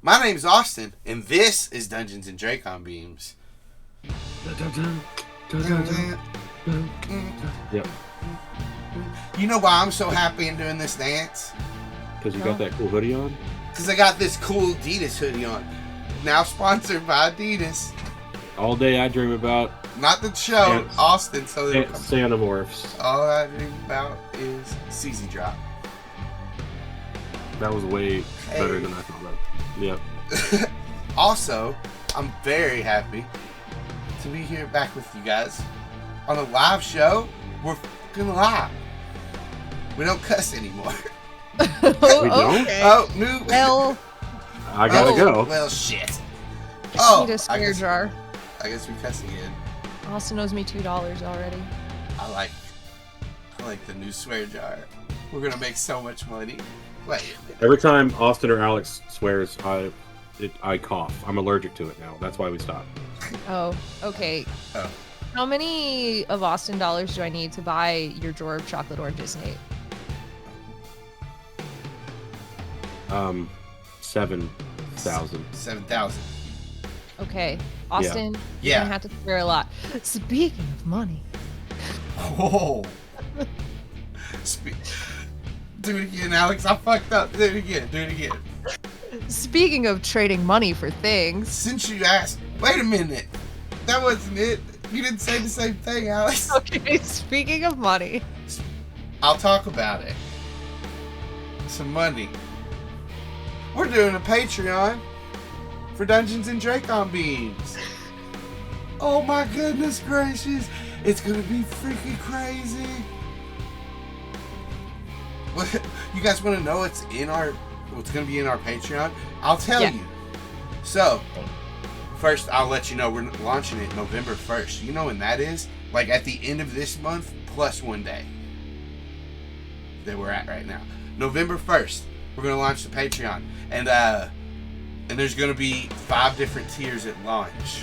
My name's Austin, and this is Dungeons and Dracon Beams. Yep. You know why I'm so happy in doing this dance? Because you got that cool hoodie on? Because I got this cool Adidas hoodie on. Now sponsored by Adidas. All day I dream about Not the show, Austin. So Animorphs. all I dream about is CZ Drop. That was way better than I thought of. Yep. Also, I'm very happy to be here back with you guys on a live show. We're fucking live. We don't cuss anymore. We don't? Okay. Oh, new. Well, I gotta go. Well, shit. I need a swear jar. I guess we cuss again. Austin owes me $2 already. I like the new swear jar. We're gonna make so much money. Wait. Every time Austin or Alex swears, I cough. I'm allergic to it now. That's why we stopped. Oh, okay. Oh. How many of Austin dollars do I need to buy your drawer of chocolate oranges, Nate? 7,000. 7,000. Okay. Austin, Yeah. you're gonna have to swear a lot. Speaking of money. Oh. Do it again, Alex. I fucked up. Do it again. Do it again. Speaking of trading money for things. Since you asked, wait a minute. That wasn't it. You didn't say the same thing, Alex. Okay, speaking of money. I'll talk about it. Some money. We're doing a Patreon for Dungeons and Dracon Beams. Oh my goodness gracious. It's gonna be freaking crazy. What, you guys want to know what's going to be in our Patreon? I'll tell you. So, first I'll let you know we're launching it November 1st. You know when that is? Like at the end of this month plus 1 day that we're at right now. November 1st, we're going to launch the Patreon. And there's going to be 5 different tiers at launch.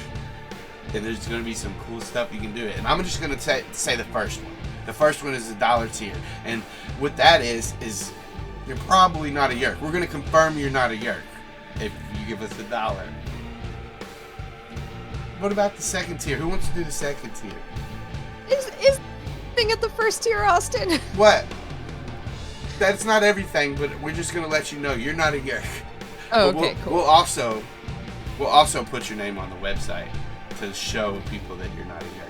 And there's going to be some cool stuff you can do it. And I'm just going to say the first one. The first one is the $1 tier. And what that is you're probably not a Yeerk. We're going to confirm you're not a Yeerk if you give us $1. What about the second tier? Who wants to do the second tier? Is thing at the first tier, Austin? What? That's not everything, but we're just going to let you know you're not a Yeerk. Oh, But okay, cool. We'll also put your name on the website to show people that you're not a Yeerk.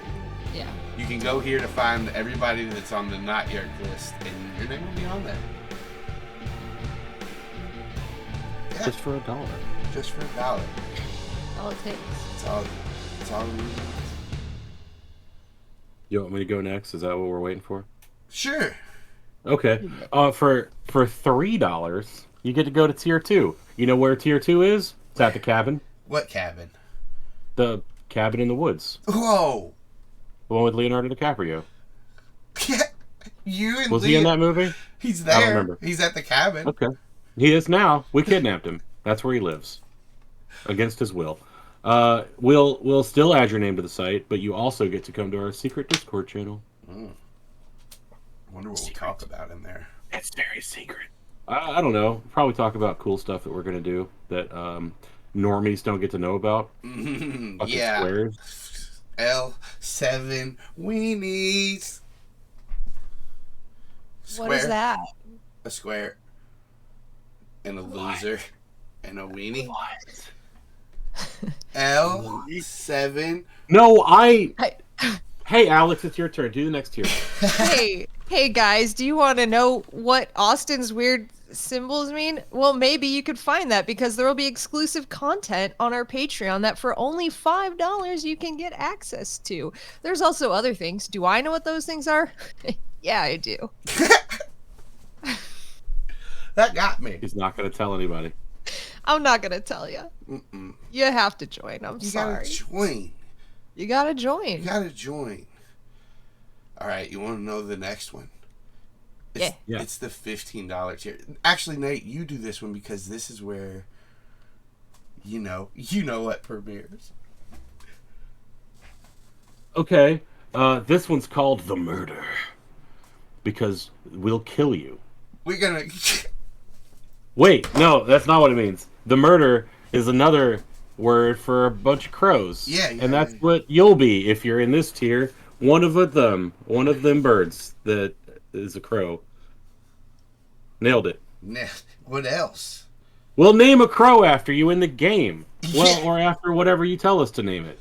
Yeah. You can go here to find everybody that's on the not Yeerk list, and your name will be on there. Yeah, Just for $1. just for $1. All it takes. It's all we need. You want me to go next? Is that what we're waiting for? Sure. Okay. For $3, you get to go to tier 2. You know where tier 2 is? It's at the cabin. What cabin? The cabin in the woods. Whoa. The one with Leonardo DiCaprio. You and Was he in that movie? He's there. I don't remember. He's at the cabin. Okay. He is now. We kidnapped him. That's where he lives. Against his will. We'll still add your name to the site, but you also get to come to our secret Discord channel. I wonder what we'll talk about in there. It's very secret. I don't know. Probably talk about cool stuff that we're going to do that normies don't get to know about. Yeah. Squares. L7 weenies. Square. What is that? A square. And a loser. And a weenie. What? L7. No, Hey, Alex, it's your turn. Do the next tier. Hey guys, do you want to know what Austin's weird symbols mean? Well, maybe you could find that because there will be exclusive content on our Patreon that for only $5 you can get access to. There's also other things. Do I know what those things are? Yeah, I do. That got me. He's not going to tell anybody. I'm not going to tell you. You have to join. I'm You sorry. gotta join. You gotta join. You gotta join. Alright, you want to know the next one? Yeah. It's the $15 tier. Actually, Nate, you do this one because this is where you know what premieres. Okay, this one's called The Murder. Because we'll kill you. We're gonna... Wait, no, that's not what it means. The Murder is another word for a bunch of crows. Yeah, And that's what you'll be if you're in this tier. One of them birds that is a crow. Nailed it. What else? We'll name a crow after you in the game. Well, Yeah. or after whatever you tell us to name it.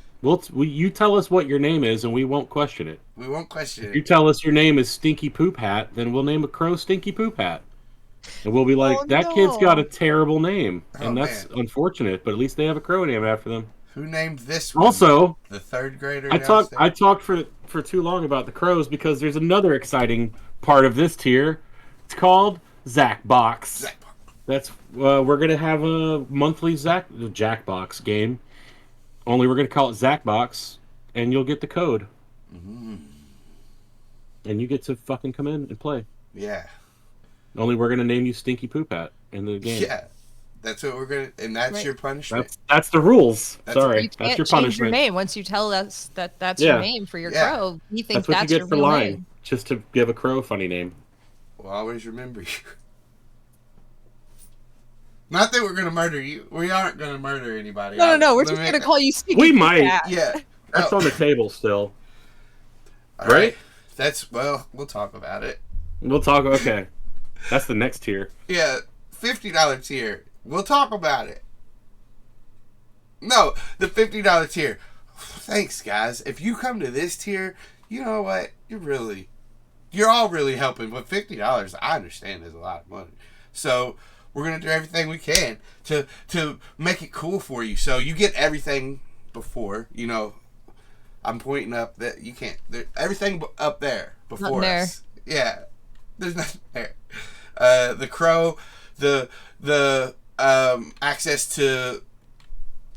You tell us what your name is, and we won't question it. We won't question If you it. tell us your name is Stinky Poop Hat, then we'll name a crow Stinky Poop Hat. And we'll be like, Oh, that kid's got a no. terrible name. Oh, And that's man. unfortunate, but at least they have a crow name after them. Who named this one? Also, The third grader I downstairs? talked for too long about the crows because there's another exciting part of this tier. It's called Zac Box. Zac. That's we're gonna have a monthly Jack Box game. Only we're gonna call it Zac Box, and you'll get the code, and you get to fucking come in and play. Yeah. Only we're gonna name you Stinky Poop Hat in the game. Yeah. That's what we're going to... And that's Right. your punishment? That's the rules. That's- Sorry, You that's can't your change punishment. your name once you tell us that that's Yeah. your name for your Yeah. crow. You think That's what you get your for real lying, name. just to give a crow a funny name. We'll always remember you. Not that we're going to murder you. We aren't going to murder anybody. No. We're Let just me- gonna call you Stinky We Poop might. Hat. Yeah. That's Oh. on the table still. All right? Well, we'll talk about it. We'll talk. Okay, that's the next tier. Yeah, $50 tier. We'll talk about it. No, the $50 tier. Thanks, guys. If you come to this tier, you know what? You're all really helping. But $50, I understand, is a lot of money. So we're gonna do everything we can to make it cool for you. So you get everything before. You know, I'm pointing up that you can't. Everything up there before Nothing there. us. Yeah, there's nothing there. The crow, the access to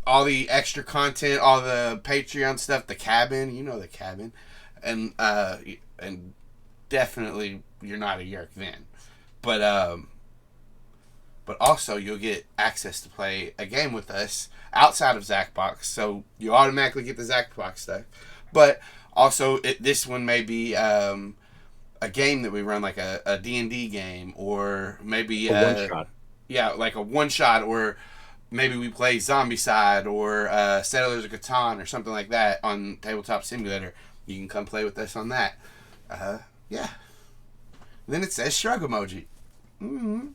all the extra content, all the Patreon stuff, the cabin, the cabin, and definitely you're not a Yeerk then, but also you'll get access to play a game with us outside of Zac Box, so you automatically get the Zac Box stuff, but also this one may be a game that we run, like a D&D game, or maybe A one shot. yeah, like a one shot, or maybe we play Zombicide or Settlers of Catan or something like that on Tabletop Simulator. You can come play with us on that. Yeah. Then it says shrug emoji. Mm-hmm.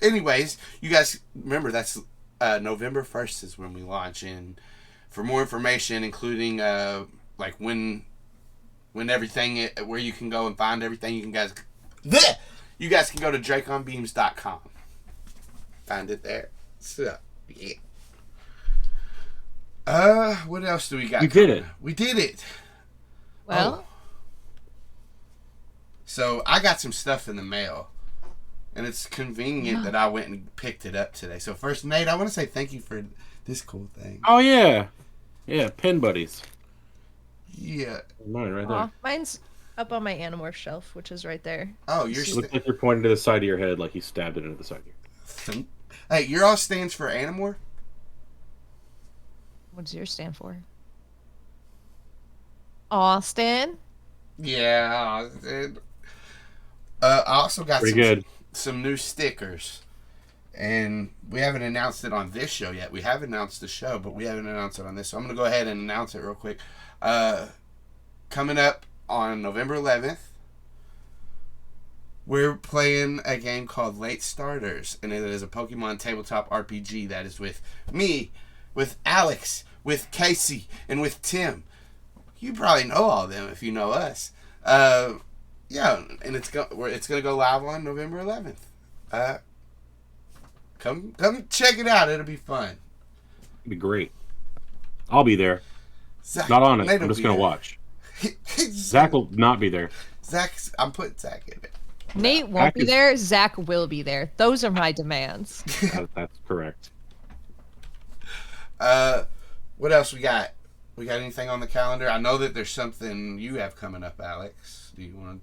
Anyways, you guys remember that's November 1st is when we launch. And for more information, including like when everything, where you can go and find everything, you guys can go to draconbeams.com. Find it there. So, yeah. What else do we got? You did it. We did it. Well, So I got some stuff in the mail, and it's convenient that I went and picked it up today. So first, Nate, I want to say thank you for this cool thing. Oh yeah, pen buddies. Yeah. Mine right there. aw, mine's up on my Animorph shelf, which is right there. Oh, you're. Looks like you're pointing to the side of your head, like you stabbed it into the side of your head. Hey, your all stands for Animorph? What does yours stand for? Austin. Yeah. I also got Pretty good. some new stickers. And we haven't announced it on this show yet. We have announced the show, but we haven't announced it on this. So I'm going to go ahead and announce it real quick. Coming up on November 11th, we're playing a game called Late Starters. And it is a Pokemon tabletop RPG that is with me, with Alex, with Casey, and with Tim. You probably know all of them if you know us. Yeah, and it's gonna go live on November 11th. Come check it out. It'll be fun. It'd be great. I'll be there. Zach, Not on it. Nate'll I'm just be gonna there. watch. Zach will not be there. I'm putting Zach in it. Nate won't Zach be is- there. Zach will be there. Those are my demands. That's correct. What else we got? We got anything on the calendar? I know that there's something you have coming up, Alex. Do you want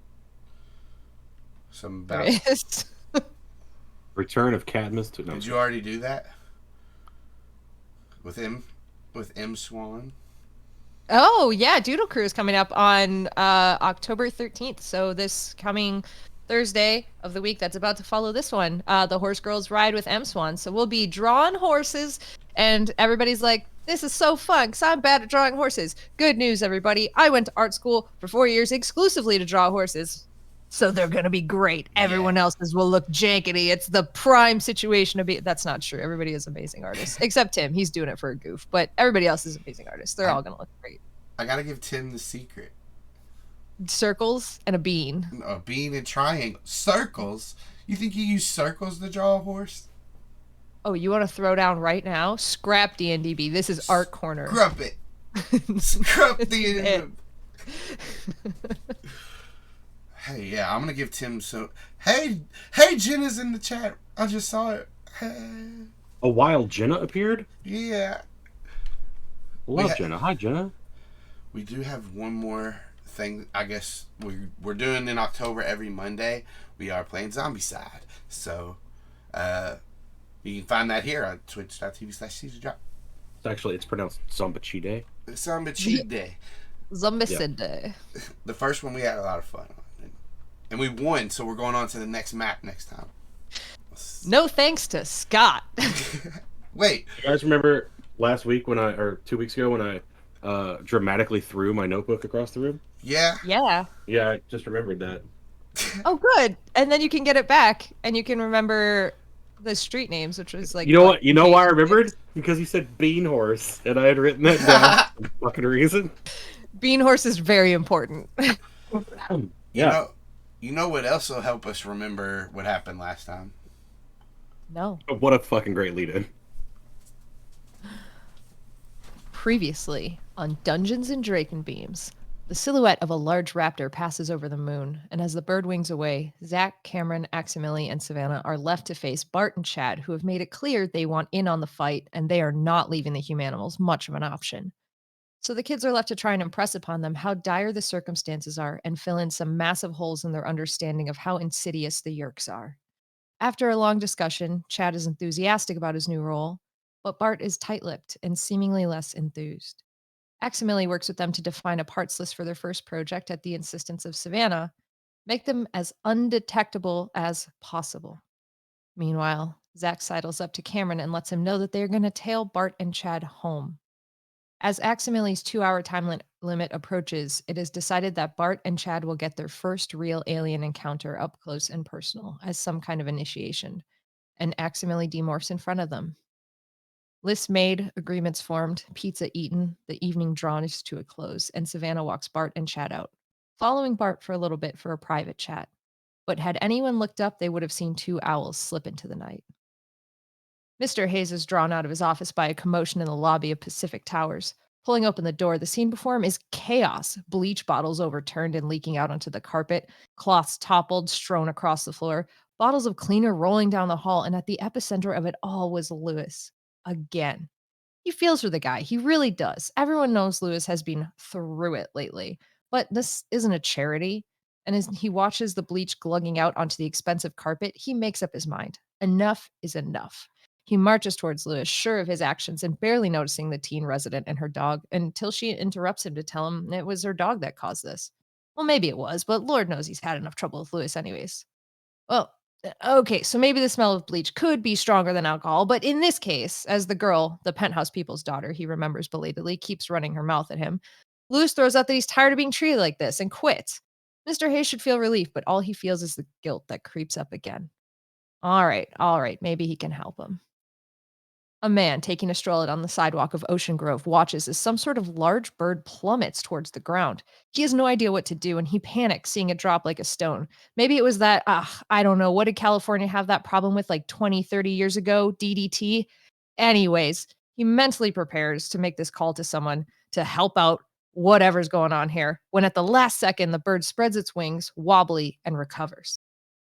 some about? Chris. Return of Cadmus to no. Did you already do that? With M Swan? Oh yeah, Doodle Crew is coming up on October 13th. So this coming Thursday of the week that's about to follow this one. The Horse Girls ride with M Swan. So we'll be drawing horses, and everybody's like, this is so fun because I'm bad at drawing horses. Good news, everybody. I went to art school for 4 years exclusively to draw horses. So they're going to be great. Everyone else's will look jankety. It's the prime situation to be. That's not true. Everybody is amazing artists, except Tim. He's doing it for a goof. But everybody else is amazing artists. They're all going to look great. I got to give Tim the secret. Circles and a bean. A bean and triangle. Circles? You think you use circles to draw a horse? Oh, you want to throw down right now? Scrap D&DB. This is Art Corner. Scrap it. Scrap D&DB. Hey, yeah, I'm gonna give Tim some. Hey, Jenna's in the chat. I just saw it. Hey. A wild Jenna appeared? Yeah. Love Jenna. Hi, Jenna. We do have one more thing. I guess we're doing in October every Monday. We are playing Zombicide. So, you can find that here on twitch.tv/CedarDrop. It's pronounced Zombicide. Zombicide. Zombicide. The first one we had a lot of fun on. And we won, so we're going on to the next map next time. No thanks to Scott. Wait. You guys remember last week or 2 weeks ago when I dramatically threw my notebook across the room? Yeah. Yeah. Yeah, I just remembered that. Oh, good. And then you can get it back, and you can remember the street names, which was like... You know what? You know why I remembered? Because you said bean horse, and I had written that down for some fucking reason. Bean horse is very important. Yeah. You know what else will help us remember what happened last time? No. What a fucking great lead-in. Previously on Dungeons and Dracon Beams, the silhouette of a large raptor passes over the moon, and as the bird wings away, Zac, Cameron, Aximili, and Savannah are left to face Bart and Chad, who have made it clear they want in on the fight, and they are not leaving the humanimals much of an option. So the kids are left to try and impress upon them how dire the circumstances are and fill in some massive holes in their understanding of how insidious the Yeerks are. After a long discussion, Chad is enthusiastic about his new role, but Bart is tight-lipped and seemingly less enthused. Aximili works with them to define a parts list for their first project at the insistence of Savannah, make them as undetectable as possible. Meanwhile, Zac sidles up to Cameron and lets him know that they are going to tail Bart and Chad home. As Aximili's 2-hour time limit approaches, it is decided that Bart and Chad will get their first real alien encounter up close and personal as some kind of initiation, and Aximili demorphs in front of them. Lists made, agreements formed, pizza eaten, the evening drawn to a close, and Savannah walks Bart and Chad out, following Bart for a little bit for a private chat. But had anyone looked up, they would have seen 2 owls slip into the night. Mr. Hayes is drawn out of his office by a commotion in the lobby of Pacific Towers. Pulling open the door, the scene before him is chaos. Bleach bottles overturned and leaking out onto the carpet, cloths toppled, strewn across the floor, bottles of cleaner rolling down the hall, and at the epicenter of it all was Lewis. Again. He feels for the guy. He really does. Everyone knows Lewis has been through it lately. But this isn't a charity. And as he watches the bleach glugging out onto the expensive carpet, he makes up his mind. Enough is enough. He marches towards Lewis, sure of his actions and barely noticing the teen resident and her dog, until she interrupts him to tell him it was her dog that caused this. Well, maybe it was, but Lord knows he's had enough trouble with Lewis anyways. Well, okay, so maybe the smell of bleach could be stronger than alcohol, but in this case, as the girl, the penthouse people's daughter, he remembers belatedly, keeps running her mouth at him, Lewis throws out that he's tired of being treated like this and quits. Mr. Hayes should feel relief, but all he feels is the guilt that creeps up again. All right, maybe he can help him. A man taking a stroll down the sidewalk of Ocean Grove watches as some sort of large bird plummets towards the ground. He has no idea what to do, and he panics, seeing it drop like a stone. Maybe it was that, I don't know, what did California have that problem with like 20, 30 years ago? DDT? Anyways, he mentally prepares to make this call to someone to help out whatever's going on here, when at the last second, the bird spreads its wings, wobbly, and recovers.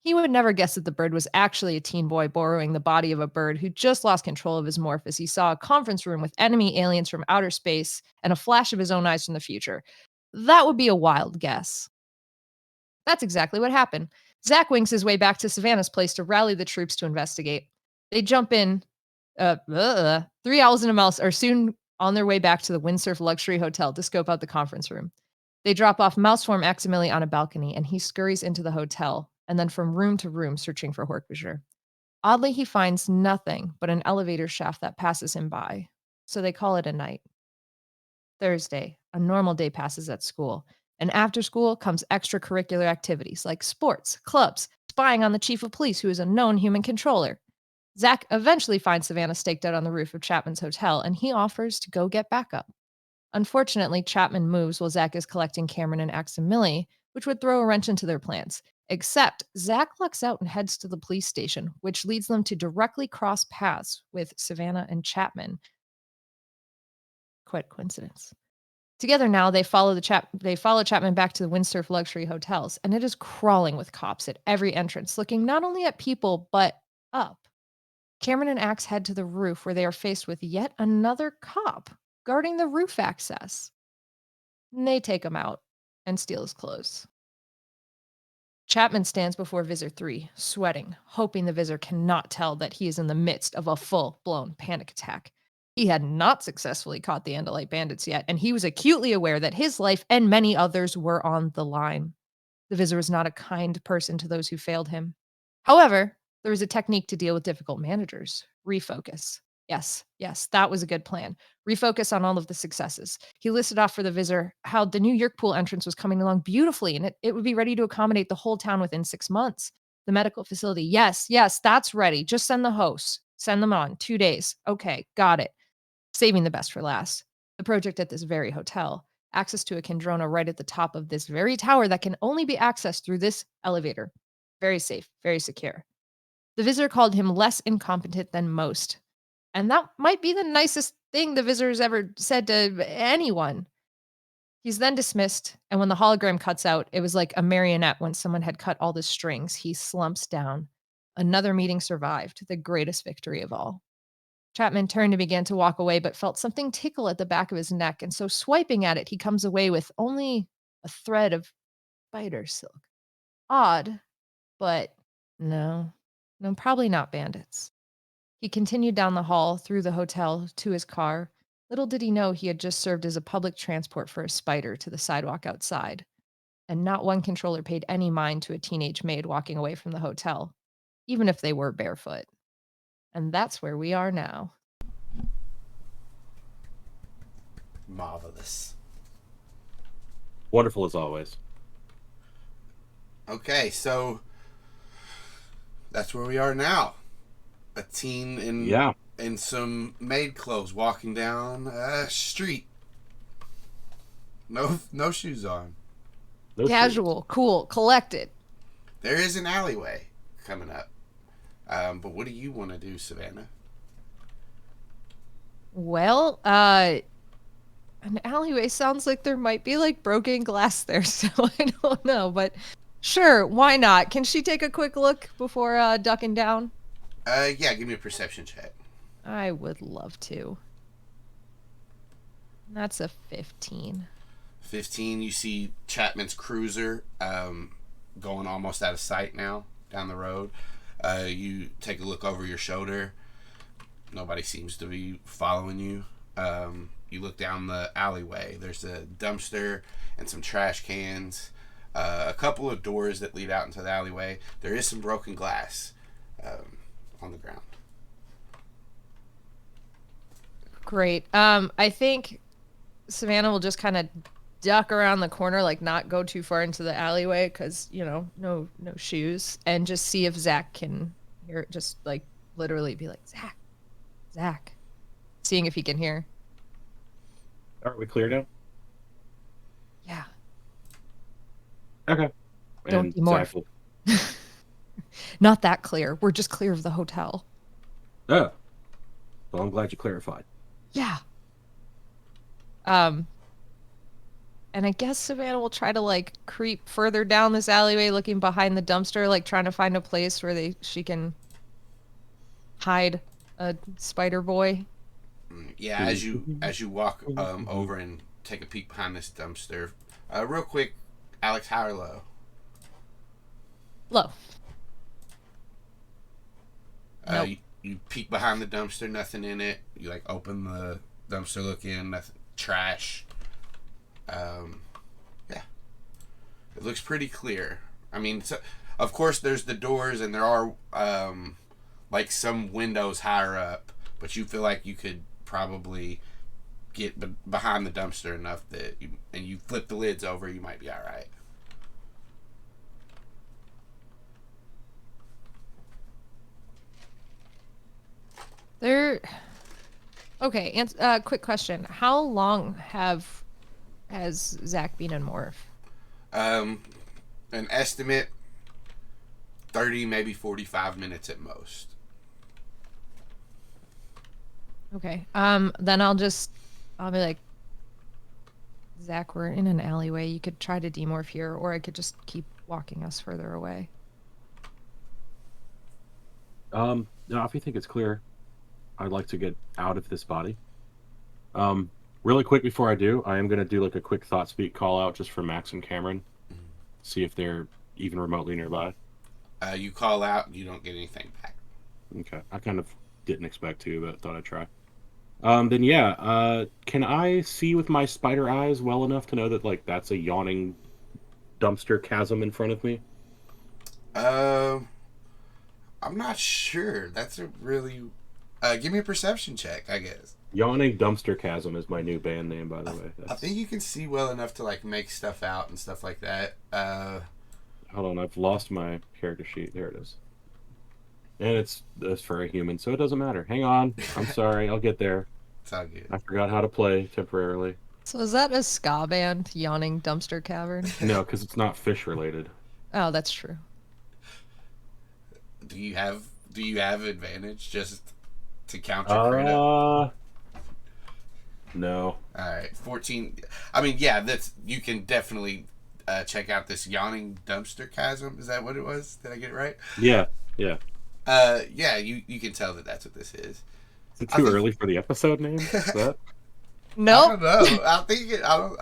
He would never guess that the bird was actually a teen boy borrowing the body of a bird who just lost control of his morph as he saw a conference room with enemy aliens from outer space and a flash of his own eyes from the future. That would be a wild guess. That's exactly what happened. Zac wings his way back to Savannah's place to rally the troops to investigate. They jump in. 3 owls and a mouse are soon on their way back to the Windsurf Luxury Hotel to scope out the conference room. They drop off Mouseform Aximili on a balcony, and he scurries into the hotel and then from room to room searching for Hork-Bajir. Oddly, he finds nothing but an elevator shaft that passes him by, so they call it a night. Thursday, a normal day passes at school, and after school comes extracurricular activities like sports, clubs, spying on the chief of police, who is a known human controller. Zac eventually finds Savannah staked out on the roof of Chapman's hotel, and he offers to go get backup. Unfortunately, Chapman moves while Zac is collecting Cameron and Axe and Millie, which would throw a wrench into their plans. Except Zac lucks out and heads to the police station, which leads them to directly cross paths with Savannah and Chapman. Quite a coincidence. Together now, they follow Chapman back to the Windsurf luxury hotels, and it is crawling with cops at every entrance, looking not only at people, but up. Cameron and Axe head to the roof, where they are faced with yet another cop guarding the roof access. And they take him out and steal his clothes. Chapman stands before Visser Three, sweating, hoping the Visser cannot tell that he is in the midst of a full-blown panic attack. He had not successfully caught the Andalite bandits yet, and he was acutely aware that his life and many others were on the line. The Visser was not a kind person to those who failed him. However, there was a technique to deal with difficult managers: refocus. Yes, that was a good plan. Refocus on all of the successes. He listed off for the Visser how the new Yeerk pool entrance was coming along beautifully, and it would be ready to accommodate the whole town within 6 months. The medical facility, yes, that's ready. Just send the hosts. Send them on. 2 days. Okay, got it. Saving the best for last. The project at this very hotel. Access to a Kendrona right at the top of this very tower that can only be accessed through this elevator. Very safe, very secure. The Visser called him less incompetent than most. And that might be the nicest thing the Visser has ever said to anyone. He's then dismissed, and when the hologram cuts out, it was like a marionette when someone had cut all the strings. He slumps down. Another meeting survived, the greatest victory of all. Chapman turned and began to walk away, but felt something tickle at the back of his neck, and so swiping at it, he comes away with only a thread of spider silk. Odd, but no, probably not bandits. He continued down the hall, through the hotel, to his car. Little did he know he had just served as a public transport for a spider to the sidewalk outside. And not one controller paid any mind to a teenage maid walking away from the hotel, even if they were barefoot. And that's where we are now. Marvelous. Wonderful as always. Okay, so that's where we are now. A teen in some maid clothes walking down a street. No shoes on. No Casual, shoes. Cool, collected. There is an alleyway coming up. But what do you want to do, Savannah? Well, an alleyway sounds like there might be like broken glass there, so I don't know, but sure, why not? Can she take a quick look before ducking down? Yeah, give me a perception check. I would love to. That's a 15. 15, you see Chapman's cruiser going almost out of sight now down the road. You take a look over your shoulder. Nobody seems to be following you. You look down the alleyway. There's a dumpster and some trash cans. A couple of doors that lead out into the alleyway. There is some broken glass on the ground. Great. I think Savannah will just kind of duck around the corner, like not go too far into the alleyway because, no shoes, and just see if Zac can hear, just like literally be like, Zac, seeing if he can hear. Are we clear now? Yeah. Okay. Don't demorph. Will... Not that clear. We're just clear of the hotel. Oh. Well, I'm glad you clarified. Yeah. And I guess Savannah will try to like creep further down this alleyway, looking behind the dumpster, like trying to find a place where she can hide a spider boy. Yeah, as you walk over and take a peek behind this dumpster, real quick, Alex, high or low? Low. Nope. You peek behind the dumpster, nothing in it. You like open the dumpster, look in, nothing, trash. Yeah, it looks pretty clear. I mean, Of course, there's the doors, and there are like some windows higher up, but you feel like you could probably get behind the dumpster enough that you flip the lids over, you might be all right. Okay, quick question. How long has Zac been in Morph? An estimate 30, maybe 45 minutes at most. Okay. Then I'll be like, Zac, we're in an alleyway. You could try to demorph here, or I could just keep walking us further away. No, if you think it's clear, I'd like to get out of this body. Really quick before I do, I am going to do like a quick thought speak call out just for Max and Cameron. See if they're even remotely nearby. You call out, you don't get anything back. Okay. I kind of didn't expect to, but thought I'd try. Then yeah, can I see with my spider eyes well enough to know that like that's a yawning dumpster chasm in front of me? I'm not sure. That's a really... give me a perception check, I guess. Yawning Dumpster Chasm is my new band name, by the way. I think you can see well enough to like make stuff out and stuff like that. Hold on, I've lost my character sheet. There it is. And it's for a human, so it doesn't matter. Hang on. I'm sorry. I'll get there. It's all good. I forgot how to play temporarily. So is that a ska band, Yawning Dumpster Cavern? No, because it's not fish related. Oh, that's true. Do you have advantage just to counter credit? No. Alright, 14. I mean, yeah, you can definitely check out this Yawning Dumpster Chasm. Is that what it was? Did I get it right? Yeah. Yeah, you can tell that that's what this is. Is it too early for the episode name? Is that? Nope. I don't know.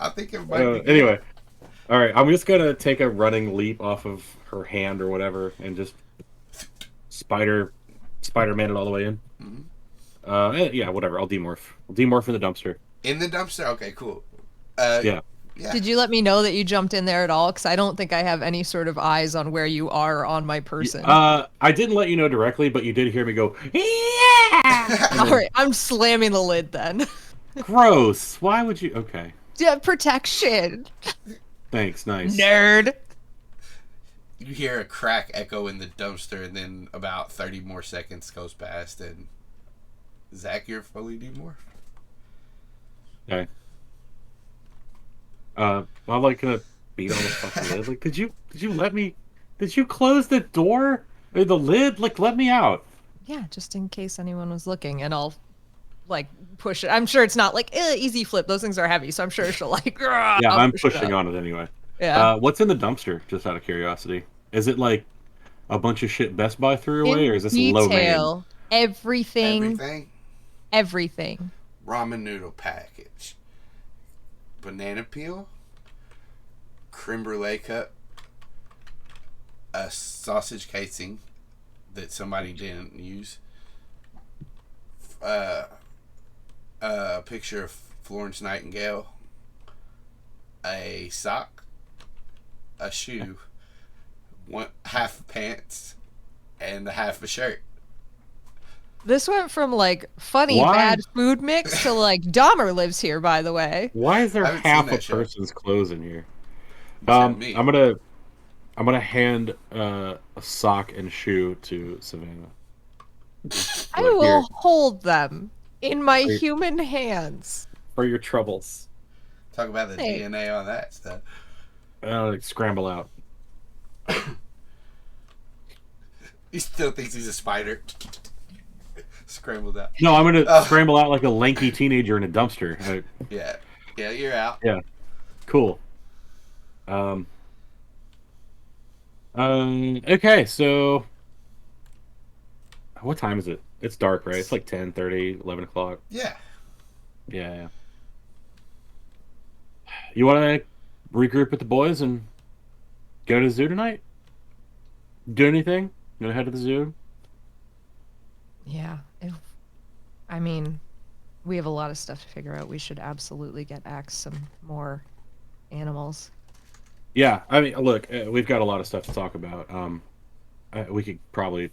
I think it might be. Anyway. Alright, I'm just gonna take a running leap off of her hand or whatever and just Spider-Man it all the way in. Mm-hmm. Yeah, whatever. I'll demorph. I'll demorph in the dumpster. In the dumpster? Okay, cool. Yeah. Did you let me know that you jumped in there at all? Because I don't think I have any sort of eyes on where you are on my person. I didn't let you know directly, but you did hear me go, yeah! All right, I'm slamming the lid then. Gross. Why would you? Okay. Yeah, protection. Thanks. Nice. Nerd. You hear a crack echo in the dumpster, and then about 30 more seconds goes past, and Zac, you're fully demorphed. Okay. I'm like gonna beat on the fucking lid. Like, did you let me? Did you close the door or the lid? Like, let me out. Yeah, just in case anyone was looking, and I'll like push it. I'm sure it's not like easy flip. Those things are heavy, so I'm sure she'll like. Yeah, I'm pushing on it anyway. Yeah. What's in the dumpster? Just out of curiosity, is it like a bunch of shit Best Buy threw away, or is this low man? Everything. Ramen noodle package. Banana peel. Creme brulee cup. A sausage casing that somebody didn't use. A picture of Florence Nightingale. A sock. A shoe. Half pants. And half a shirt. This went from like funny bad food mix to like Dahmer lives here, by the way. Why is there half a person's clothes in here? I'm gonna hand a sock and shoe to Savannah. I will hold them in my human hands for your troubles. Talk about the DNA on that stuff. Like scramble out. He still thinks he's a spider. Scrambled out. No, I'm gonna scramble out like a lanky teenager in a dumpster. Yeah, you're out. Yeah, cool. Okay, so what time is it? It's dark, right? It's like 10:30, 11 o'clock. Yeah. Yeah. You want to regroup with the boys and go to the zoo tonight? Do anything? You want to head to the zoo? Yeah. I mean, we have a lot of stuff to figure out. We should absolutely get Axe some more animals. Yeah, I mean, look, we've got a lot of stuff to talk about. we could probably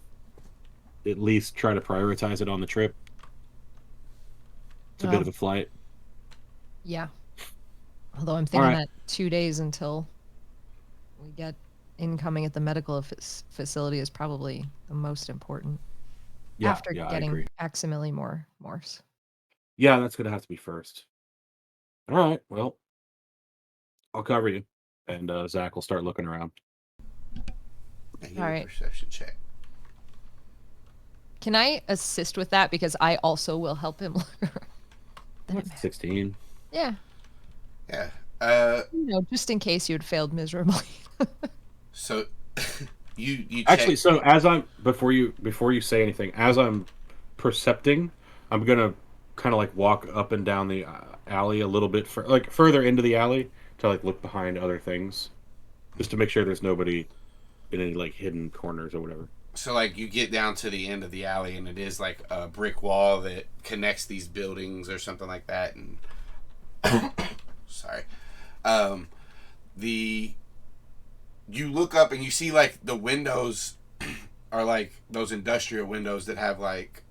at least try to prioritize it on the trip. It's a bit of a flight. Yeah. Although I'm All thinking right. that 2 days until we get incoming at the medical facility is probably the most important. Yeah, After I getting agree. Aximili more morphs. Yeah, that's gonna have to be first. All right. Well, I'll cover you, and Zach will start looking around. Give me All a right. perception check. Can I assist with that because I also will help him look around? What's 16? Yeah. Yeah. Just in case you had failed miserably. So you Actually, check. so as I'm before you say anything, as I'm percepting, I'm gonna kind of like walk up and down the alley a little bit, like further into the alley to like look behind other things, just to make sure there's nobody in any like hidden corners or whatever. So like you get down to the end of the alley and it is like a brick wall that connects these buildings or something like that. And sorry, the you look up and you see like the windows are like those industrial windows that have like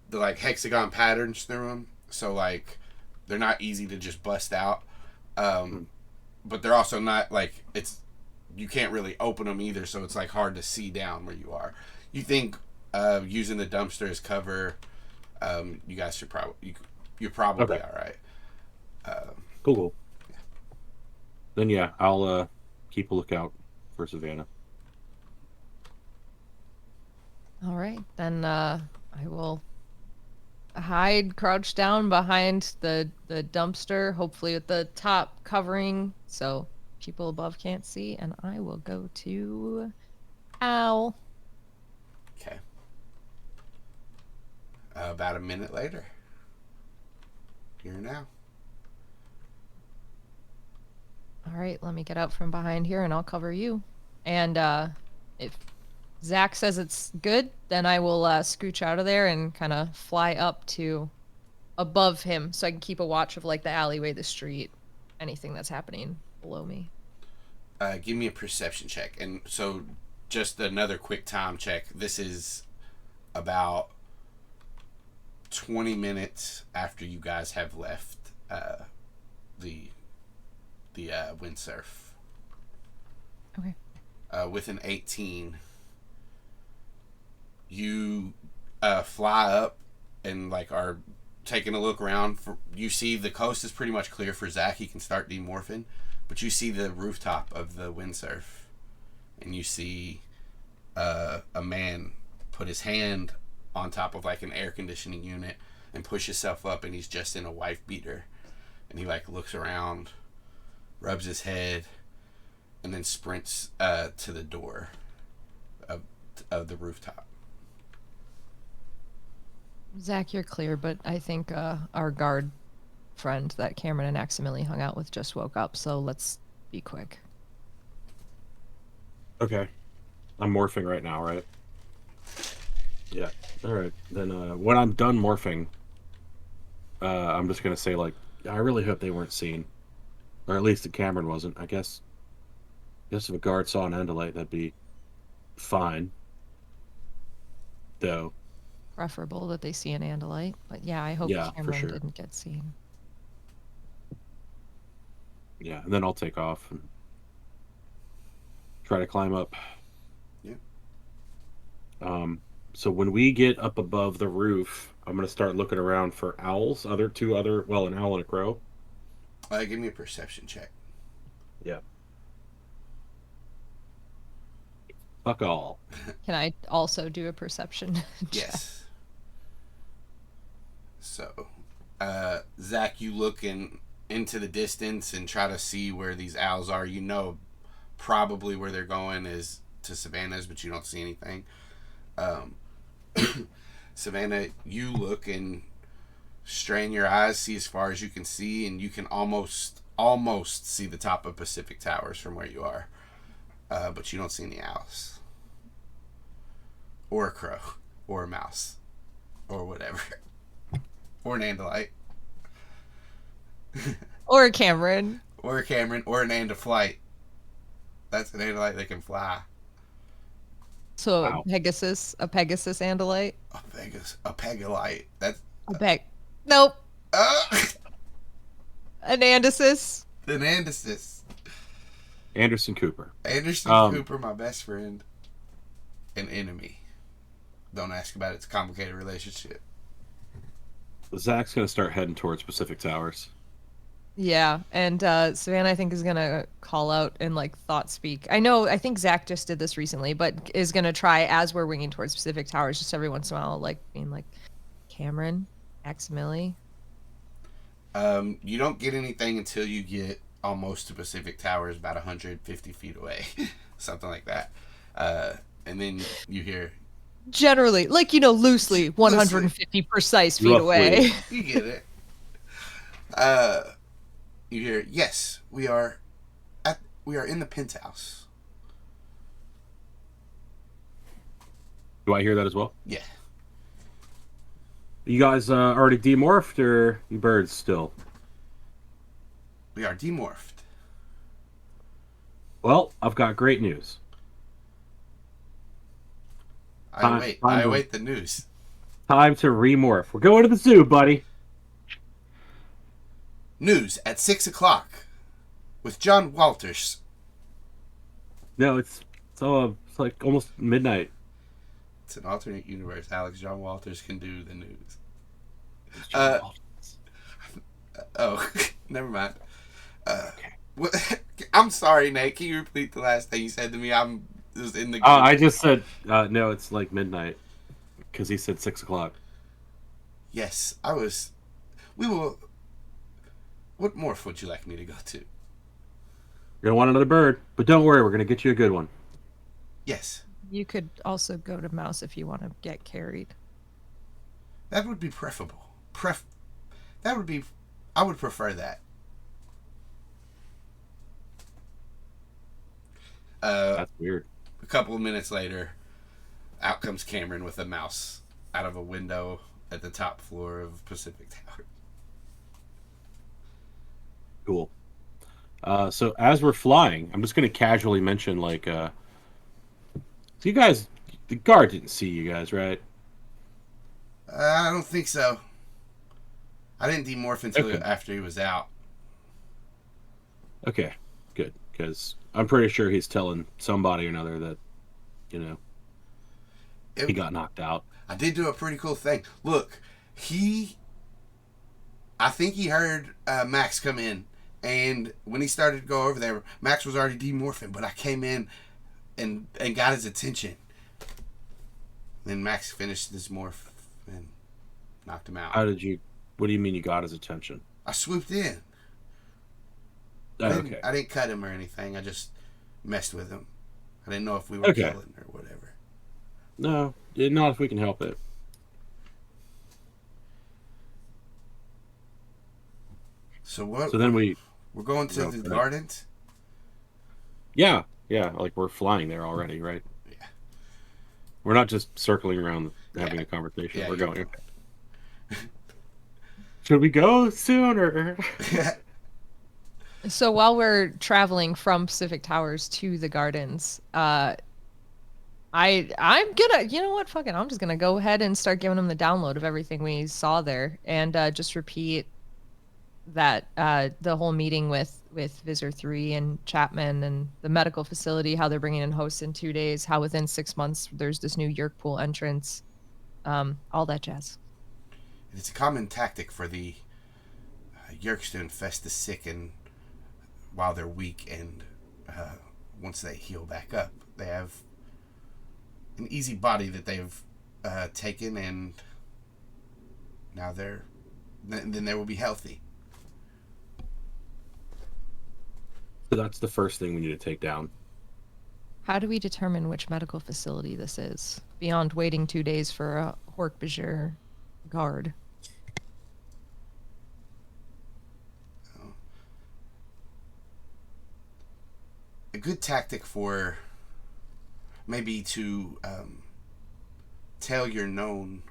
the like hexagon patterns through them. So like they're not easy to just bust out, but they're also not like you can't really open them either. So it's like hard to see down where you are. You think using the dumpster as cover, you guys should you're probably Okay. all right. Cool. Yeah. Then yeah, I'll keep a lookout for Savannah. All right. Then I will crouch down behind the dumpster, hopefully with the top covering so people above can't see, and I will go to Owl. Okay. About a minute later. Here now. All right, let me get out from behind here and I'll cover you. And if Zac says it's good, then I will scooch out of there and kind of fly up to above him so I can keep a watch of like the alleyway, the street, anything that's happening below me. Give me a perception check. And so just another quick time check. This is about 20 minutes after you guys have left the windsurf. Okay. With an 18, you fly up and like are taking a look around. You see the coast is pretty much clear for Zac. He can start demorphing, but you see the rooftop of the windsurf, and you see a man put his hand on top of like an air conditioning unit and push himself up, and he's just in a wife beater, and he like looks around, rubs his head, and then sprints to the door of the rooftop. Zac, you're clear, but I think our guard friend that Cameron and Aximili hung out with just woke up, so let's be quick. Okay. I'm morphing right now, right? Yeah. All right. Then when I'm done morphing, I'm just gonna say like, I really hope they weren't seen, or at least the Cameron wasn't. I guess if a guard saw an Andalite, that'd be fine. Though. Preferable that they see an Andalite, but yeah, I hope Yeah, for Cameron sure. didn't get seen. Yeah, and then I'll take off and try to climb up. Yeah. So when we get up above the roof, I'm gonna start looking around for owls. An owl and a crow. Give me a perception check. Yeah. Fuck all. Can I also do a perception check? Yes. So, Zac, you look into the distance and try to see where these owls are. You know probably where they're going is to Savannah's, but you don't see anything. Savannah, you look and strain your eyes, see as far as you can see, and you can almost see the top of Pacific Towers from where you are. But you don't see any owls. Or a crow. Or a mouse. Or whatever. Or an Andalite. Or a Cameron. Or a Cameron. Or an Andaflight. That's an Andalite that can fly. So Wow. a Pegasus Andalite. A Pegolite. That's A Peg. Nope. uh, An Andasis. an Anderson. Anderson Cooper. Anderson Cooper, my best friend, an enemy. Don't ask about it. It's a complicated relationship. Zach's gonna start heading towards Pacific Towers. Yeah, and Savannah, I think, is gonna call out and like thought speak. I think Zach just did this recently, but is gonna try as we're winging towards Pacific Towers, just every once in a while, like being like, Cameron, Maximili. You don't get anything until you get almost to Pacific Towers, about 150 feet away, something like that. And then you hear, Generally, like loosely 150 precise feet Roughly. away. you get it. You hear, yes, we are in the penthouse. Do I hear that as well? Yeah. You guys already demorphed, or you birds still? We are demorphed. Well, I've got great news. I await the news. Time to remorph. We're going to the zoo, buddy. News at 6 o'clock with John Walters. No, it's like almost midnight. It's an alternate universe. Alex John Walters can do the news. Oh, never mind. I'm sorry, Nate. Can you repeat the last thing you said to me? It was in the. I just said no. It's like midnight because he said 6 o'clock. Yes, I was. We will. What morph would you like me to go to? You're gonna want another bird, but don't worry, we're gonna get you a good one. Yes, You could also go to Mouse if you want to get carried. that would be preferable. That would be. I would prefer that. That's weird. A couple of minutes later, out comes Cameron with a mouse out of a window at the top floor of Pacific Tower. Cool. So as we're flying, I'm just gonna casually mention like, so you guys, the guard didn't see you guys, right? I don't think so. I didn't demorph until Okay. after he was out. Okay, good, because I'm pretty sure he's telling somebody or another that, he got knocked out. I did do a pretty cool thing. Look, I think he heard Max come in, and when he started to go over there, Max was already demorphing, but I came in and got his attention. Then Max finished his morph and knocked him out. What do you mean you got his attention? I swooped in. Oh, okay. I didn't cut him or anything. I just messed with him. I didn't know if we were killing or whatever. No, not if we can help it. So what? So then we're going to the gardens. Yeah, like we're flying there already, right? Yeah. We're not just circling around having a conversation. Yeah, We're going. Should we go sooner? So while we're traveling from Pacific Towers to the gardens, I'm gonna, you know what, fuck it, I'm just gonna go ahead and start giving them the download of everything we saw there, and just repeat that the whole meeting with Visser Three and Chapman and the medical facility, how they're bringing in hosts in 2 days, how within 6 months there's this new Yeerk pool entrance, all that jazz. It's a common tactic for the Yeerks to infest the sick and while they're weak, and once they heal back up, they have an easy body that they've taken, and now then they will be healthy. So that's the first thing we need to take down. How do we determine which medical facility this is, beyond waiting 2 days for a Hork-Bajir guard? A good tactic for maybe to tell your known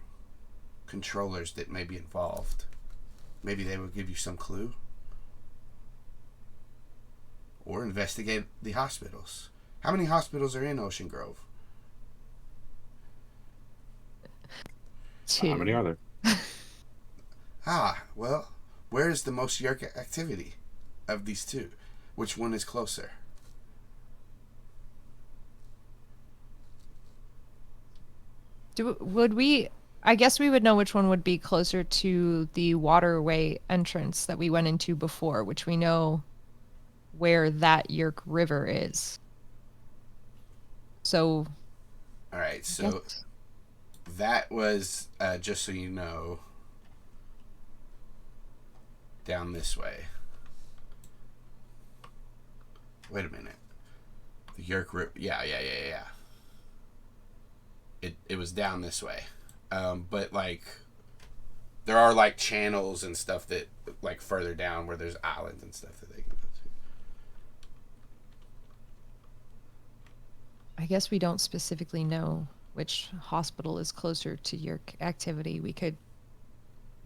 controllers that may be involved. Maybe they will give you some clue. Or investigate the hospitals. How many hospitals are in Ocean Grove? 2. How many are there? Well, where is the most Yeerk activity of these two? Which one is closer? Would we? I guess we would know which one would be closer to the waterway entrance that we went into before, which we know where that Yeerk River is. So. All right, so that was, just so you know, down this way. Wait a minute. The Yeerk River. Yeah. It was down this way. But, like, there are, like, channels and stuff that, like, further down where there's islands and stuff that they can go to. I guess we don't specifically know which hospital is closer to Yeerk activity. We could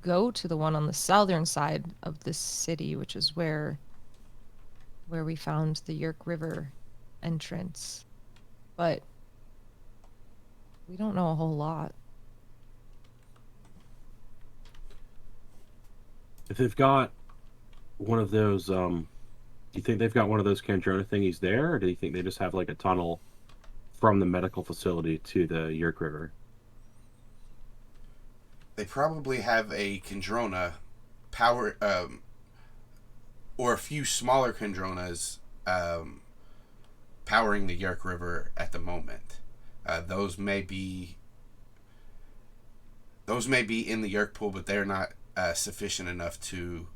go to the one on the southern side of the city, which is where we found the Yeerk River entrance. But we don't know a whole lot. If they've got one of those, do you think they've got one of those Kandrona thingies there, or do you think they just have like a tunnel from the medical facility to the Yeerk River? They probably have a Kandrona power, or a few smaller Kandronas powering the Yeerk River at the moment. Those may be in the Yeerk pool, but they're not sufficient enough to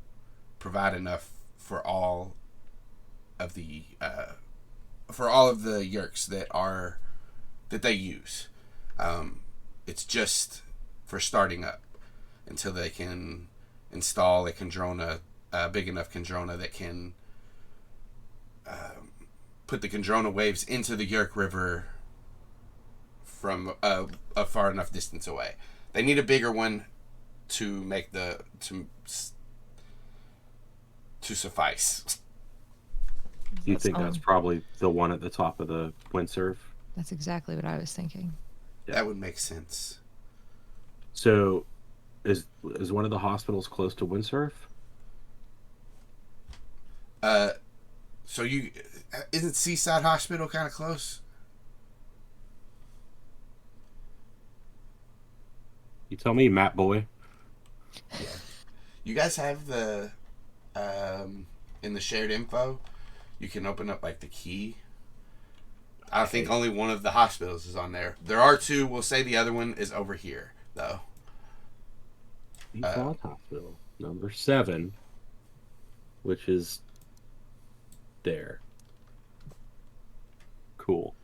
provide enough for all of the Yeerks that they use. It's just for starting up until they can install a Kandrona, big enough Kandrona that can put the Kandrona waves into the Yeerk River from a far enough distance away. They need a bigger one to make to suffice. Do you think that's probably the one at the top of the windsurf? That's exactly what I was thinking. Yeah. That would make sense. So, is one of the hospitals close to windsurf? So isn't Seaside Hospital kind of close? You tell me, Map Boy. Yeah. You guys have the in the shared info, you can open up like the key. I think only one of the hospitals is on there. There are two. We'll say the other one is over here, though. Seaside Hospital, number 7, which is there. Cool.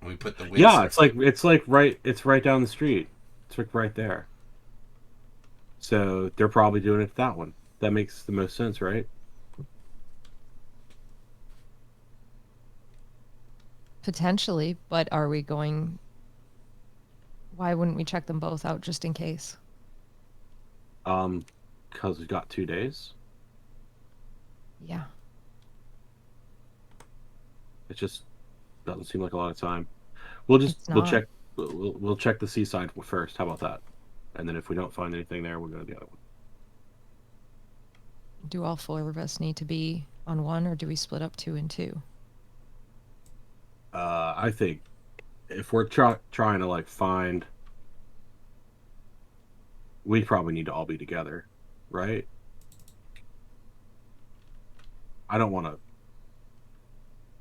And we put the yeah, it's right down the street. It's like right there. So they're probably doing it at that one. That makes the most sense, right? Potentially, but are we going... Why wouldn't we check them both out just in case? Because we've got 2 days. Yeah. It just doesn't seem like a lot of time. We'll check the Seaside first. How about that? And then if we don't find anything there, we'll go to the other one. Do all 4 of us need to be on one, or do we split up 2 and 2? I think if we're trying to like find, we probably need to all be together, right? I don't want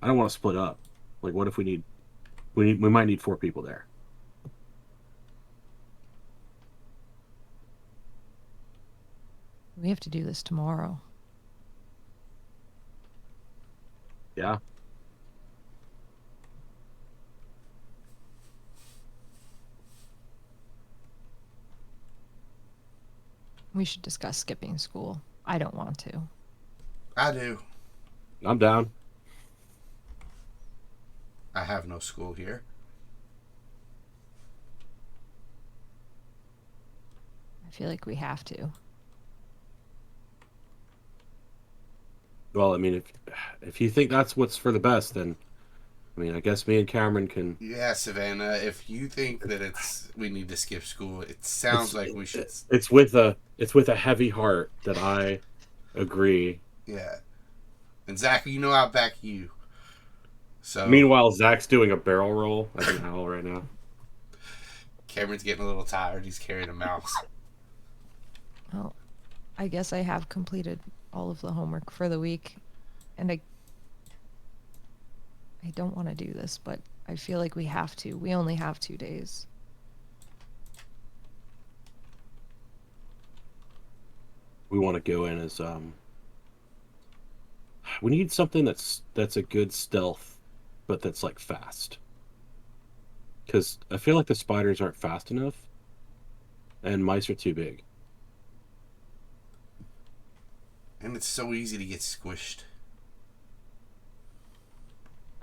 to split up. Like, what if we might need 4 people there. We have to do this tomorrow. Yeah. We should discuss skipping school. I don't want to. I do. I'm down. I have no school here. I feel like we have to. Well, I mean, if you think that's what's for the best, then I mean, I guess me and Cameron can. Yeah, Savannah, if you think that we need to skip school, it sounds like we should. It's with a heavy heart that I agree. Yeah. And Zach, you know I'll back you. So Meanwhile, Zach's doing a barrel roll as an owl right now. Cameron's getting a little tired. He's carrying a mouse. Well, I guess I have completed all of the homework for the week, and I don't want to do this, but I feel like we have to. We only have 2 days. We want to go in as we need something that's a good stealth, but that's like fast. Because I feel like the spiders aren't fast enough, and mice are too big. And it's so easy to get squished.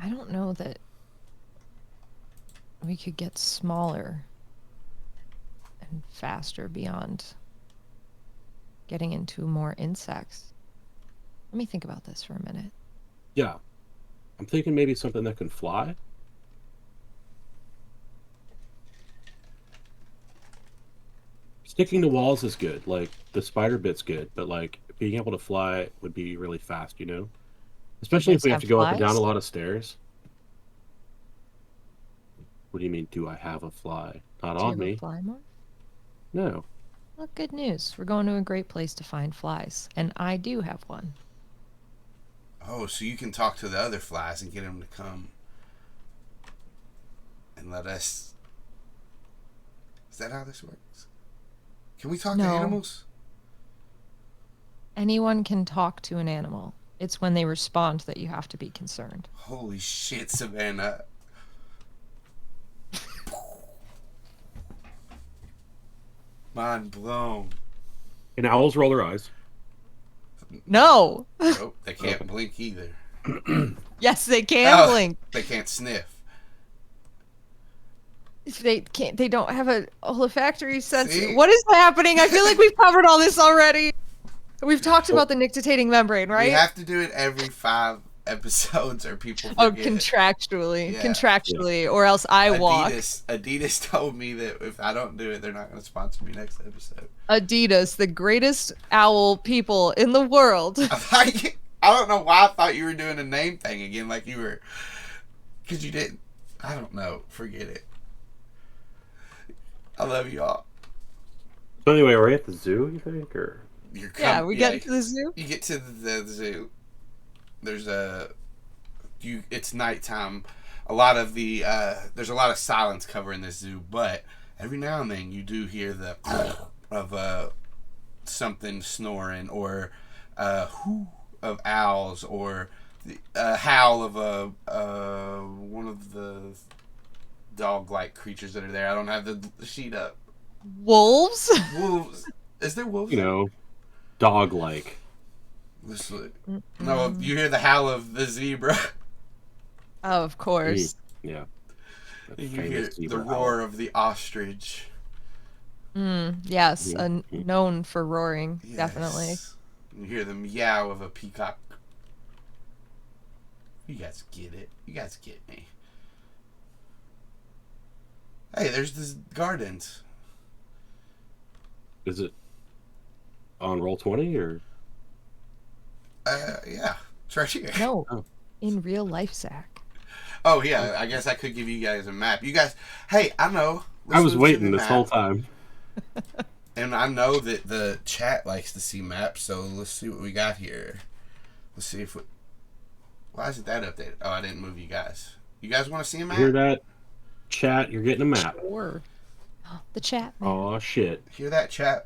I don't know that we could get smaller and faster beyond getting into more insects. Let me think about this for a minute. Yeah. I'm thinking maybe something that can fly. Sticking to walls is good. Like, the spider bit's good, but, like, being able to fly would be really fast, you know? Especially if we have to go up and down a lot of stairs. What do you mean, do I have a fly? Not on me. Do you have a fly morph? No. Well, good news. We're going to a great place to find flies, and I do have one. Oh, so you can talk to the other flies and get them to come and let us... Is that how this works? Can we talk to animals? Anyone can talk to an animal. It's when they respond that you have to be concerned. Holy shit, Savannah. Mind blown. And owls roll their eyes. No! Nope, they can't blink either. Yes, they can blink. They can't sniff. They can't. They don't have a olfactory sense. See? What is happening? I feel like we've covered all this already. We've talked about the nictitating membrane, right? We have to do it every 5 episodes, or people forget. Contractually, Yeah. contractually, or else I walk. Adidas told me that if I don't do it, they're not going to sponsor me next episode. Adidas, the greatest owl people in the world. I don't know why I thought you were doing a name thing again, like you were, because you didn't. I don't know. Forget it. I love you all. So anyway, are we at the zoo, you think, or? We get to the zoo. You get to the zoo. There's it's nighttime. A lot of there's a lot of silence covering this zoo, but every now and then you do hear the of something snoring, or whoo of owls, or the howl of one of the dog-like creatures that are there. I don't have the sheet up. Wolves? Wolves. Is there wolves? You know, dog-like. No, you hear the howl of the zebra. Oh, of course. Yeah. You hear the roar of the ostrich. Yes, known for roaring, Yes. definitely. You hear the meow of a peacock. You guys get it. You guys get me. Hey, there's this gardens. Is it on Roll20 or? Yeah, it's right here. No, in real life, Zach. Oh yeah, I guess I could give you guys a map. You guys, hey, I know. I was waiting this whole time. And I know that the chat likes to see maps, so let's see what we got here. Let's see if why isn't that updated? Oh, I didn't move you guys. You guys want to see a map? Hear that? Chat, you're getting a map. Or the chat. Oh shit! Hear that, chat?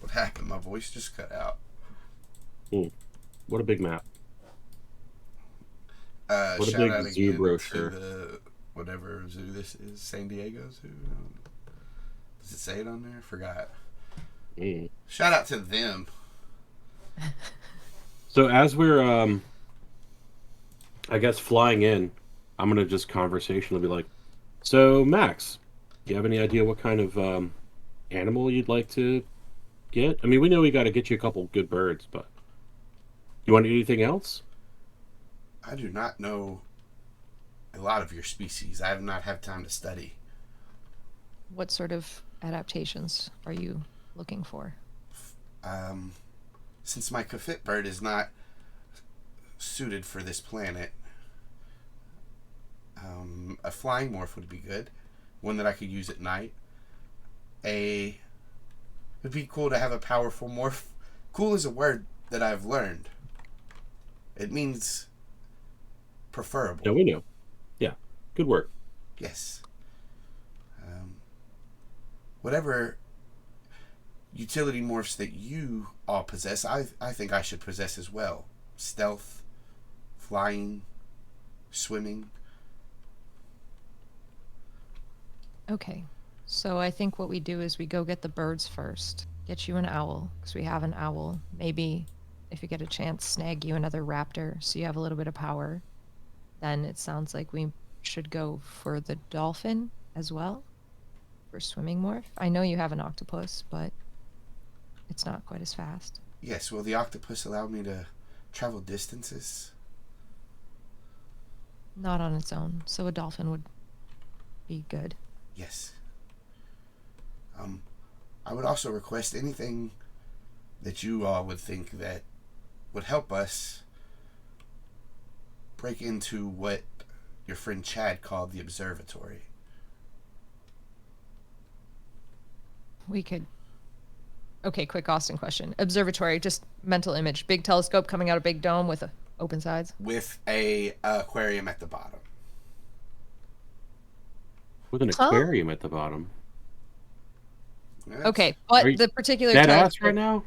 What happened? My voice just cut out. What a big map! What a big zoo brochure. To the whatever zoo this is, San Diego Zoo. Does it say it on there? Forgot. Shout out to them. So as we're, I guess flying in, I'm gonna just conversationally be like, "So Max, do you have any idea what kind of animal you'd like to get? I mean, we know we got to get you a couple good birds, but you want anything else?" I do not know a lot of your species. I have not had time to study. What sort of adaptations are you looking for? Since my Kafit bird is not suited for this planet, a flying morph would be good. One that I could use at night. It'd be cool to have a powerful morph. Cool is a word that I've learned. It means preferable. Yeah, we know. Yeah, good work. Yes. Whatever utility morphs that you all possess, I think I should possess as well. Stealth, flying, swimming. Okay, so I think what we do is we go get the birds first. Get you an owl, because we have an owl. Maybe, if you get a chance, snag you another raptor, so you have a little bit of power. Then it sounds like we should go for the dolphin as well, for swimming morph. I know you have an octopus, but it's not quite as fast. Yes, will the octopus allow me to travel distances? Not on its own, so a dolphin would be good. Yes. I would also request anything that you all would think that would help us break into what your friend Chad called the observatory. We could... Okay, quick Austin question. Observatory, just mental image. Big telescope coming out of big dome with open sides. With a aquarium at the bottom. With an aquarium at the bottom. Yes. Okay, but you the particular dead ass telescope... right now?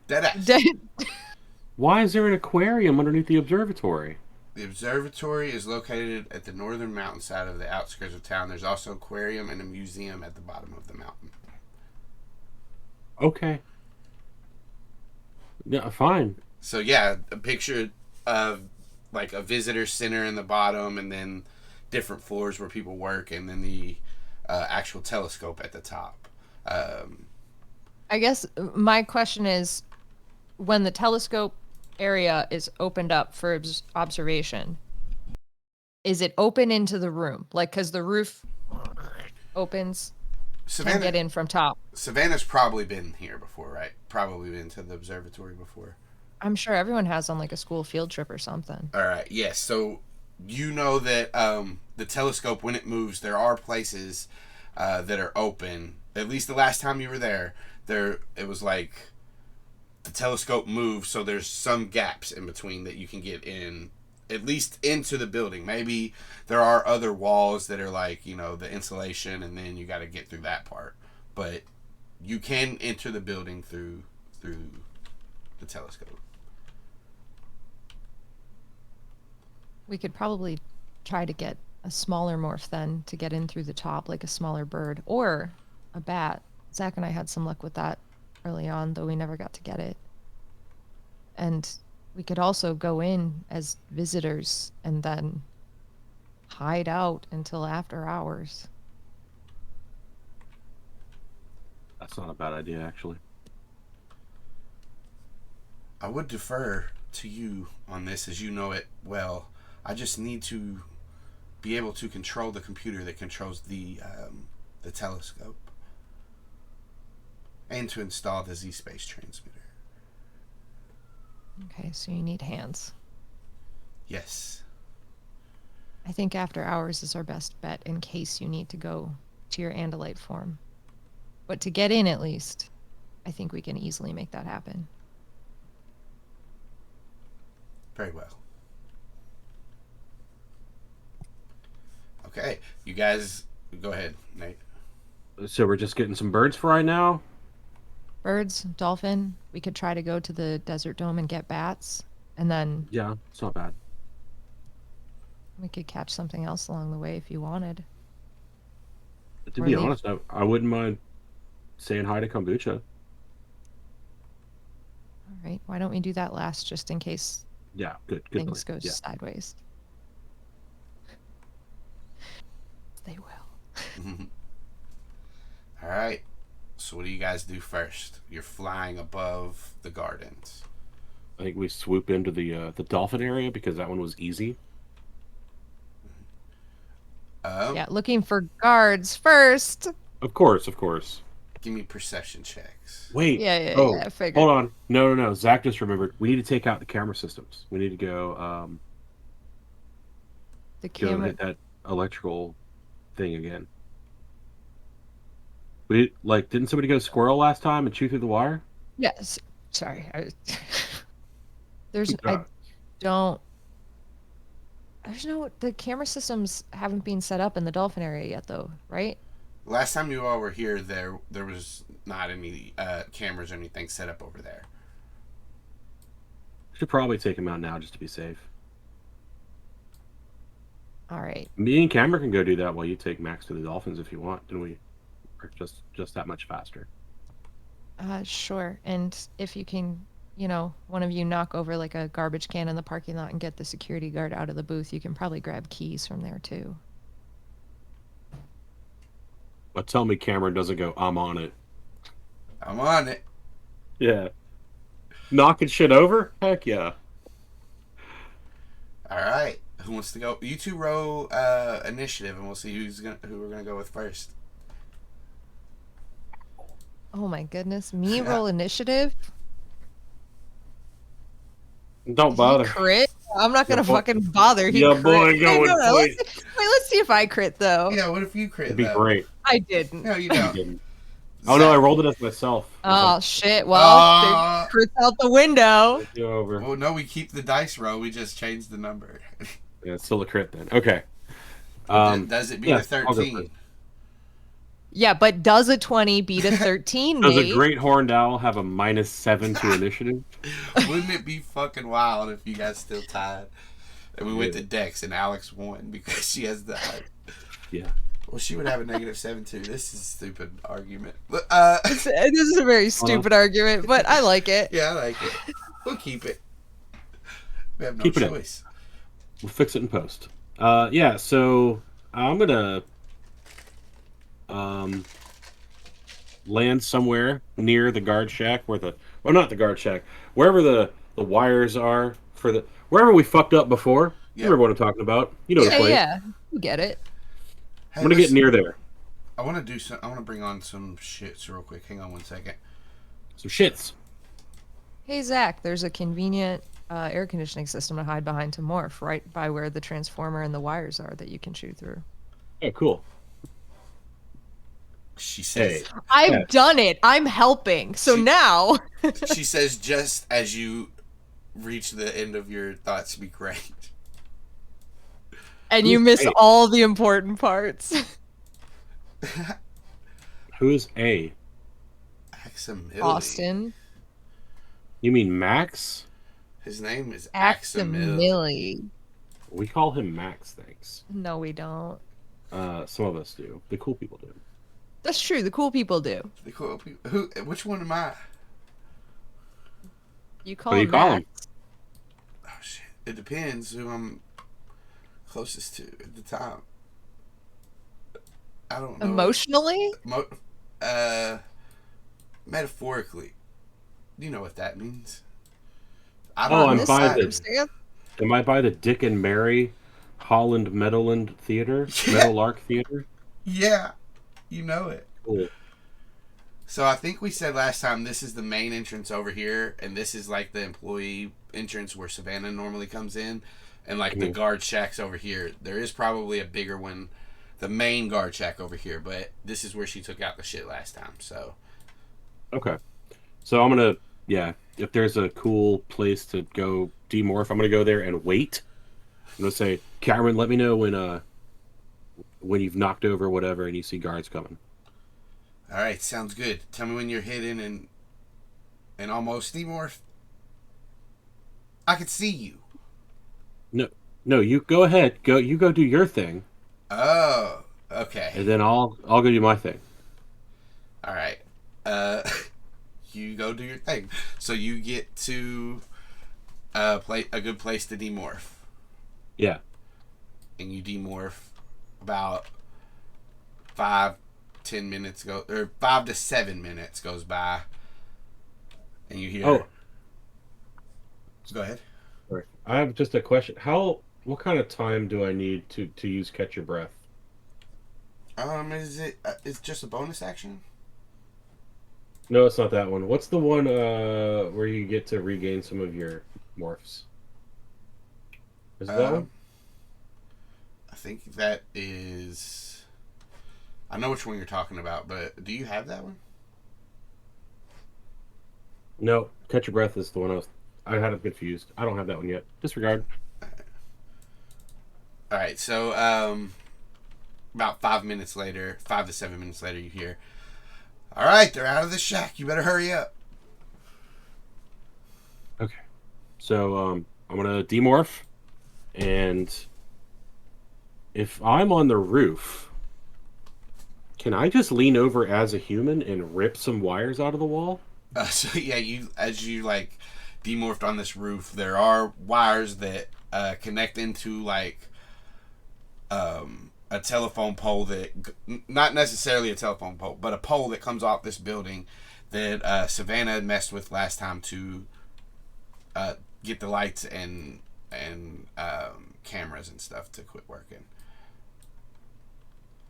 Dead ass. Dead. Why is there an aquarium underneath the observatory? The observatory is located at the northern mountainside of the outskirts of town. There's also an aquarium and a museum at the bottom of the mountain. Okay. Yeah, fine. So yeah, a picture of like a visitor center in the bottom, and then different floors where people work, and then the actual telescope at the top. I guess my question is, when the telescope area is opened up for observation, is it open into the room? Like, because the roof opens, can get in from top. Savannah's probably been here before, right? Probably been to the observatory before. I'm sure everyone has on like a school field trip or something. All right, yes. So you know that the telescope, when it moves, there are places that are open. At least the last time you were there, it was like the telescope moved, so there's some gaps in between that you can get in, at least into the building. Maybe there are other walls that are like, you know, the insulation, and then you got to get through that part. But you can enter the building through the telescope. We could probably try to get a smaller morph then to get in through the top, like a smaller bird or a bat. Zach and I had some luck with that early on, though we never got to get it. And we could also go in as visitors and then hide out until after hours. That's not a bad idea, actually. I would defer to you on this, as you know it well. I just need to be able to control the computer that controls the telescope, and to install the Z-Space transmitter. Okay, so you need hands. Yes. I think after hours is our best bet in case you need to go to your Andalite form. But to get in, at least, I think we can easily make that happen. Very well. Okay, you guys, go ahead, Nate. So we're just getting some birds for right now? Birds, dolphin. We could try to go to the desert dome and get bats. And then Yeah, it's not bad. we could catch something else along the way if you wanted. To Or be leave. honest, I wouldn't mind saying hi to Kombucha. All right, why don't we do that last just in case Yeah, good things plan. go Yeah. sideways? They will. All right. So what do you guys do first? You're flying above the gardens. I think we swoop into the dolphin area because that one was easy. Yeah, looking for guards first. Of course, of course. Give me perception checks. Wait. Yeah, Oh, I figured. hold on. No. Zach just remembered. We need to take out the camera systems. We need to go The go camera. hit that electrical thing again. We didn't somebody go squirrel last time and chew through the wire? Yes. Sorry. There's. Good I God. don't. There's no. The camera systems haven't been set up in the dolphin area yet, though, right? Last time you all were here, there was not any cameras or anything set up over there. Should probably take him out now just to be safe. All right. Me and Cameron can go do that while you take Max to the dolphins if you want. Then we are just that much faster. Sure. And if you can, one of you knock over like a garbage can in the parking lot and get the security guard out of the booth, you can probably grab keys from there too. But tell me Cameron doesn't go, I'm on it. I'm on it. Yeah. Knocking shit over? Heck yeah. All right. Who wants to go? You two roll initiative, and we'll see who we're gonna go with first. Oh my goodness. Me roll initiative? Don't bother. He crit? I'm not gonna Your boy- fucking bother. He your crit. boy Hey, going no, quick. let's see if I crit though. Yeah. What if you crit? It'd be though? great. I didn't. No, you You don't. didn't. Oh no, I rolled it as myself. Oh shit. Well, they crit's out the window. Go over. Well, no, we keep the dice roll. We just change the number. Yeah, it's still a crit then. Okay. Does it beat a I'll go 13? first. Yeah, but does a 20 beat a 13, Does a Nate? great horned owl have a -7 to initiative? Wouldn't it be fucking wild if you guys still tied? And we went to Dex and Alex won because she has the. Yeah. Well, she would have a -7 too. This is a stupid argument. This is a very stupid argument, but I like it. Yeah, I like it. We'll keep it. We have no Keep it in. choice. We'll fix it in post. Yeah, so I'm gonna land somewhere near the guard shack not the guard shack, wherever the wires are wherever we fucked up before. You remember what I'm talking about? You know the place. Yeah, you get it. Hey, I'm gonna get near there. I want to bring on some shits real quick. Hang on one second. Some shits. Hey, Zach, there's a convenient air conditioning system to hide behind to morph right by where the transformer and the wires are that you can shoot through. Oh, cool. She says. Hey. I've done it. I'm helping. So now. She says just as you reach the end of your thought speak range. And you miss all the important parts. Who's A? Aximili. Austin. You mean Max? His name is Aximili. Aximili. We call him Max, thanks. No, we don't. Some of us do. The cool people do. That's true. The cool people do. The cool people. Which one am I? You call What do him you call Max. him? Oh shit! It depends who I'm closest to at the time. I don't know. Emotionally? Metaphorically. You know what that means. I'm This by circumstance? Am I by the Dick and Mary Holland Meadowland Theater? Yeah. Meadowlark Theater? Yeah, you know it. Cool. So I think we said last time this is the main entrance over here, and this is like the employee entrance where Savannah normally comes in, and like the guard shack's over here. There is probably a bigger one, the main guard shack over here, but this is where she took out the shit last time. So Okay. So I'm gonna, if there's a cool place to go demorph, I'm gonna go there and wait. I'm gonna say, Cameron, let me know when you've knocked over whatever and you see guards coming. all right, sounds good. Tell me when you're hidden and almost demorph. I can see you. No, you go ahead. You go do your thing, Oh, okay. and then I'll go do my thing. All right. You go do your thing. So you get to a good place to demorph. Yeah. And you demorph about 5 to 7 minutes goes by, and you hear. Oh. Go ahead. Sorry. I have just a question. What kind of time do I need to use catch your breath? Is it? It's just a bonus action. No, it's not that one. What's the one where you get to regain some of your morphs? Is it that one? I think that is. I know which one you're talking about, but do you have that one? No, catch your breath is the one I had it confused. I don't have that one yet. Disregard. All right, so about 5 minutes later, 5 to 7 minutes later, you hear, "All right, they're out of the shack. You better hurry up." Okay, so I'm gonna demorph, and if I'm on the roof, can I just lean over as a human and rip some wires out of the wall? So yeah, as you like demorphed on this roof, there are wires that connect into like a telephone pole that, not necessarily a telephone pole, but a pole that comes off this building that Savannah had messed with last time to get the lights and cameras and stuff to quit working.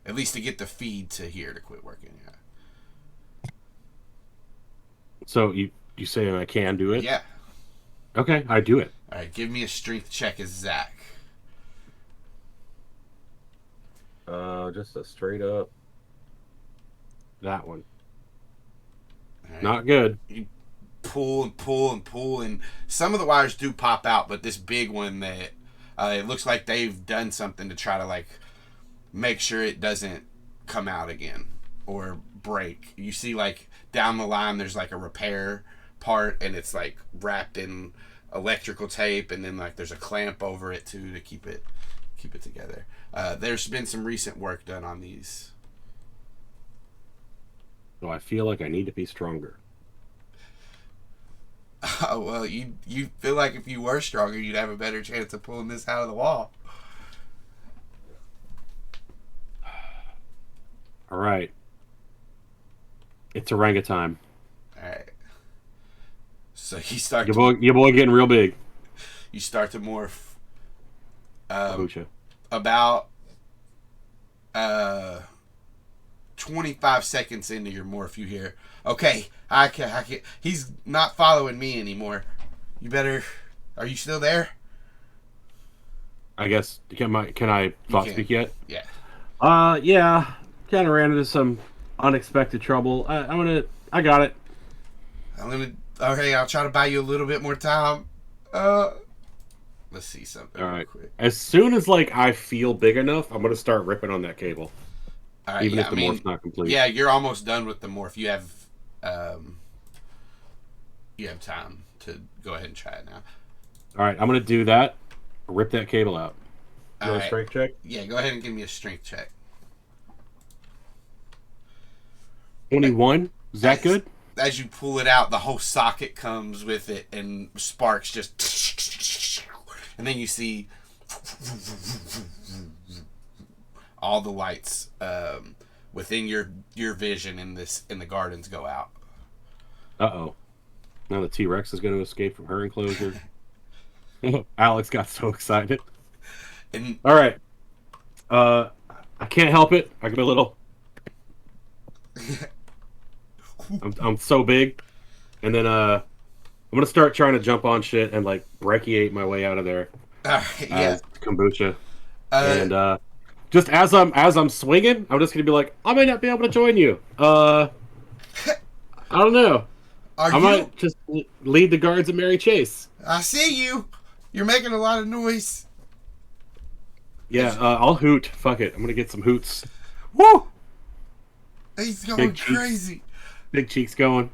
At least to get the feed to here to quit working. Yeah. So you say I can do it? Yeah. Okay, I do it. All right, give me a strength check as Zac. Just a straight up. That one. Right. Not good. You pull and pull and pull, and some of the wires do pop out, but this big one that it looks like they've done something to try to like make sure it doesn't come out again or break. You see like down the line there's like a repair part, and it's like wrapped in electrical tape, and then like there's a clamp over it too to keep it together. There's been some recent work done on these. So I feel like I need to be stronger. Oh, well, you feel like if you were stronger, you'd have a better chance of pulling this out of the wall. All right. It's Oranga time. All right. So you start. Your boy getting real big. You start to morph. Kombucha. About 25 seconds into your morph, you hear, "Okay, I can. He's not following me anymore. You better. Are you still there?" I guess can I thought speak yet? Yeah. Yeah. Kind of ran into some unexpected trouble. I got it. Okay, I'll try to buy you a little bit more time. Let's see something. All right. Real quick. As soon as like I feel big enough, I'm gonna start ripping on that cable. All right, Even if the morph's not complete. Yeah, you're almost done with the morph. You have time to go ahead and try it now. All right, I'm gonna do that. Rip that cable out. You want a right. strength check? Yeah, go ahead and give me a strength check. 21. Is that good? As you pull it out, the whole socket comes with it, and sparks just, and then you see all the lights within your vision in the gardens go out. Uh-oh. Now the T-Rex is going to escape from her enclosure. Alex got so excited. And all right. I can't help it. I get a little... I'm so big. And then I'm going to start trying to jump on shit and like brachiate my way out of there. Yeah. Kombucha. And just as I'm swinging, I'm just going to be like, I may not be able to join you. I don't know. I might just lead the guards at Mary Chase. I see you. You're making a lot of noise. Yeah, I'll hoot. Fuck it. I'm going to get some hoots. Woo! He's going crazy. Big cheeks going.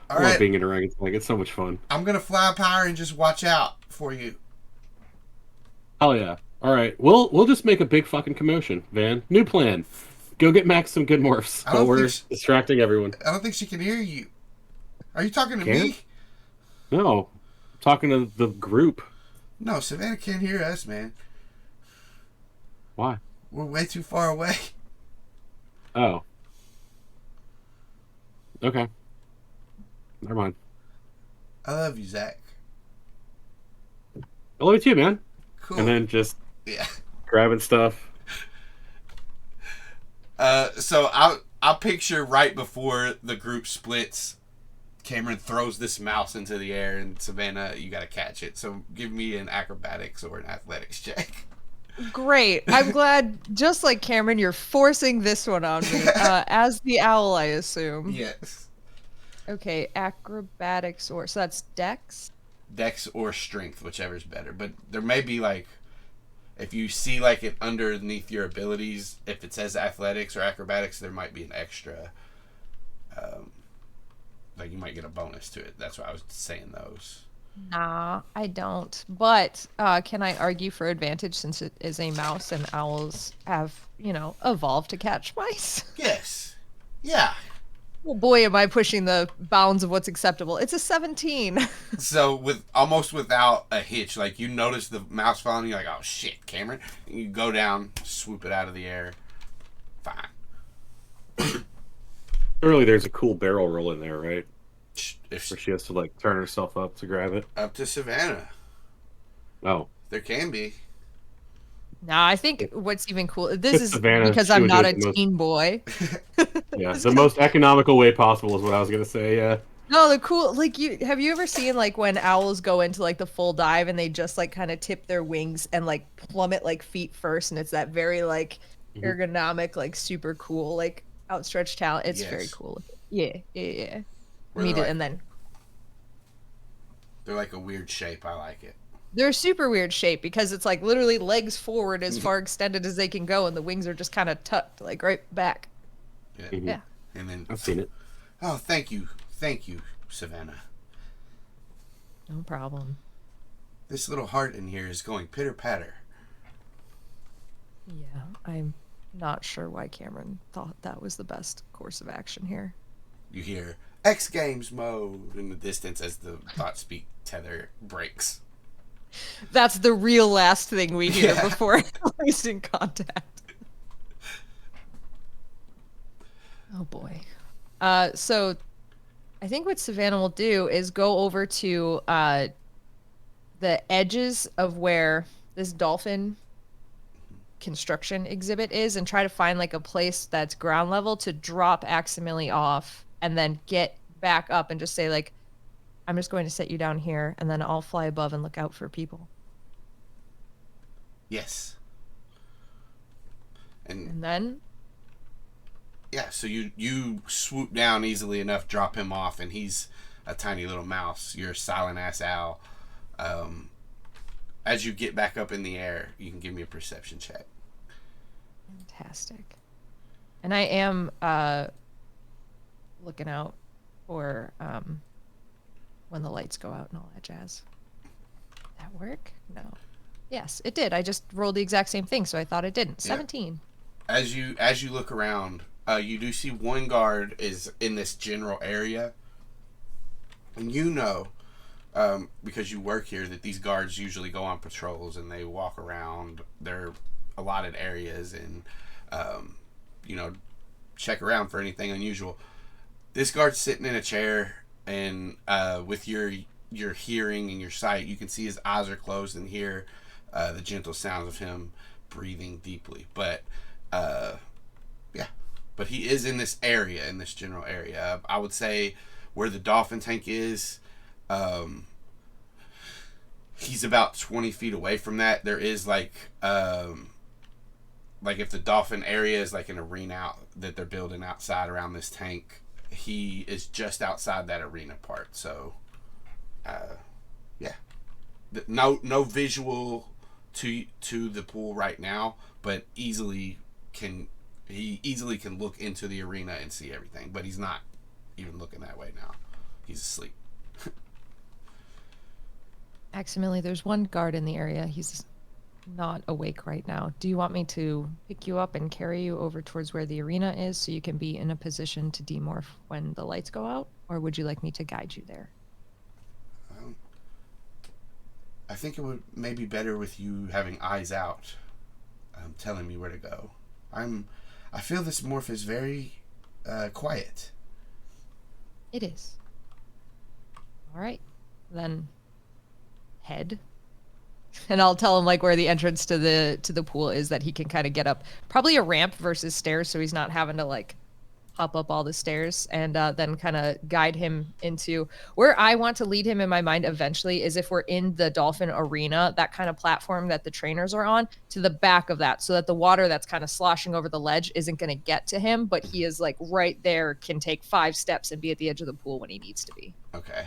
All I right. love being in orangutan. It's so much fun. I'm going to fly power and just watch out for you. Hell yeah. All right. We'll just make a big fucking commotion, Van. New plan. Go get Max some good morphs while we're distracting everyone. I don't think she can hear you. Are you talking to me? No. I'm talking to the group. No, Savannah can't hear us, man. Why? We're way too far away. Oh. Okay. Never mind. I love you, Zac. I love you too, man. Cool. And then just yeah, grabbing stuff. So I'll picture right before the group splits, Cameron throws this mouse into the air, and Savannah, you got to catch it. So give me an acrobatics or an athletics check. Great. I'm glad, just like Cameron, you're forcing this one on me. As the owl, I assume. Yes. Okay, acrobatics or... So that's dex? Dex or strength, whichever's better. But there may be like... If you see like it underneath your abilities, if it says athletics or acrobatics, there might be an extra... like you might get a bonus to it. That's why I was saying those. Nah, I don't. But can I argue for advantage since it is a mouse and owls have, evolved to catch mice? Yes. Yeah. Well, boy, am I pushing the bounds of what's acceptable. It's a 17. So with almost without a hitch, like you notice the mouse falling, you're like, oh shit, Cameron. And you go down, swoop it out of the air. Fine. Surely there's a cool barrel roll in there, right? If Where she has to like turn herself up to grab it. up to Savannah. Oh. There can be. Nah, I think what's even cool. This is Savannah, because she I'm would not do a it the most- teen boy. Yeah, the most economical way possible is what I was gonna say. Yeah. No, the cool, like, have you ever seen like when owls go into like the full dive and they just like kind of tip their wings and like plummet like feet first, and it's that very like ergonomic, like super cool, like outstretched talent. It's very Yes. cool. Yeah. Where Meet they're it, like- and then They're like a weird shape. I like it. they're a super weird shape because it's like literally legs forward as far extended as they can go, and the wings are just kind of tucked like right back. Yeah. Mhm. Yeah. And then, I've seen it. oh, thank you, Savannah. No problem. This little heart in here is going pitter patter. Yeah, I'm not sure why Cameron thought that was the best course of action here. You hear X Games mode in the distance as the thought speak tether breaks. That's the real last thing we hear Yeah. before losing contact. Oh boy. So I think what Savannah will do is go over to the edges of where this dolphin construction exhibit is and try to find like a place that's ground level to drop Aximili off and then get back up and just say like, I'm just going to set you down here and then I'll fly above and look out for people. Yes. And And then yeah, so you swoop down easily enough, drop him off, and he's a tiny little mouse. You're a silent ass owl. As you get back up in the air, you can give me a perception check. fantastic. And I am looking out for when the lights go out and all that jazz. Did that work? No. Yes, it did. I just rolled the exact same thing, so I thought it didn't. Yeah. 17. As you look around, you do see one guard is in this general area, and because you work here, that these guards usually go on patrols and they walk around their allotted areas and check around for anything unusual. This guard's sitting in a chair, and with your hearing and your sight, you can see his eyes are closed and hear the gentle sounds of him breathing deeply. But but he is in this area, in this general area. I would say where the dolphin tank is, he's about 20 feet away from that. There is like if the dolphin area is like an arena that they're building outside around this tank, he is just outside that arena part. So no visual to the pool right now, but he easily can look into the arena and see everything, but he's not even looking that way now. He's asleep. Aximili, there's one guard in the area. He's not awake right now. Do you want me to pick you up and carry you over towards where the arena is so you can be in a position to demorph when the lights go out? Or would you like me to guide you there? I think it would maybe better with you having eyes out, telling me where to go. I feel this morph is very quiet. It is. All right. Then head. And I'll tell him like where the entrance to the pool is, that he can kind of get up. Probably a ramp versus stairs, so he's not having to like hop up all the stairs, and then kind of guide him into where I want to lead him in my mind eventually is if we're in the dolphin arena, that kind of platform that the trainers are on, to the back of that, so that the water that's kind of sloshing over the ledge isn't going to get to him, but he is like right there, can take 5 steps and be at the edge of the pool when he needs to be. Okay.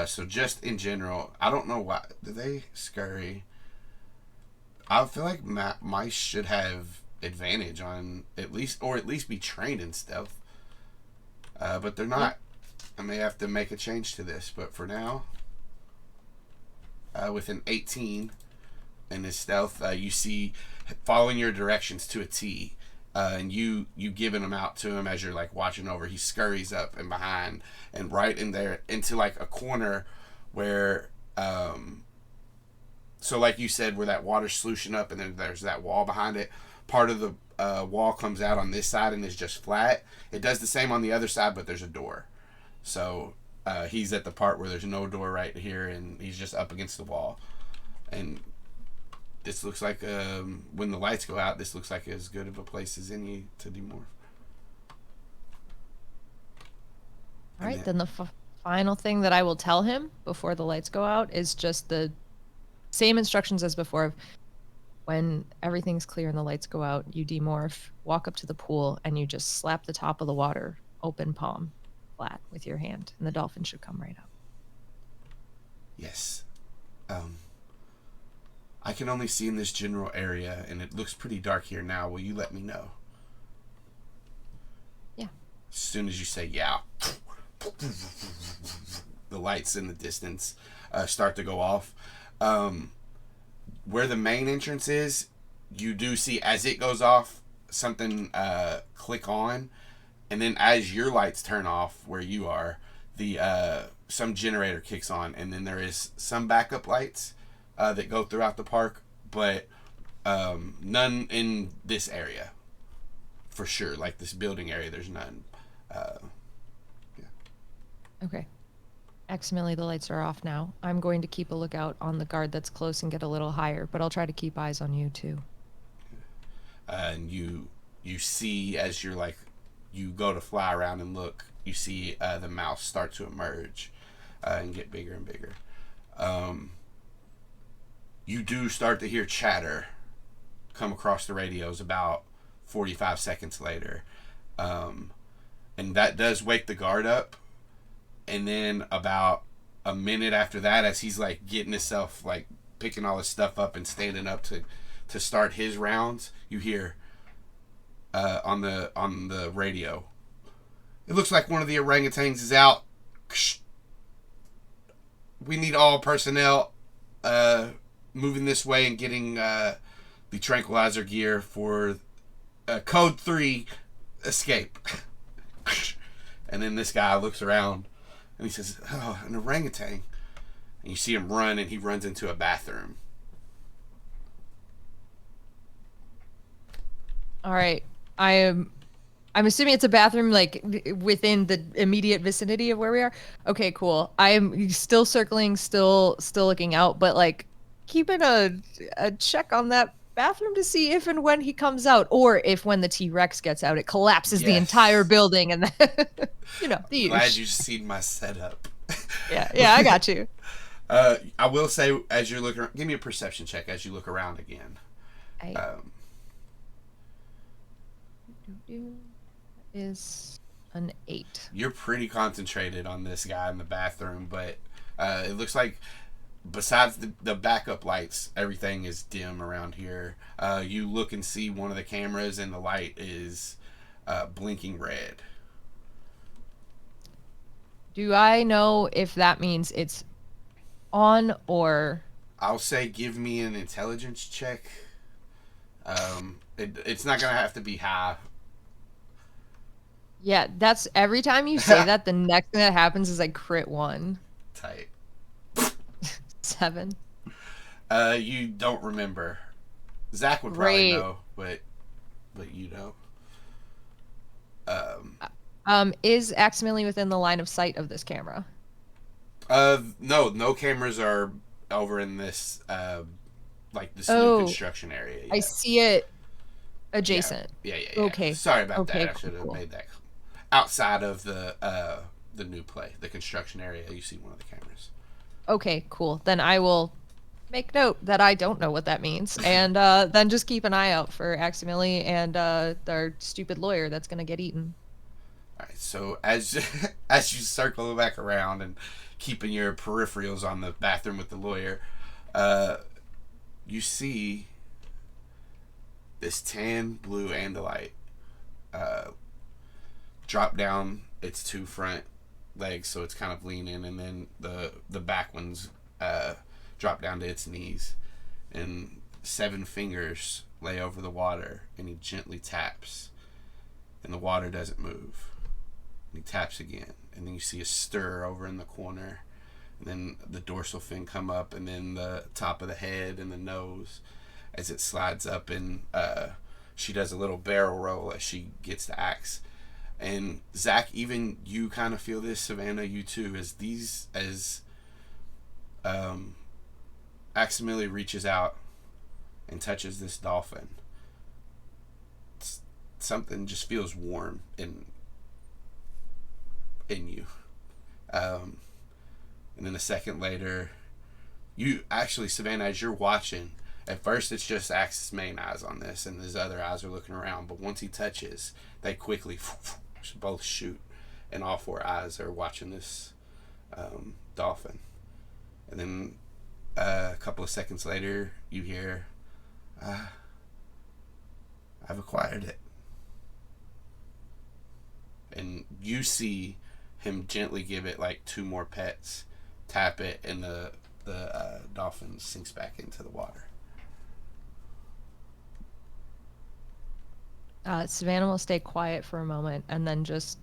So just in general, I don't know why. Do they scurry? I feel like mice should have advantage on at least be trained in stealth. But they're not. I may have to make a change to this, but for now, with an 18 in his stealth, you see following your directions to a T, and you giving them out to him as you're like watching over. He scurries up and behind and right in there into like a corner where, so like you said, where that water's slushing up, and then there's that wall behind it. Part of the wall comes out on this side and is just flat. It does the same on the other side, but there's a door. So he's at the part where there's no door right here, and he's just up against the wall. And this looks like, when the lights go out, this looks like as good of a place as any to demorph. All right, then the final thing that I will tell him before the lights go out is just the same instructions as before. When everything's clear and the lights go out, you demorph, walk up to the pool, and you just slap the top of the water, open palm, flat with your hand, and the dolphin should come right up. Yes. I can only see in this general area, and it looks pretty dark here now. Will you let me know? Yeah. As soon as you say yeah, the lights in the distance start to go off. Where the main entrance is, you do see as it goes off something click on, and then as your lights turn off where you are, the some generator kicks on, and then there is some backup lights that go throughout the park, but none in this area for sure. Like this building area, there's none. Yeah. Okay. Accidentally, the lights are off now. I'm going to keep a lookout on the guard that's close and get a little higher, but I'll try to keep eyes on you too. And you see as you're like, you go to fly around and look, you see the mouse start to emerge and get bigger and bigger. You do start to hear chatter come across the radios about 45 seconds later. And that does wake the guard up. And then about a minute after that, as he's like getting himself, like picking all his stuff up and standing up to start his rounds, you hear on the radio, "It looks like one of the orangutans is out. We need all personnel moving this way and getting the tranquilizer gear for code 3 escape." And then this guy looks around and he says, "Oh, an orangutan." And you see him run, and he runs into a bathroom. All right. I'm assuming it's a bathroom like within the immediate vicinity of where we are. Okay, cool. I am still circling, still looking out, but like keeping a check on that bathroom to see if and when he comes out, or if when the T-Rex gets out, it collapses the entire building, and then, the Glad you've seen my setup. Yeah, I got you. I will say, as you're looking, give me a perception check as you look around again. Is an 8. You're pretty concentrated on this guy in the bathroom, but it looks like besides the backup lights, everything is dim around here. You look and see one of the cameras, and the light is blinking red. Do I know if that means it's on or... I'll say give me an intelligence check. It's not going to have to be high. Yeah, that's every time you say that, the next thing that happens is I crit 1. Tight. 7. You don't remember. Zach would probably know, but you don't. Is Aximili within the line of sight of this camera? No cameras are over in this like this new Oh, construction area. I Yeah. see it adjacent. Yeah. Okay. Sorry about Okay, that. I should have cool. made that outside of the new play, the construction area. You see one of the cameras. Okay, cool. Then I will make note that I don't know what that means, and then just keep an eye out for Aximili and our stupid lawyer that's gonna get eaten. All right. So as as you circle back around and keeping your peripherals on the bathroom with the lawyer, you see this tan blue andalite drop down its two front legs, so it's kind of leaning, and then the back ones drop down to its knees, and 7 fingers lay over the water, and he gently taps, and the water doesn't move. And he taps again, and then you see a stir over in the corner, and then the dorsal fin come up, and then the top of the head and the nose as it slides up, and she does a little barrel roll as she gets the axe. And Zac, even you kind of feel this, Savannah, you too, as Aximili reaches out and touches this dolphin. Something just feels warm in you. And then a second later, you actually, Savannah, as you're watching, at first it's just Axe's main eyes on this, and his other eyes are looking around. But once he touches, they quickly both shoot, and all 4 eyes are watching this dolphin. And then a couple of seconds later, you hear, "I've acquired it." And you see him gently give it like 2 more pets, tap it, and the dolphin sinks back into the water. Savannah will stay quiet for a moment, and then just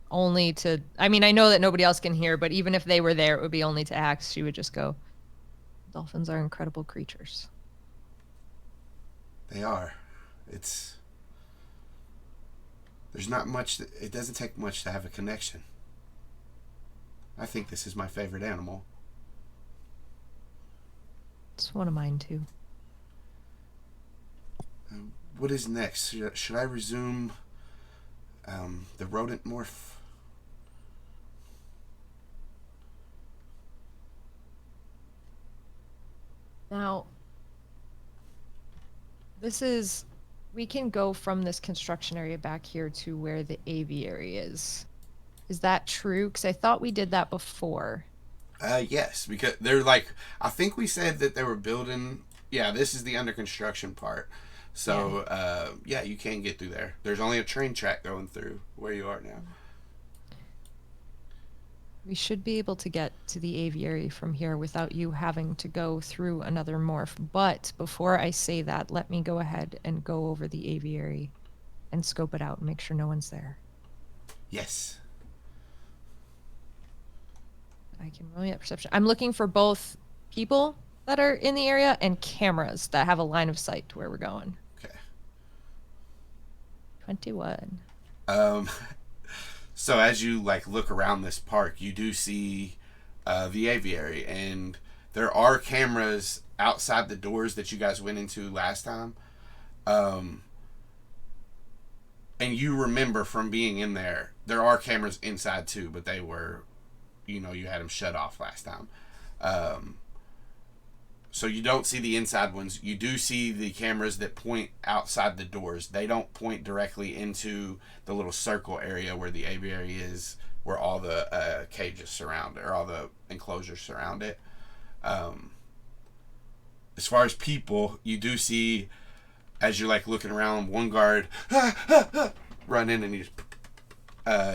only to, I mean, I know that nobody else can hear, but even if they were there, it would be only to Axe. She would just go, "Dolphins are incredible creatures." They are. There's not much, it doesn't take much to have a connection. I think this is my favorite animal. It's one of mine too. What is next? Should I resume the rodent morph? Now, we can go from this construction area back here to where the aviary is. Is that true? Because I thought we did that before. Yes, because they're like, I think we said that they were building. Yeah, this is the under construction part. So, yeah, you can get through there. There's only a train track going through where you are now. We should be able to get to the aviary from here without you having to go through another morph. But before I say that, let me go ahead and go over the aviary and scope it out and make sure no one's there. Yes. I can roll me up perception. I'm looking for both people that are in the area and cameras that have a line of sight to where we're going. Okay. 21. So as you like look around this park, you do see the aviary, and there are cameras outside the doors that you guys went into last time. And you remember from being in there, there are cameras inside too, but they were, you had them shut off last time. So you don't see the inside ones. You do see the cameras that point outside the doors. They don't point directly into the little circle area where the aviary is, where all the cages surround it, or all the enclosures surround it. As far as people, you do see, as you're like looking around, one guard run in, and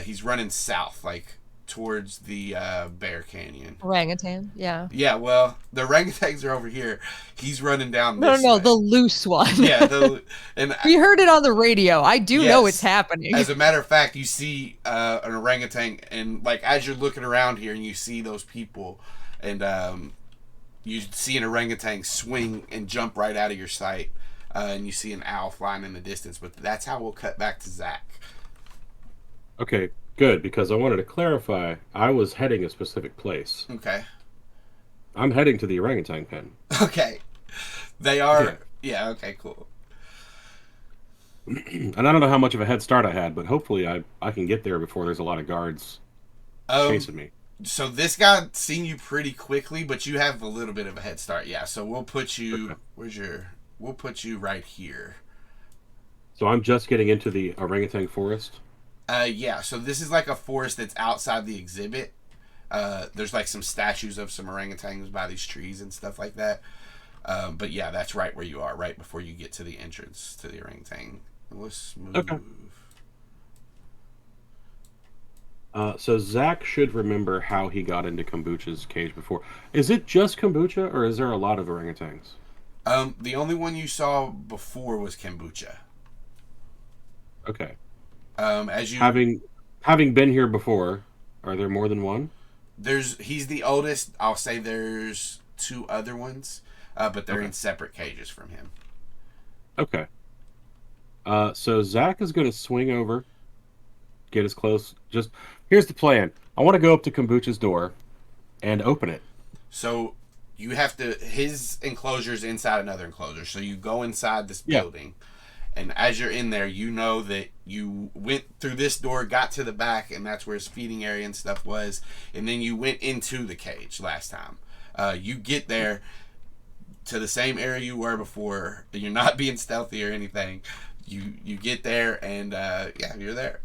he's running south, like towards the Bear Canyon. Orangutan, yeah. Yeah, well, the orangutans are over here. He's running down No, this way. the loose one. Yeah, and we heard it on the radio. I do know it's happening. As a matter of fact, you see an orangutan, and like as you're looking around here, and you see those people, and you see an orangutan swing and jump right out of your sight, and you see an owl flying in the distance. But that's how we'll cut back to Zac. Okay, good, because I wanted to clarify. I was heading a specific place. Okay. I'm heading to the orangutan pen. Okay. They are. Okay. Yeah. Okay. Cool. And I don't know how much of a head start I had, but hopefully I can get there before there's a lot of guards Um. chasing me. So this guy seen you pretty quickly, but you have a little bit of a head start. Yeah. So we'll put you. Okay. Where's your? We'll put you right here. So I'm just getting into the orangutan forest. Yeah. So this is like a forest that's outside the exhibit. There's like some statues of some orangutans by these trees and stuff like that. But yeah, that's right where you are, right before you get to the entrance to the orangutan. Let's move. Okay. So Zac should remember how he got into Kombucha's cage before. Is it just kombucha, or is there a lot of orangutans? The only one you saw before was kombucha. Okay. As you Having been here before, are there more than one? he's the oldest. I'll say there's two other ones, but they're Okay. in separate cages from him. Okay. So Zac is going to swing over, get as close. Just here's the plan. I want to go up to Kombucha's door and open it. So you have to. His enclosure's inside another enclosure. So you go inside this Yeah. building, and as you're in there, you know that you went through this door, got to the back, and that's where his feeding area and stuff was. And then you went into the cage last time. You get there to the same area you were before. You're not being stealthy or anything. You get there, and yeah, you're there.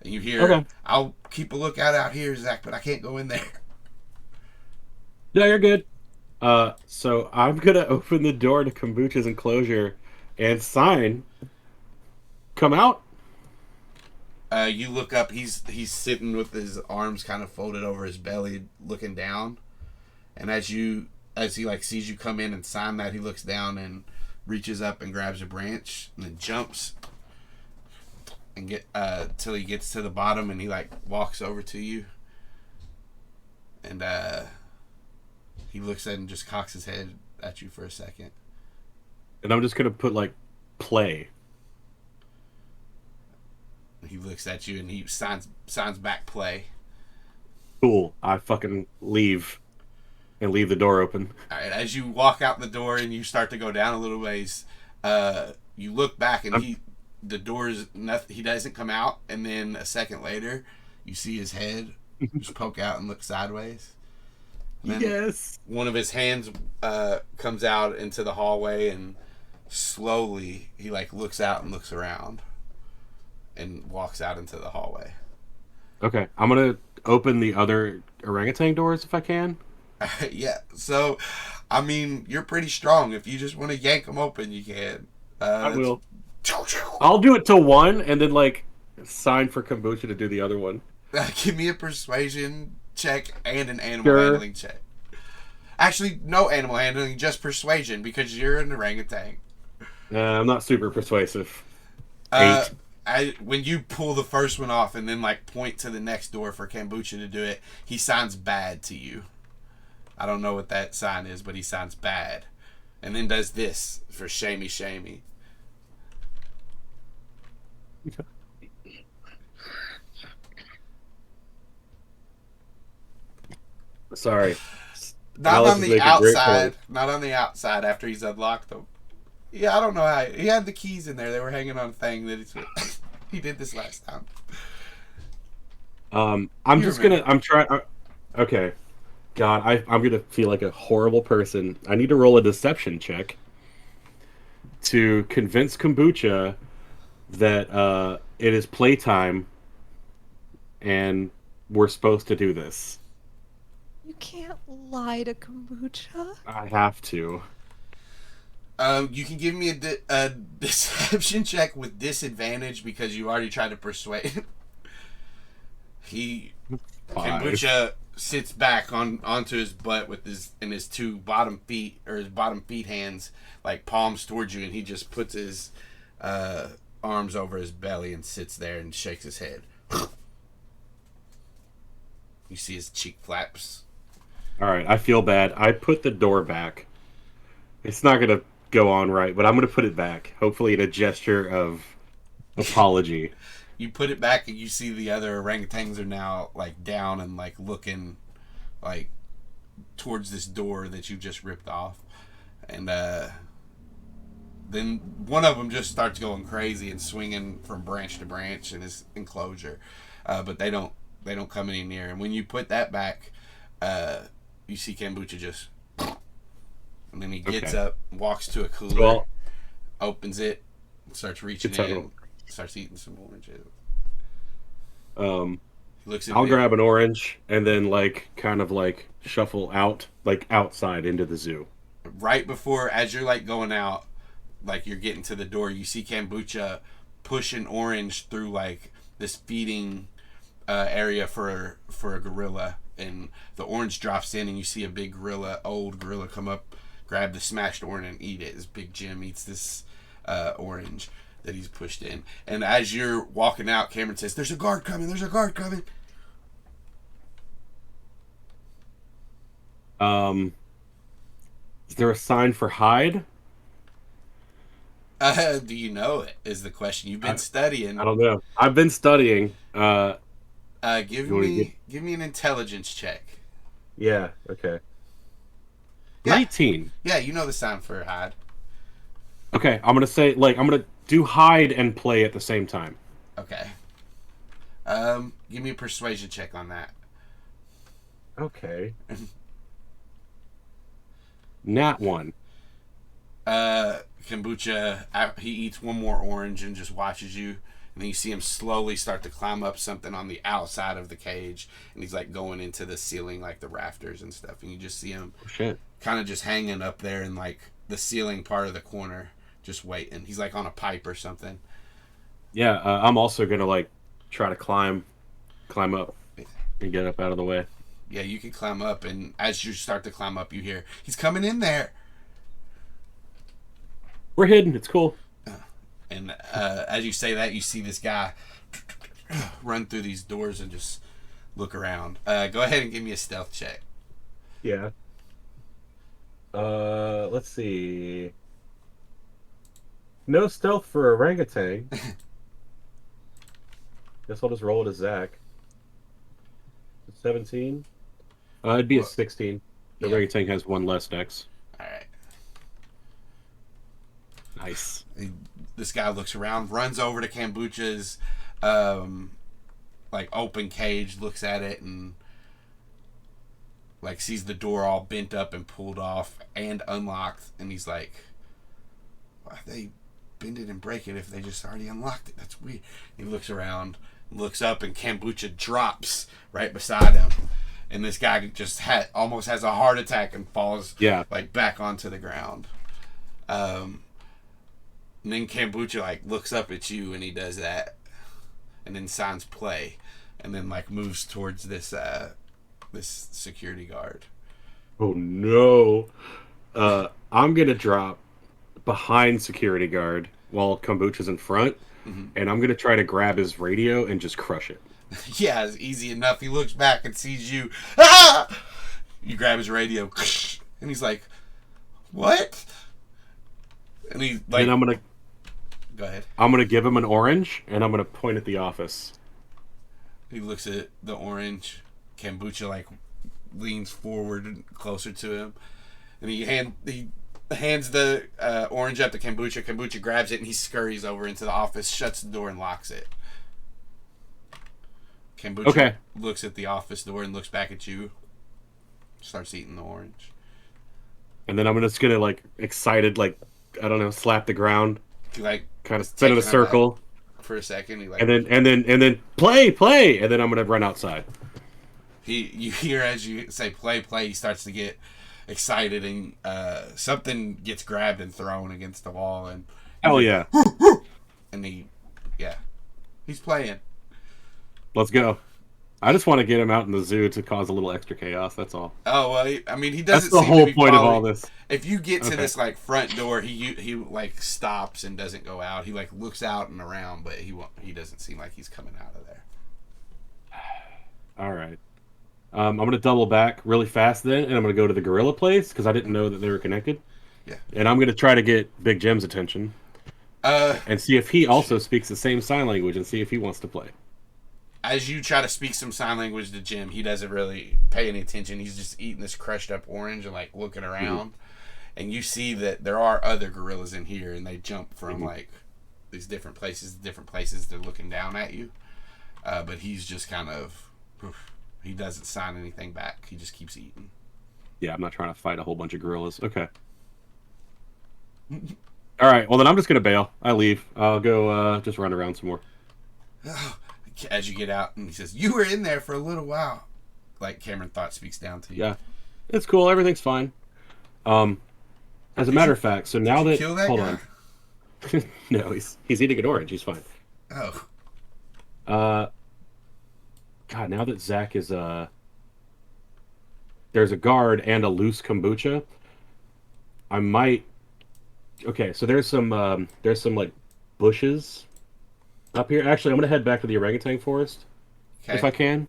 And you hear, Okay. I'll keep a lookout out here, Zac, but I can't go in there. Yeah, you're good. So I'm gonna open the door to Kombucha's enclosure and sign. Come out. You look up. He's sitting with his arms kind of folded over his belly, looking down. And as he like sees you come in and sign that, he looks down and reaches up and grabs a branch and then jumps and get till he gets to the bottom, and he like walks over to you. And he looks at and just cocks his head at you for a second. And I'm just gonna put like play. He looks at you and he signs back play. Cool. I fucking leave and leave the door open. All right, as you walk out the door and you start to go down a little ways, you look back and the door's nothing. He doesn't come out, and then a second later, you see his head just poke out and look sideways. And then Yes. one of his hands comes out into the hallway, and slowly he like looks out and looks around, and walks out into the hallway. Okay. I'm gonna open the other orangutan doors if I can. Yeah. So, I mean, you're pretty strong. If you just want to yank them open, you can. I will. I'll do it to one and then like sign for Kombucha to do the other one. Give me a persuasion check and an animal Sure. handling check. Actually, no animal handling, just persuasion, because you're an orangutan. I'm not super persuasive. Uh, 8. when you pull the first one off and then like point to the next door for Kombucha to do it, he signs bad to you. I don't know what that sign is, but he signs bad. And then does this for shamey shamey. Sorry. Not Alice on is the making great outside. points. Not on the outside after he's unlocked them. Yeah, I don't know how. He had the keys in there. They were hanging on a thing that he did this last time. I'm You just remember. gonna. I'm trying. Okay. God, I'm gonna feel like a horrible person. I need to roll a deception check to convince Kombucha that it is playtime and we're supposed to do this. You can't lie to kombucha. I have to. You can give me a deception check with disadvantage because you already tried to persuade him. He 5. Kombucha sits back onto his butt with his two bottom feet or his bottom feet hands like palms towards you, and he just puts his arms over his belly and sits there and shakes his head. You see his cheek flaps. All right, I feel bad. I put the door back. It's not gonna go on right, but I'm gonna put it back. Hopefully, in a gesture of apology. You put it back and you see the other orangutans are now like down and like looking like towards this door that you just ripped off, and then one of them just starts going crazy and swinging from branch to branch in his enclosure, but they don't come any near. And when you put that back, you see Kombucha just, and then he gets up, walks to a cooler, opens it, starts reaching in, starts eating some oranges. I'll grab an orange and then kind of shuffle out outside into the zoo. Right before, as you're going out, you're getting to the door, you see Kombucha push an orange through this feeding area for a gorilla, and the orange drops in, and you see a big old gorilla come up, grab the smashed orange and eat it. This big Jim eats this orange that he's pushed in. And as you're walking out, Cameron says, "There's a guard coming, there's a guard coming." Is there a sign for hide? Do you know it, is the question. You've been studying. I don't know. I've been studying. Give me an intelligence check. Yeah, okay. Yeah. 19. Yeah, you know the sign for hide. Okay, I'm gonna say, I'm gonna do hide and play at the same time. Okay. Give me a persuasion check on that. Okay. Nat 1. Kombucha, he eats one more orange and just watches you, and then you see him slowly start to climb up something on the outside of the cage, and he's going into the ceiling, the rafters and stuff, and you just see him kind of just hanging up there in the ceiling part of the corner, just waiting. He's on a pipe or something. Yeah, I'm also gonna try to climb up and get up out of the way. Yeah, you can climb up, and as you start to climb up, you hear, "He's coming in there." We're hidden. It's cool. And as you say that, you see this guy run through these doors and just look around. Go ahead and give me a stealth check. Yeah. Let's see. No stealth for orangutan. Guess I'll just roll it as Zac. 17. It'd be a 16. The orangutan has 1 less dex. All right. Nice. This guy looks around, runs over to Kombucha's open cage, looks at it, and sees the door all bent up and pulled off and unlocked, and he's like, "Why they bend it and break it if they just already unlocked it? That's weird." He looks around, looks up, and Kombucha drops right beside him, and this guy just almost has a heart attack and falls back onto the ground. And then Kombucha looks up at you, and he does that, and then signs play, and then moves towards this this security guard. Oh no! I'm gonna drop behind security guard while Kombucha's in front, and I'm gonna try to grab his radio and just crush it. Yeah, it's easy enough. He looks back and sees you. Ah! You grab his radio, and he's like, "What?" And he's and I'm gonna. Go ahead. I'm going to give him an orange, and I'm going to point at the office. He looks at the orange. Kombucha, leans forward and closer to him. And he hands the orange up to Kombucha. Kombucha grabs it, and he scurries over into the office, shuts the door, and locks it. Kombucha looks at the office door and looks back at you. Starts eating the orange. And then I'm just going to, excited, I don't know, slap the ground. Kind of spin in a circle for a second. And then play, and then I'm gonna run outside. You hear as you say play, he starts to get excited, and something gets grabbed and thrown against the wall, and hell yeah, and he's playing. Let's go. I just want to get him out in the zoo to cause a little extra chaos. That's all. Oh well, he doesn't. That's the whole point of all this. If you get to this front door, he stops and doesn't go out. He looks out and around, but he doesn't seem like he's coming out of there. All right. I'm gonna double back really fast then, and I'm gonna go to the gorilla place because I didn't know that they were connected. Yeah. And I'm gonna try to get Big Jim's attention. And see if he also speaks the same sign language, and see if he wants to play. as you try to speak some sign language to Jim, he doesn't really pay any attention. He's just eating this crushed up orange and like looking around. And you see that there are other gorillas in here, and they jump from like these different places to different places. They're looking down at you, but he's just kind of he doesn't sign anything back. He just keeps eating. Yeah, I'm not trying to fight a whole bunch of gorillas. Okay. All right. Well, then I'm just gonna bail. I leave. I'll go just run around some more. As you get out, and he says, "You were in there for a little while." Like Cameron Thought speaks down to you. Yeah, it's cool. Everything's fine. As a matter of fact, so now that kill that hold guy? on, no, he's eating an orange. He's fine. Oh, God, now that Zac is there's a guard and a loose kombucha. I might. Okay, so there's some like bushes up here. Actually, I'm gonna head back to the orangutan forest if I can,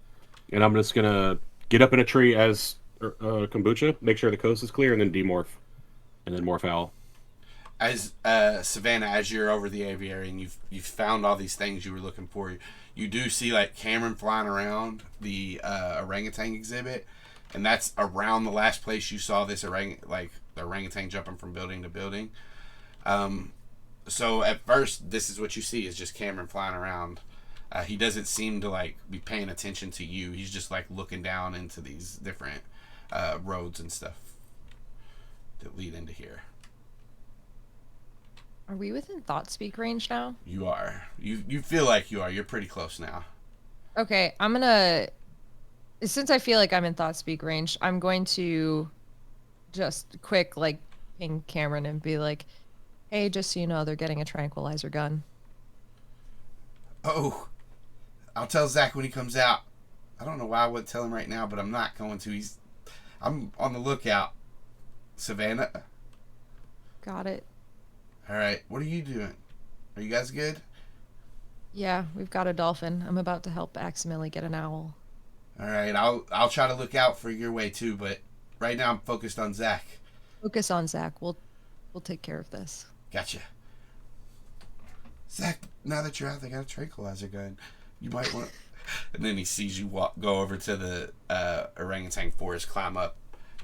and I'm just gonna get up in a tree as kombucha, make sure the coast is clear, and then demorph, and then morph owl. As Savannah, as you're over the aviary and you've found all these things you were looking for, you do see like Cameron flying around the orangutan exhibit, and that's around the last place you saw this the orangutan jumping from building to building. So at first, this is what you see is just Cameron flying around. He doesn't seem to like be paying attention to you. He's just like looking down into these different roads and stuff that lead into here. Are we within thought speak range now? You are. You feel like you are. You're pretty close now. Okay, I'm gonna. Since I feel like I'm in thought speak range, I'm going to just quick like ping Cameron and be like, "Hey, just so you know, they're getting a tranquilizer gun." Oh, I'll tell Zac when he comes out. I don't know why I would tell him right now, but I'm not going to. I'm on the lookout. Savannah. Got it. All right. What are you doing? Are you guys good? Yeah, we've got a dolphin. I'm about to help Aximili get an owl. All right. I'll try to look out for your way too, but right now I'm focused on Zac. Focus on Zac. We'll take care of this. Gotcha. Zac, now that you're out, they got a tranquilizer gun. You might want. And then he sees you go over to the orangutan forest, climb up,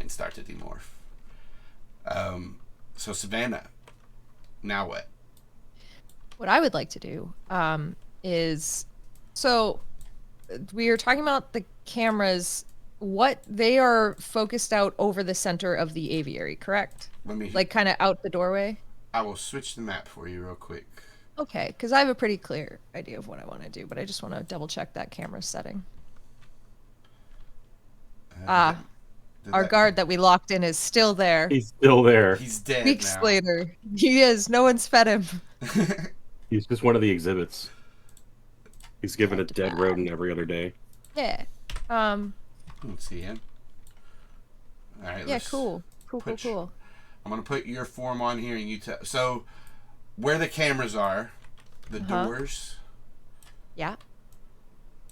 and start to demorph. So Savannah, now what? What I would like to do is, so we are talking about the cameras. What they are focused out over the center of the aviary, correct? Like kind of out the doorway. I will switch the map for you real quick. Okay, because I have a pretty clear idea of what I want to do, but I just want to double check that camera setting. Our guard that we locked in is still there. He's still there. He's dead Weeks now. later. He is. No one's fed him. He's just one of the exhibits. He's given a dead rodent every other day. Yeah. Let's see him. All right. Yeah, cool. Cool. I'm going to put your form on here and you so where the cameras are, the doors. Yeah.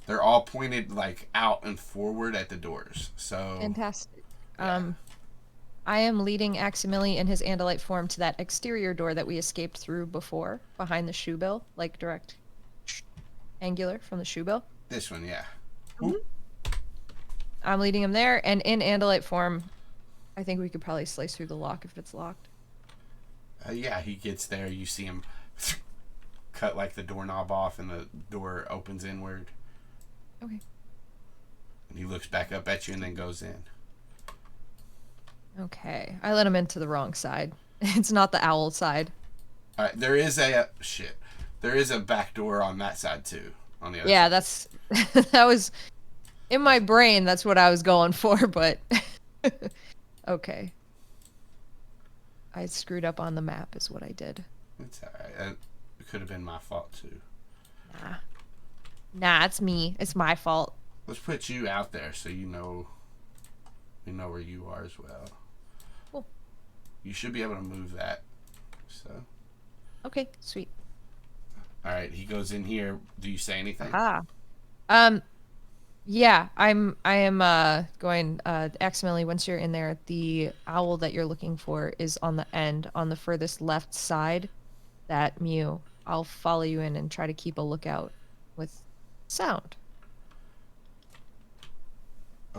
They're all pointed like out and forward at the doors. So Fantastic. Yeah. I am leading Aximili in his Andalite form to that exterior door that we escaped through before, behind the shoe bill, like direct angular from the shoe bill. This one, yeah. Mm-hmm. I'm leading him there, and in Andalite form, I think we could probably slice through the lock if it's locked. Yeah, he gets there. You see him cut like the doorknob off, and the door opens inward. Okay. And he looks back up at you and then goes in. Okay. I let him into the wrong side. It's not the owl side. All right, there is a There is a back door on that side too. On the other. Yeah, side. that's that was in my brain. That's what I was going for, but okay. I screwed up on the map, is what I did. It's alright. It could have been my fault too. Nah, it's me. It's my fault. Let's put you out there so you know where you are as well. Cool. You should be able to move that. So. Okay, sweet. All right, he goes in here. Do you say anything? Yeah, I am going Aximili, once you're in there, the owl that you're looking for is on the end, on the furthest left side. That Mew. I'll follow you in and try to keep a lookout with sound.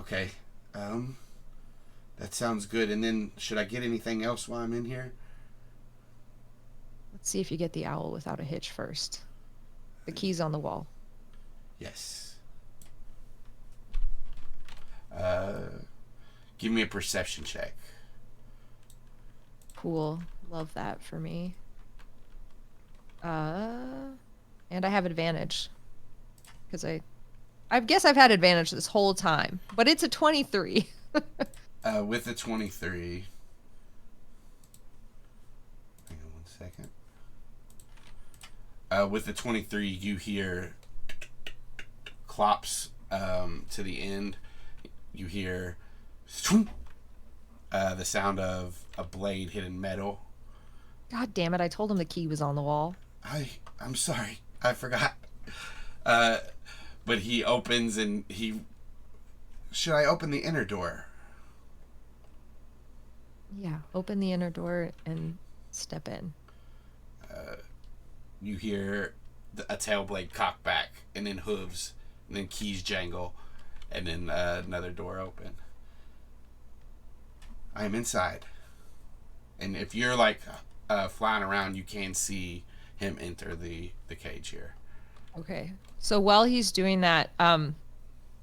Okay. That sounds good. And then, should I get anything else while I'm in here? Let's see if you get the owl without a hitch first. The key's on the wall. Yes. Give me a perception check. Cool. Love that for me. And I have advantage. Because I guess I've had advantage this whole time. But it's a 23. With the 23. Hang on 1 second. With the 23, you hear clops to the end. You hear the sound of a blade hitting metal. God damn it, I told him the key was on the wall. I'm sorry. I forgot. But he opens and he... Should I open the inner door? Yeah, open the inner door and step in. You hear a tail blade cock back, and then hooves, and then keys jangle, and then another door open. I am inside. And if you're like flying around, you can see him enter the cage here. Okay. So while he's doing that, I'm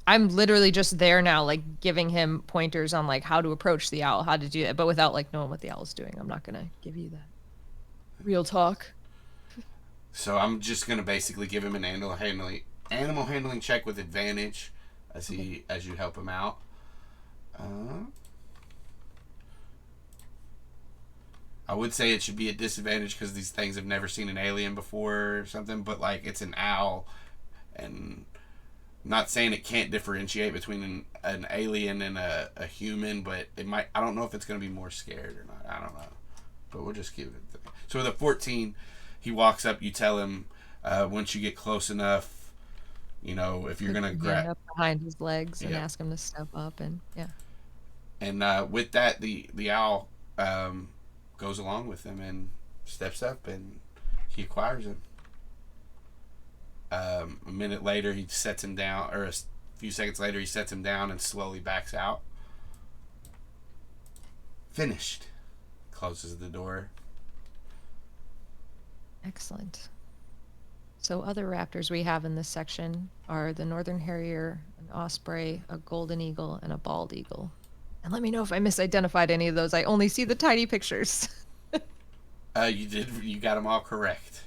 literally just there now, like giving him pointers on like how to approach the owl, how to do it, but without like knowing what the owl's doing. I'm not gonna give you that real talk. So I'm just gonna basically give him an animal handling check with advantage as you help him out. I would say it should be a disadvantage because these things have never seen an alien before or something, but like it's an owl, and not saying it can't differentiate between an alien and a human, but it might. I don't know if it's going to be more scared or not. I don't know, but we'll just give it. So with a 14, he walks up. You tell him once you get close enough, you know, if you're gonna grab up behind his legs and ask him to step up, and And with that, the owl goes along with him and steps up, and he acquires him. A minute later, he sets him down, or a few seconds later, he sets him down and slowly backs out. Finished. Closes the door. Excellent. So other raptors we have in this section are the northern harrier, an osprey, a golden eagle, and a bald eagle. And let me know if I misidentified any of those. I only see the tiny pictures. You did. You got them all correct.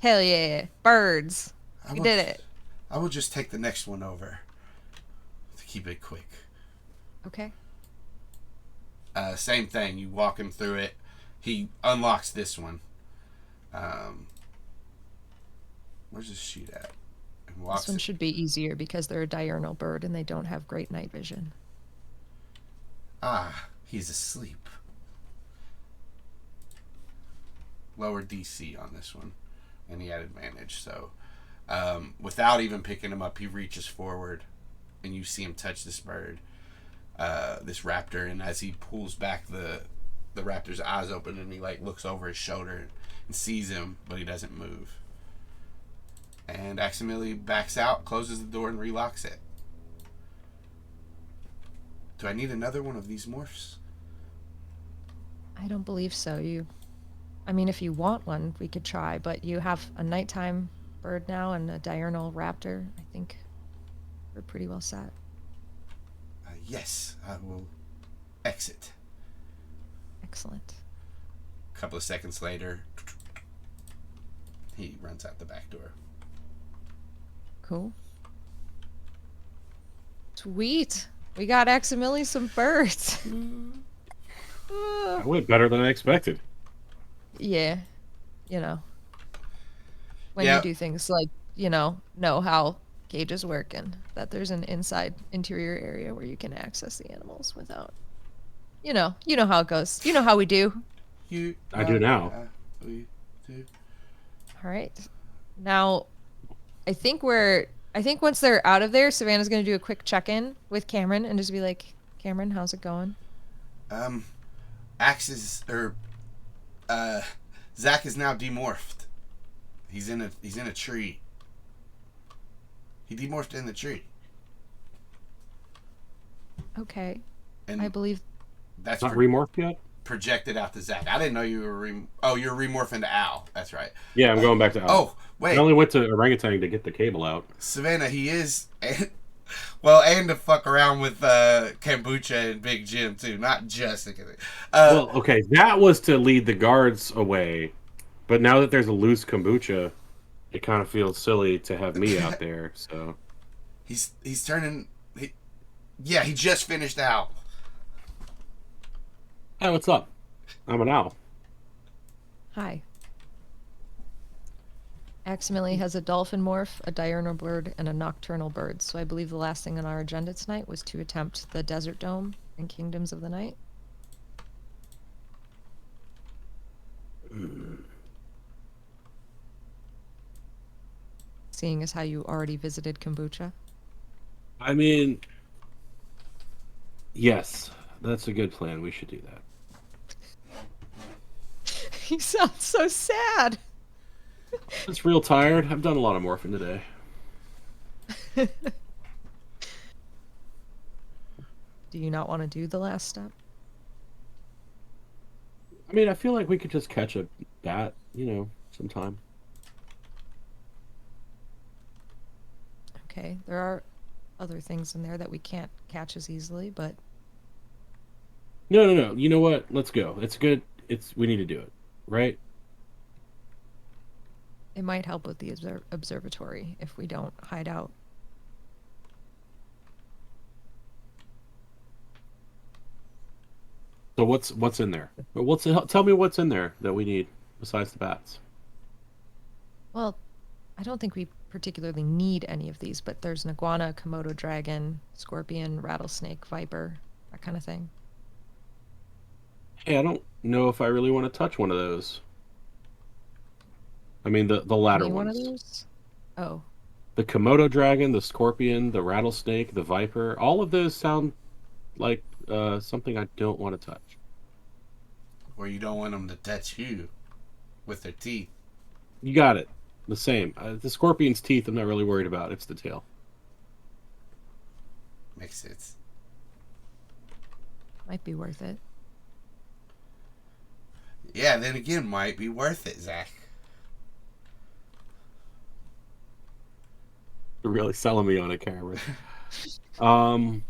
Hell yeah. Birds. We did it. I will just take the next one over to keep it quick. Okay. Same thing. You walk him through it. He unlocks this one. Where's his sheet at? This one should be easier because they're a diurnal bird and they don't have great night vision. Ah, he's asleep. Lower DC on this one, and he had advantage. So, without even picking him up, he reaches forward, and you see him touch this bird, this raptor. And as he pulls back, the raptor's eyes open, and he like looks over his shoulder and sees him, but he doesn't move. And accidentally backs out, closes the door, and relocks it. Do I need another one of these morphs? I don't believe so. I mean, if you want one, we could try, but you have a nighttime bird now and a diurnal raptor. I think we're pretty well set. Yes, I will exit. Excellent. A couple of seconds later, he runs out the back door. Cool. Sweet. We got Aximili some birds. That went better than I expected. Yeah. You know. When you do things like, know how cages work and that there's an interior area where you can access the animals without, you know how it goes. You know how we do. I do now. We do. All right. Now, I think once they're out of there, Savannah's going to do a quick check-in with Cameron and just be like, Cameron, how's it going? Zac is now demorphed. He's in a tree. He demorphed in the tree. Okay. And I believe. that's Not remorphed yet? projected out to Zac. I didn't know you were you're remorphing to Al. That's right. Yeah, I'm going back to Al. Oh, I wait. only went to orangutan to get the cable out. Savannah, he is and to fuck around with Kombucha and Big Jim too, not just Well, okay, that was to lead the guards away, but now that there's a loose kombucha, it kind of feels silly to have me out there. So he's turning. He just finished Al. hey, what's up? I'm an owl. Hi. Aximili has a dolphin morph, a diurnal bird, and a nocturnal bird. So I believe the last thing on our agenda tonight was to attempt the Desert Dome and Kingdoms of the Night. Seeing as how you already visited kombucha. I mean, yes, that's a good plan. We should do that. You sound so sad. It's real tired. I've done a lot of morphing today. Do you not want to do the last step? I mean, I feel like we could just catch a bat, sometime. Okay, there are other things in there that we can't catch as easily, but No. You know what? Let's go. It's good. We need to do it, right? it might help with the observatory if we don't hide out. So what's in there? Tell me what's in there that we need besides the bats. Well, I don't think we particularly need any of these, but there's an iguana, Komodo dragon, scorpion, rattlesnake, viper, that kind of thing. Hey, I don't know if I really want to touch one of those. I mean, the latter Any one of ones. those? Oh, The Komodo dragon, the scorpion, the rattlesnake, the viper, all of those sound like something I don't want to touch. Or you don't want them to touch you with their teeth. You got it. The same. The scorpion's teeth I'm not really worried about. It's the tail. Makes sense. might be worth it. Yeah, then again, might be worth it, Zac. You're really selling me on it, Cameron. I'll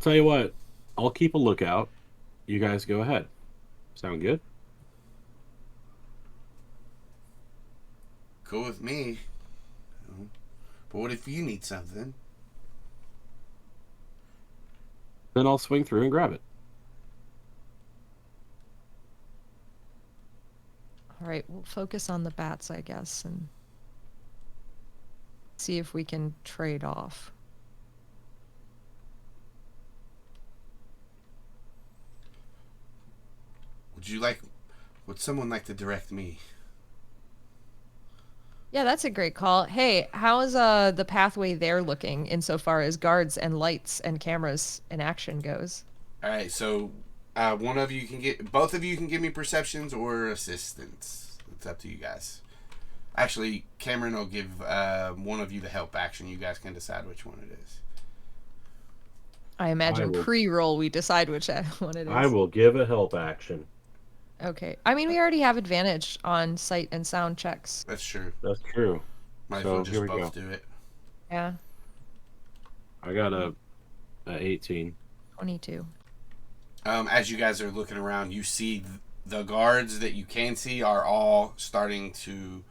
tell you what. I'll keep a lookout. You guys go ahead. Sound good? Cool with me. But what if you need something? Then I'll swing through and grab it. All right, we'll focus on the bats, I guess, and see if we can trade off. Would someone like to direct me? Yeah, that's a great call. Hey, how is the pathway there looking insofar as guards and lights and cameras in action goes? All right, so both of you can give me perceptions or assistance. It's up to you guys. Actually, Cameron will give one of you the help action. You guys can decide which one it is. I imagine pre-roll we decide which one it is. I will give a help action. Okay. I mean, we already have advantage on sight and sound checks. That's true. That's true. Might as well just both do it. Yeah. I got a 18. 22. As you guys are looking around, you see the guards that you can see are all starting to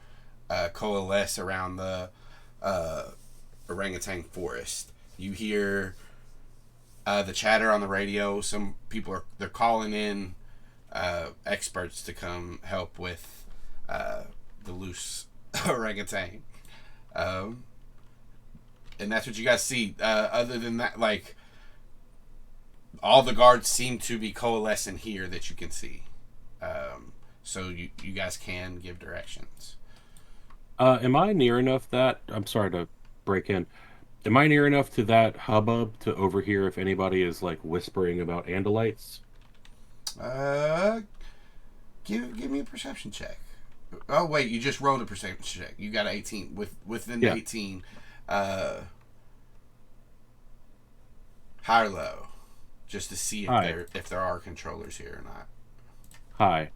coalesce around the orangutan forest. You hear the chatter on the radio. Some people they're calling in experts to come help with the loose orangutan. And that's what you guys see. Other than that, like, all the guards seem to be coalescing here that you can see. So you guys can give directions. Am I near enough that... I'm sorry to break in. Am I near enough to that hubbub to overhear if anybody is, like, whispering about Andalites? Give me a perception check. Oh wait, you just rolled a perception check. You got an 18. Within the 18, High or low, just to see High. if there are controllers here or not. High.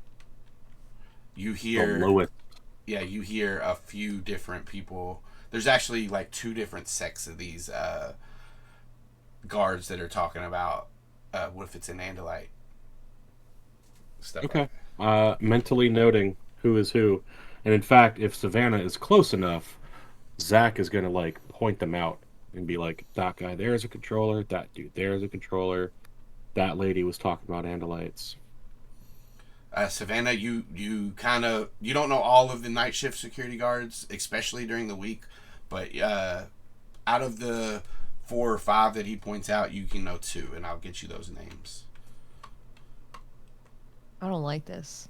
You The hear, lowest. yeah, you hear a few different people. There's actually like two different sects of these guards that are talking about what if it's an Andalite stuff. Okay. Like Mentally noting who is who, and in fact, if Savannah is close enough, Zac is gonna like point them out and be like, "That guy there is a controller. That dude there is a controller. That lady was talking about Andalites." Savannah, you kind of you don't know all of the night shift security guards, especially during the week, but out of the 4 or 5 that he points out, you can know 2, and I'll get you those names. I don't like this.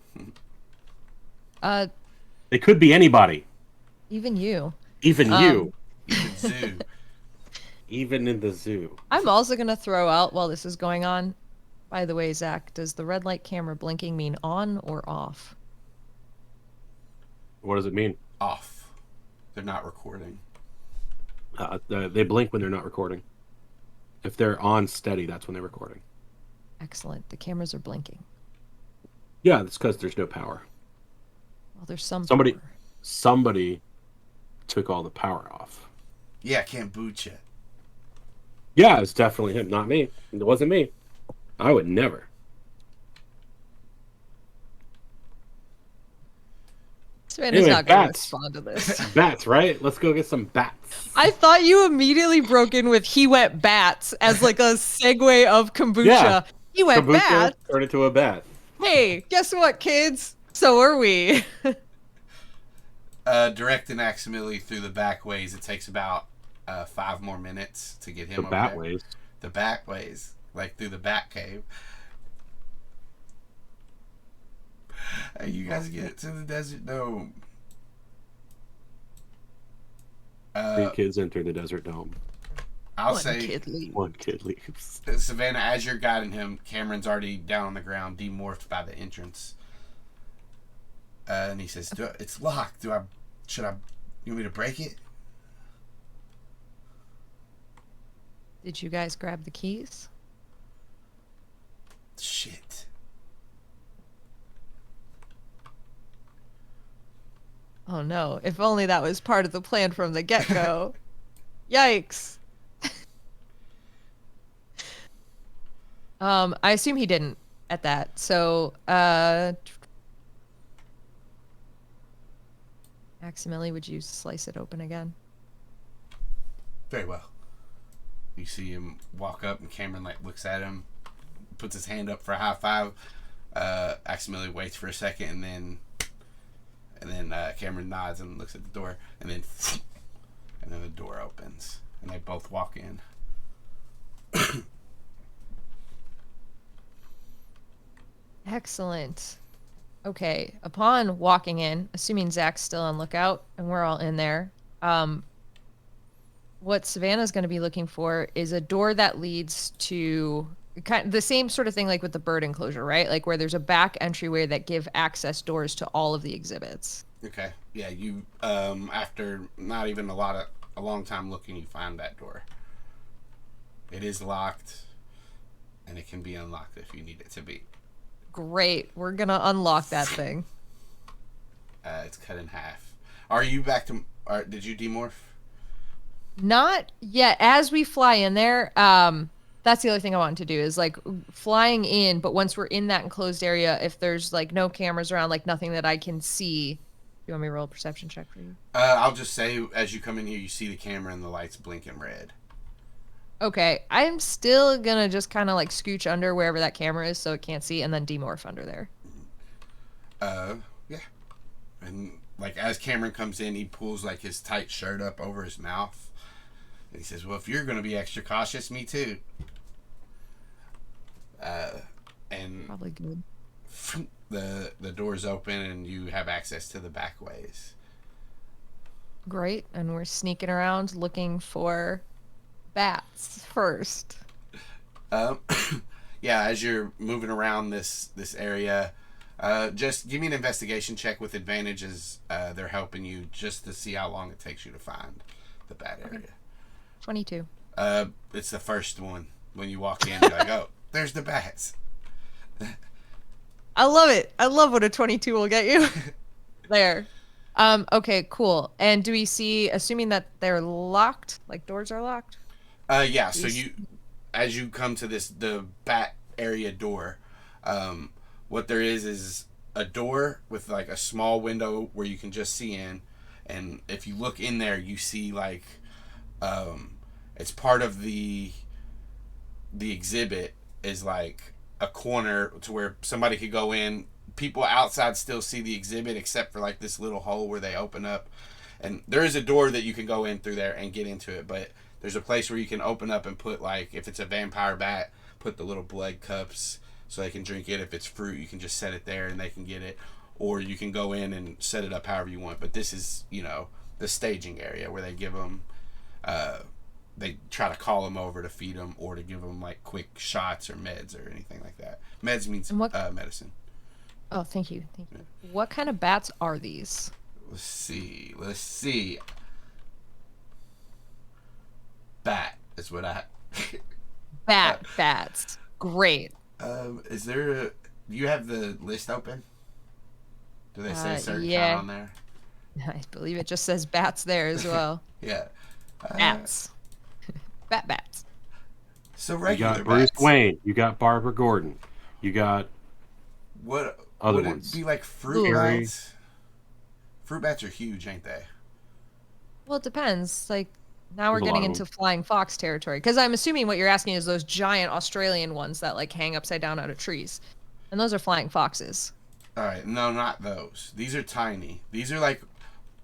It could be anybody, Even you. even you, Even Zoo. even in the zoo. I'm also gonna throw out while this is going on. By the way, Zac, does the red light camera blinking mean on or off? What does it mean? Off. They're not recording. They blink when they're not recording. If they're on steady, that's when they're recording. Excellent. The cameras are blinking. Yeah, that's because there's no power. Well, there's some Somebody- power. Somebody took all the power off. Yeah, can't boot you. Yeah, it's definitely him, not me. It wasn't me. I would never. Savannah's Anyway, not going to bats. respond to this. Bats, right? Let's go get some bats. I thought you immediately broke in with "he went bats" as like a segue of kombucha. Yeah. He went Kombucha bats. turned into a bat. Hey, guess what, kids? So are we. Direct and Aximili through the back ways. It takes about 5 more minutes to get him The over bat there. ways. The back ways, like through the bat cave. Hey, you guys get to the desert dome. 3 kids enter the desert dome. I'll One say, kid leave. 1 kid leaves. Savannah, as you're guiding him, Cameron's already down on the ground, demorphed by the entrance. And he says, "It's locked. You want me to break it?" Did you guys grab the keys? Shit. Oh no, if only that was part of the plan from the get-go. Yikes. I assume he didn't at that. So, Aximili, would you slice it open again? Very well. You see him walk up, and Cameron looks at him, puts his hand up for a high five. Aximili waits for a second, and then Cameron nods and looks at the door, and then the door opens, and they both walk in. Excellent. Okay, upon walking in, assuming Zac's still on lookout and we're all in there, what Savannah's going to be looking for is a door that leads to kind of the same sort of thing like with the bird enclosure, right? Like where there's a back entryway that give access doors to all of the exhibits. Okay. Yeah, you after not even a long time looking, you find that door. It is locked, and it can be unlocked if you need it to be. Great. We're going to unlock that thing. It's cut in half. Are you back to? Did you demorph? Not yet. As we fly in there, that's the other thing I wanted to do is like flying in, but once we're in that enclosed area, if there's like no cameras around, like nothing that I can see. You want me to roll a perception check for you? I'll just say as you come in here, you see the camera and the lights blinking red. Okay, I'm still gonna just kind of like scooch under wherever that camera is so it can't see, and then demorph under there. Yeah. And like as Cameron comes in, he pulls like his tight shirt up over his mouth, and he says, "Well, if you're gonna be extra cautious, me too." And Probably good. the doors open and you have access to the back ways. Great, and we're sneaking around looking for bats first. Yeah, as you're moving around this area, just give me an investigation check with advantages. They're helping you just to see how long it takes you to find the bat area. 22. It's the first one. when you walk in. You're like, oh, there's the bats. I love it. I love what a 22 will get you. There. Okay, cool. And do we see, assuming that they're locked, like doors are locked? Yeah. So as you come to the bat area door, what there is a door with like a small window where you can just see in, and if you look in there, you see like, it's part of the exhibit is like a corner to where somebody could go in. People outside still see the exhibit except for like this little hole where they open up, and there is a door that you can go in through there and get into it, but there's a place where you can open up and put, like, if it's a vampire bat, put the little blood cups so they can drink it. If it's fruit, you can just set it there and they can get it, or you can go in and set it up however you want. But this is, the staging area where they give them, they try to call them over to feed them or to give them like quick shots or meds or anything like that. Meds means medicine. Oh, thank you. What kind of bats are these? Let's see. Bat is what I... Bats. Great. Is there do you have the list open? Do they say a certain count on there? I believe it just says bats there as well. Yeah. Bats. Bats. So You regular got Bruce bats. Wayne. You got Barbara Gordon. You got What other would ones. it be like fruit Ooh. bats? Fruit bats are huge, ain't they? Well, it depends. Like, now we're There's a lot getting of into them. flying fox territory. Because I'm assuming what you're asking is those giant Australian ones that, like, hang upside down out of trees. And those are flying foxes. Alright, no, not those. These are tiny. These are like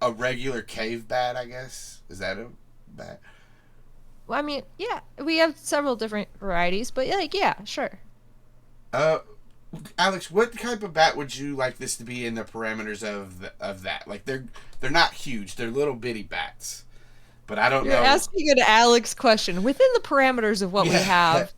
a regular cave bat, I guess. Is that a bat? Well, I mean, yeah, we have several different varieties, but, like, yeah, sure. Alex, what type of bat would you like this to be in the parameters of that? Like, they're not huge. They're little bitty bats. But I don't You're know. asking an Alex question. Within the parameters of what we have,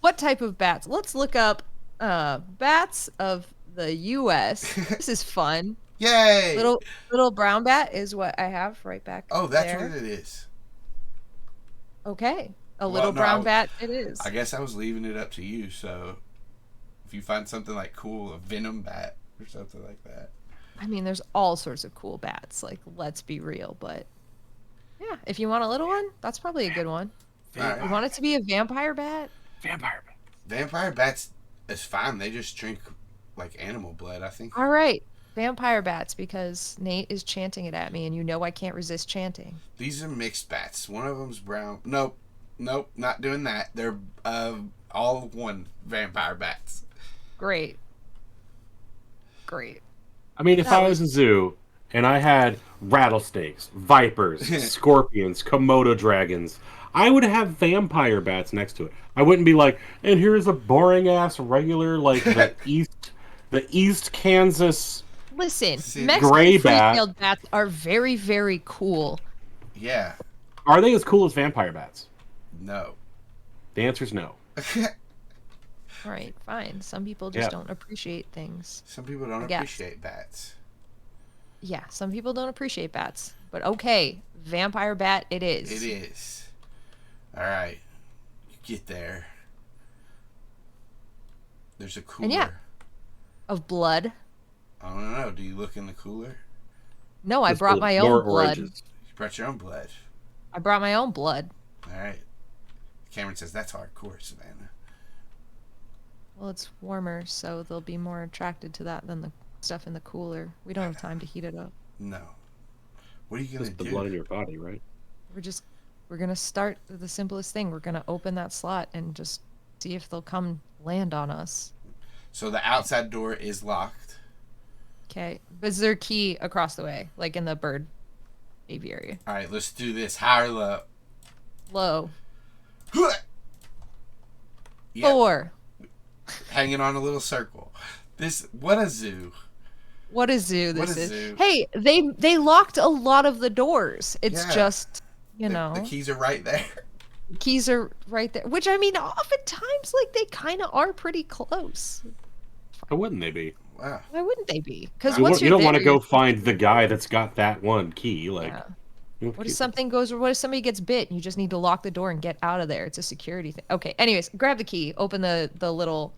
what type of bats? Let's look up bats of the U.S. This is fun. Yay! Little brown bat is what I have right back Oh, that's there. what it is. Okay. Well, Little no, brown bat it is. I guess I was leaving it up to you, so if you find something like cool, a venom bat or something like that. I mean, there's all sorts of cool bats. Like, let's be real, but yeah, if you want a little one, that's probably a good one. Alright. You want it to be a vampire bat? vampire bat. Vampire bats is fine. They just drink like animal blood, I think. All right, vampire bats, because Nate is chanting it at me, and you know I can't resist chanting. These are mixed bats. One of them's brown. Nope, not doing that. They're all one vampire bats. Great. I mean, if That I was a zoo and I had rattlesnakes, vipers, scorpions, Komodo dragons, I would have vampire bats next to it. I wouldn't be like, and here's a boring ass regular like the East Kansas. Listen, See, Mexican gray bat. free-tailed bats are very, very cool. Yeah. Are they as cool as vampire bats? No. The answer is no. All right, fine. Some people just Yeah. don't appreciate things. Some people don't I guess. appreciate bats. Yeah, some people don't appreciate bats. But okay, vampire bat it is. It is. All right. You get there. There's a cooler. And yeah. Of blood. I don't know. Do you look in the cooler? No, I Just brought the my more own blood. oranges. You brought your own blood. I brought my own blood. All right. Cameron says that's hardcore, Savannah. Well, it's warmer, so they'll be more attracted to that than the stuff in the cooler. We don't have time to heat it up. No. What are you gonna Just the do? blood in your body, right? We're gonna start with the simplest thing. We're gonna open that slot and just see if they'll come land on us. So the outside door is locked. Okay. But is there a key across the way, like in the bird aviary? All right. Let's do this. High or low? Low. Yep. 4. Hanging on a little circle. What a zoo. What a zoo What this a is. zoo. Hey, they locked a lot of the doors. It's Yeah. just, The keys are right there. keys are right there. Which, I mean, oftentimes, like, they kind of are pretty close. How wouldn't they be? Wow. Why wouldn't they be? Because You, once you you're don't want to there, go find the guy that's got that one key. Like, Yeah. What if something goes, or what if somebody gets bit and you just need to lock the door and get out of there? It's a security thing. Okay, anyways, grab the key, open the little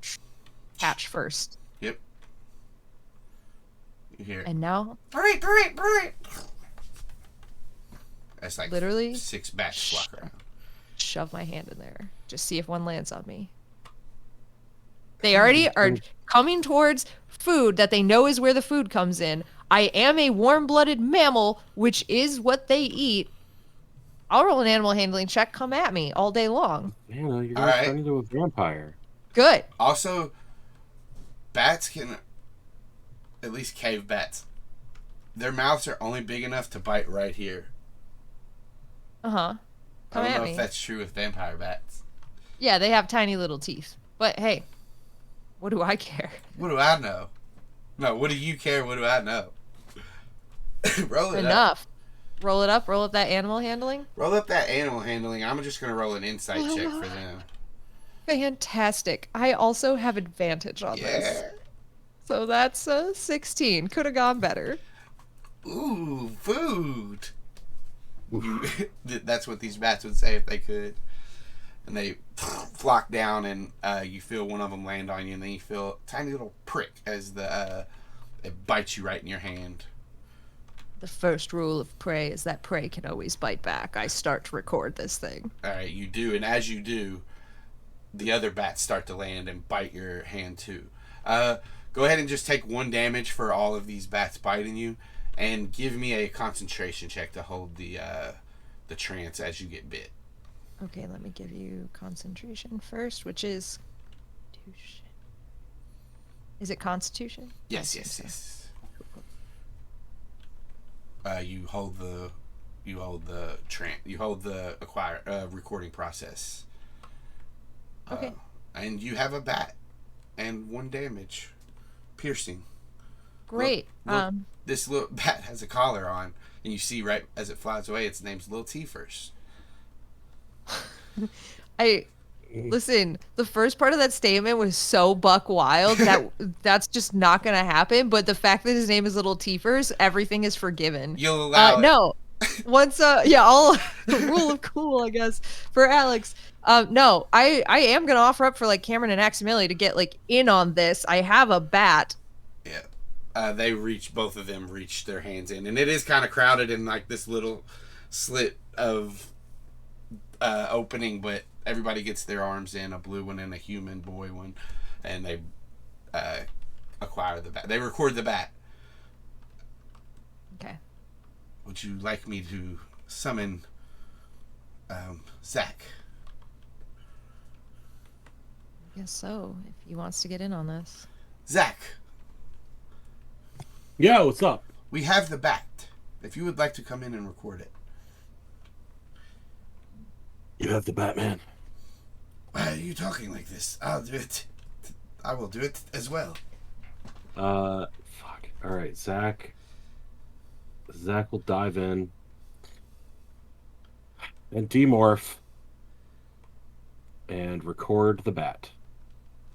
hatch first. Yep. You hear it. And now? Break. That's like literally 6 bats flock around. Shove my hand in there. Just see if one lands on me. They already are coming towards food that they know is where the food comes in. I am a warm-blooded mammal, which is what they eat. I'll roll an animal handling check. Come at me all day long. Man, you're going to turn into a vampire. Good. Also, bats can, at least cave bats, their mouths are only big enough to bite right here. Uh-huh. Come I don't at know me. if that's true with vampire bats. Yeah, they have tiny little teeth. But hey, what do I care? What do I know? No, what do you care? What do I know? Roll it Enough. Roll it up. Roll up that animal handling. Roll up that animal handling. I'm just going to roll an insight check for them. Fantastic. I also have advantage on this. So that's a 16. Could have gone better. Ooh, food. That's what these bats would say if they could. And they flock down, and you feel one of them land on you, and then you feel a tiny little prick as it bites you right in your hand. The first rule of prey is that prey can always bite back. I start to record this thing. All right, you do, and as you do, the other bats start to land and bite your hand too. Go ahead and just take 1 damage for all of these bats biting you, and give me a concentration check to hold the trance as you get bit. Okay, let me give you concentration first, which is... Is it Constitution? Yes. You hold the recording process. Okay. And you have a bat and 1 damage, piercing. Great. Look, this little bat has a collar on, and you see right as it flies away, its name's Lil T first. Listen, the first part of that statement was so buck wild that that's just not gonna happen. But the fact that his name is Little Teefers, everything is forgiven. You'll allow it. No. Once I'll rule of cool, I guess, for Alex. No, I am gonna offer up for like Cameron and Aximili to get like in on this. I have a bat. Yeah. Both of them reach their hands in, and it is kind of crowded in like this little slit of opening, but everybody gets their arms in, a blue one and a human boy one, and they acquire the bat. They record the bat. Okay. Would you like me to summon Zac? I guess so, if he wants to get in on this. Zac, Yo, what's up? we have the bat. If you would like to come in and record it. You have the Batman. Why are you talking like this? I'll do it. I will do it as well. Fuck. All right, Zac. Zac will dive in and demorph and record the bat.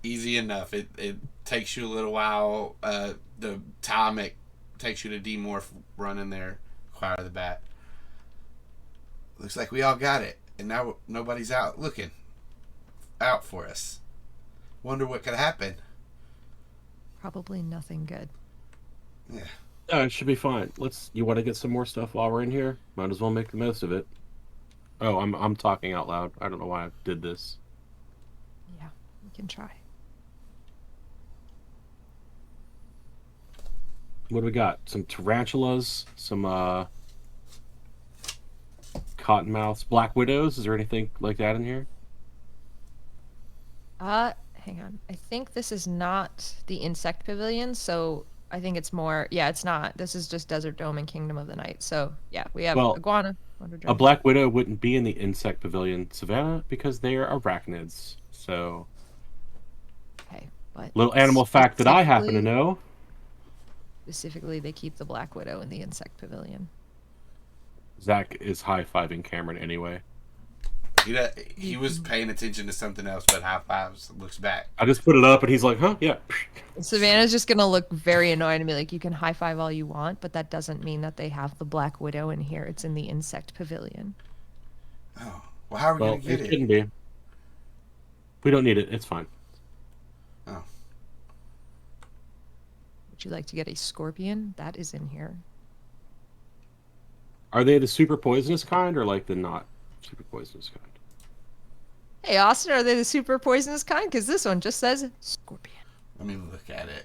Easy enough. It takes you a little while. The time it takes you to demorph, run in there, acquire the bat. Looks like we all got it, and now nobody's out for us. Wonder what could happen. Probably nothing good. Yeah. It should be fine. You want to get some more stuff while we're in here? Might as well make the most of it. Oh, I'm talking out loud. I don't know why I did this. Yeah, we can try. What do we got? Some tarantulas, some cottonmouths, black widows. Is there anything like that in here? Hang on. I think this is not the insect pavilion, so I think it's more... Yeah, it's not. This is just Desert Dome and Kingdom of the Night. So, yeah, we have iguana. A black widow wouldn't be in the insect pavilion, Savannah, because they are arachnids. So, Okay, but... little animal fact that I happen to know. Specifically, they keep the black widow in the insect pavilion. Zac is high-fiving Cameron anyway. He was paying attention to something else, but high fives looks back. I just put it up, and he's like, "Huh? Yeah." Savannah's just gonna look very annoyed and be like, "You can high five all you want, but that doesn't mean that they have the Black Widow in here. It's in the insect pavilion." Oh, well, how are we gonna get it it? shouldn't be. We don't need it. It's fine. Oh, Would you like to get a scorpion? That is in here. Are they the super poisonous kind, or like the not super poisonous kind? Hey, Austin, are they the super poisonous kind? Because this one just says scorpion. let me look at it.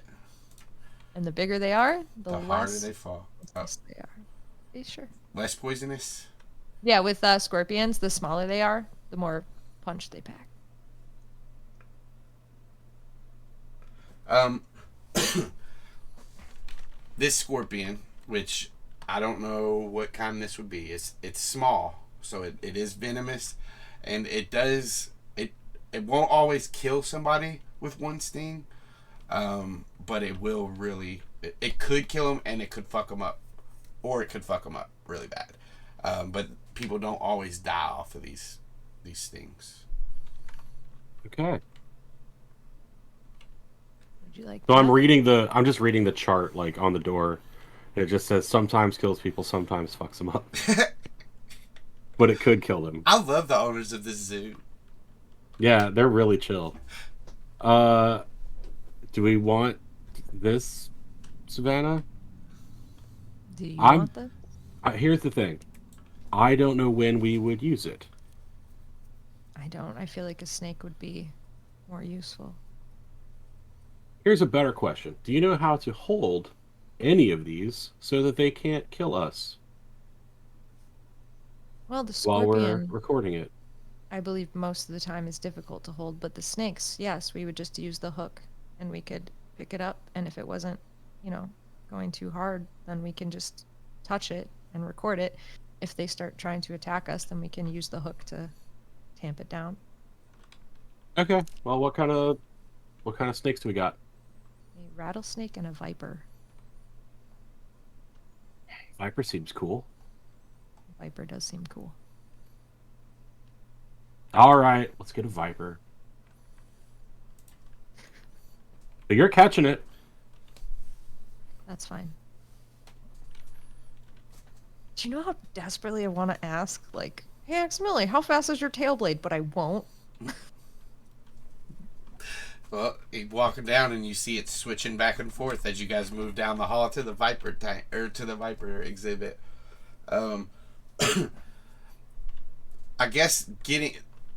And the bigger they are, the The harder less they fall. Oh, they are. Are you sure? less poisonous. Yeah, with scorpions, the smaller they are, the more punch they pack. This scorpion, which I don't know what kind this would be. It's small, so it is venomous, and it won't always kill somebody with one sting, but it will really. It could kill them, and it could fuck them up, or it could fuck them up really bad. But people don't always die off of these stings. Okay. Would you like So that? I'm just reading the chart like on the door. It just says sometimes kills people, sometimes fucks them up. But it could kill them. I love the owners of this zoo. Yeah, they're really chill. Do we want this, Savannah? Do you I'm- want this? Here's the thing. I don't know when we would use it. I don't. I feel like a snake would be more useful. Here's a better question. Do you know how to hold any of these so that they can't kill us Well, the while we're scorpion, recording it? I believe most of the time is difficult to hold, but the snakes, yes, we would just use the hook and we could pick it up, and if it wasn't, going too hard, then we can just touch it and record it. If they start trying to attack us, then we can use the hook to tamp it down. Okay. Well, what kind of snakes do we got? A rattlesnake and a viper. Viper seems cool. Viper does seem cool. All right, let's get a viper. But you're catching it. That's fine. Do you know how desperately I want to ask, like, "Hey, Axmilly, how fast is your tail blade?" But I won't. Well, you walking down and you see it switching back and forth as you guys move down the hall to the Viper tank or to the Viper exhibit. I guess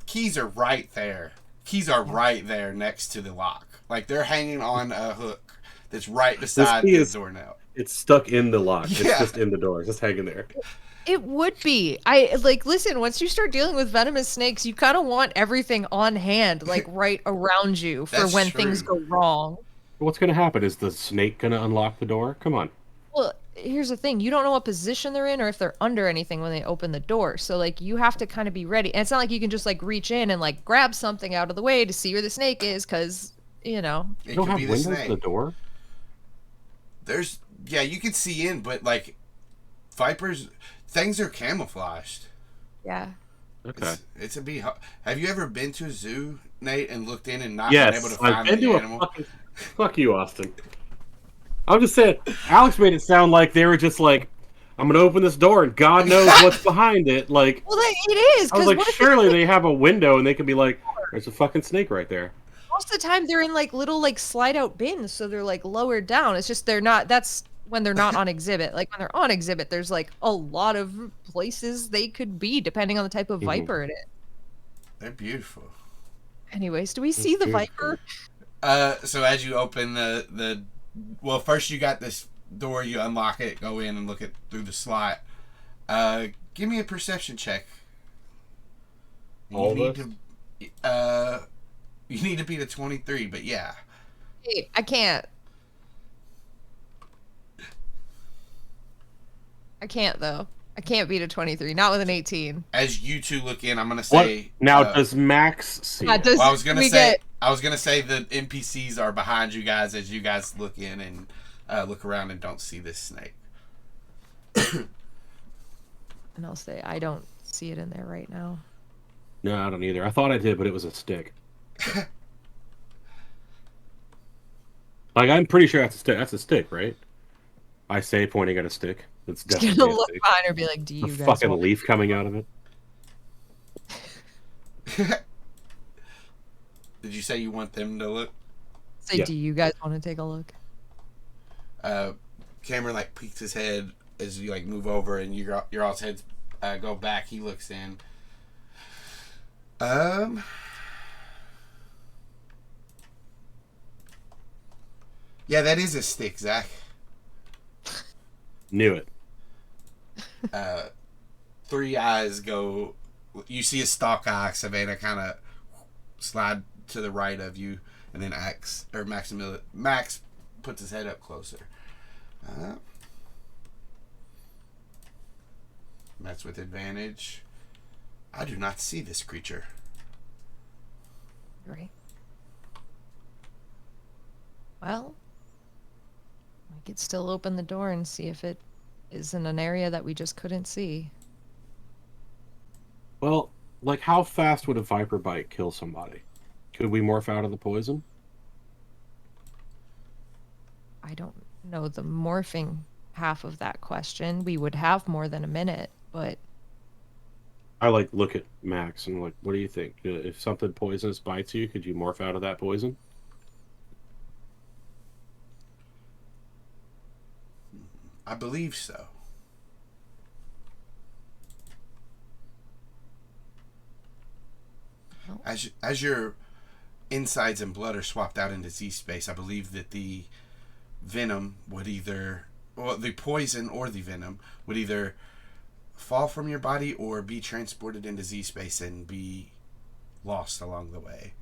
keys are right there. Keys are right there next to the lock. Like they're hanging on a hook that's right beside the doorknob. It's stuck in the lock. Yeah. It's just in the door. It's just hanging there. It would be. Listen, once you start dealing with venomous snakes, you kind of want everything on hand, like right around you for That's when true. things go wrong. What's going to happen? Is the snake going to unlock the door? Come on. Well, here's the thing. You don't know what position they're in or if they're under anything when they open the door. So, like, you have to kind of be ready. And it's not like you can just, like, reach in and, like, grab something out of the way to see where the snake is because, You It don't could have be the windows snake. in the door? Yeah, you can see in, but like vipers, things are camouflaged. Yeah. Okay. It's a bee. Have you ever been to a zoo, Nate, and looked in and not Yes, been able to I've find been the to animal? Fuck you, Austin. I'm just saying, Alex made it sound like they were just like, I'm going to open this door and God knows what's behind it. Like, Well, it is. I was 'Cause like, what if surely they have a window and they can be like, there's a fucking snake right there. most of the time they're in, like, little, like, slide-out bins, so they're, like, lowered down. It's just they're not. That's when they're not on exhibit. Like, when they're on exhibit, there's, like, a lot of places they could be, depending on the type of Mhm. viper it is. They're beautiful. Anyways, do we see the viper? So as you open well, first you got this door, you unlock it, go in and look at through the slot. Give me a perception check. All of us? You need to beat a 23, but yeah. Hey, I can't. I can't, though. I can't beat a 23. Not with an 18. As you two look in, I'm gonna What? say Now, does Max see Yeah, it? does well, I was gonna we say get the NPCs are behind you guys as you guys look in and look around and don't see this snake. and I'll say I don't see it in there right now. No, I don't either. I thought I did, but it was a stick. Like, I'm pretty sure that's a stick. That's a stick, right? I say, pointing at a stick. It's Just gonna definitely a look stick. behind her and be like, "Do A you guys fucking want leaf coming out of it. Did you say you want them to look? say? Yeah. Do you guys want to take a look?" Cameron like peeks his head as you like move over, and your all's heads go back. He looks in. Yeah, that is a stick, Zach. Knew it. Three eyes go. You see a stalk eye, Savannah, kind of slide to the right of you, and then Max puts his head up closer. That's with advantage. I do not see this creature. Right. Well, we could still open the door and see if it is in an area that we just couldn't see. Well, like, how fast would a viper bite kill somebody? Could we morph out of the poison? I don't know the morphing half of that question. We would have more than a minute, but I like look at Max and like, what do you think? If something poisonous bites you, could you morph out of that poison? I believe so. no. As your insides and blood are swapped out into Z space, I believe that the venom would either, well, the poison or the venom would either fall from your body or be transported into Z space and be lost along the way.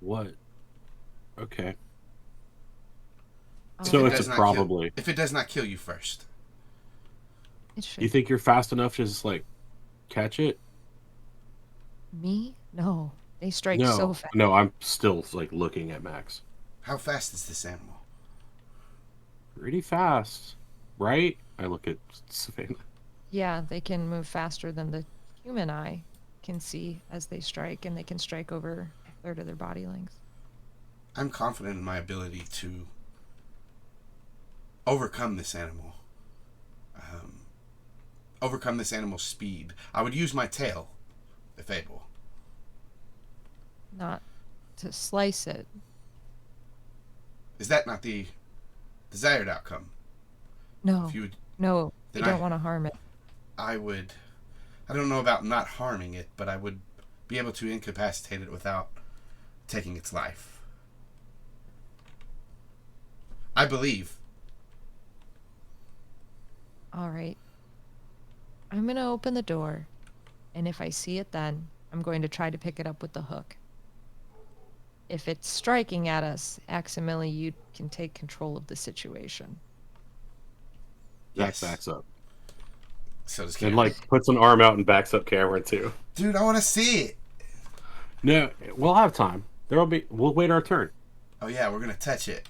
What? Okay. Oh, So If it it's does a not probably. if it does not kill you first. It should. You think you're fast enough to just like catch it? Me? No. They strike No, so fast. no. I'm still like looking at Max. How fast is this animal? Pretty fast, right? I look at Savannah. Yeah, they can move faster than the human eye can see as they strike, and they can strike over a third of their body length. I'm confident in my ability to overcome this animal. Overcome this animal's speed. I would use my tail, if able. Not to slice it. Is that not the desired outcome? No. If you would, No, we then don't want to harm it. I would. I don't know about not harming it, but I would be able to incapacitate it without taking its life. I believe. All right. I'm going to open the door, and if I see it then, I'm going to try to pick it up with the hook. If it's striking at us, Aximili, you can take control of the situation. Zach Yes. backs up So does and Cameron. like puts an arm out and backs up Cameron too. Dude, I want to see it. No, we'll have time. We'll wait our turn. Oh yeah, we're gonna touch it.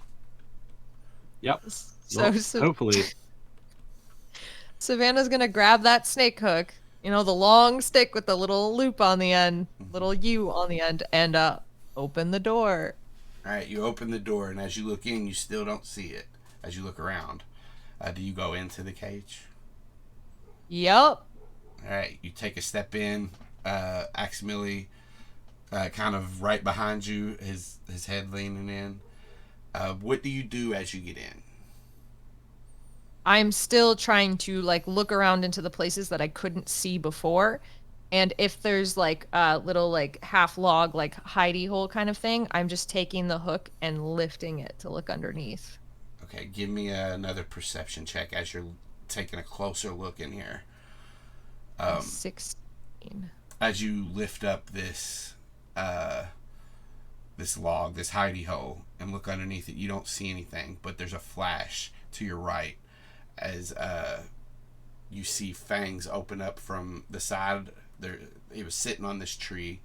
Yep. So, Well, hopefully. Savannah's going to grab that snake hook, the long stick with the little loop on the end, little U on the end, and open the door. All right, you open the door, and as you look in, you still don't see it. As you look around, do you go into the cage? Yup. All right, you take a step in. Aximili, kind of right behind you, his head leaning in. What do you do as you get in? I'm still trying to look around into the places that I couldn't see before. And if there's a little half log, hidey hole kind of thing, I'm just taking the hook and lifting it to look underneath. Okay, give me another perception check as you're taking a closer look in here. 16. As you lift up this this log, this hidey hole, and look underneath it, you don't see anything, but there's a flash to your right as you see fangs open up from the side. He was sitting on this tree,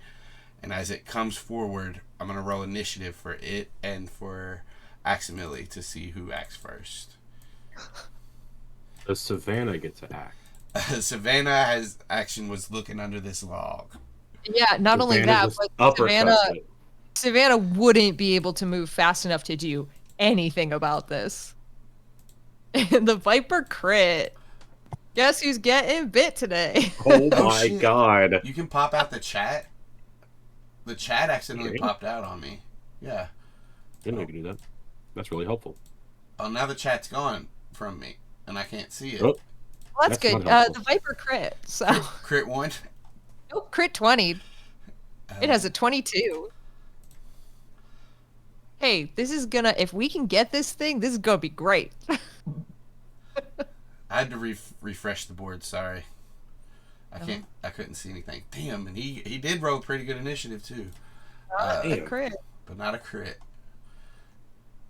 and as it comes forward, I'm going to roll initiative for it and for Aximili to see who acts first. Does Savannah get to act? Savannah was looking under this log. Yeah, not only Savannah that, just but uppercuts it. Savannah wouldn't be able to move fast enough to do anything about this. And the Viper crit. Guess who's getting bit today? Oh Oh, my shit. god. You can pop out the chat. The chat accidentally Okay. popped out on me. Yeah. Didn't know you could do that. That's really helpful. Oh, now the chat's gone from me, and I can't see it. Oh, Well, that's That's good. not helpful. The Viper crit. So Crit 1. nope, crit 20. It has a 22. Hey, this is gonna. If we can get this thing, this is gonna be great. I had to refresh the board. Sorry, I couldn't see anything. Damn, and he did roll pretty good initiative too, A crit. but not a crit.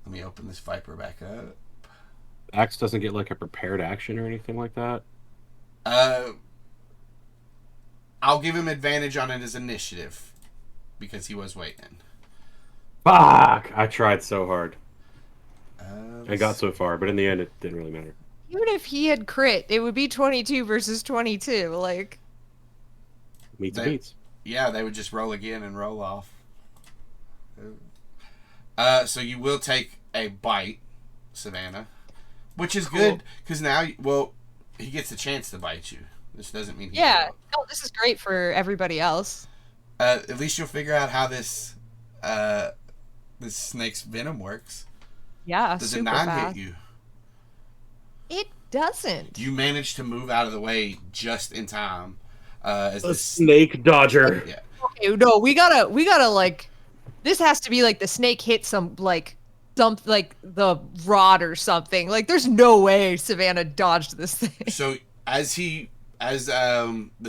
Let me open this Viper back up. Axe doesn't get like a prepared action or anything like that. I'll give him advantage on his initiative because he was waiting. Fuck! I tried so hard. I Let's got so far, but in the end, it didn't really matter. Even if he had crit, it would be 22 versus 22. Like, Meets and They- beats. Yeah, they would just roll again and roll off. So you will take a bite, Savannah, which is Cool. good because now, he gets a chance to bite you. This doesn't mean he yeah. will. No, this is great for everybody else. At least you'll figure out how this snake's venom works. Yeah, Does super it not fast. hit you? It doesn't. You manage to move out of the way just in time. As A this, snake dodger. yeah, Okay, no, we gotta like. This has to be like the snake hit some like the rod or something. Like, there's no way Savannah dodged this thing. So as the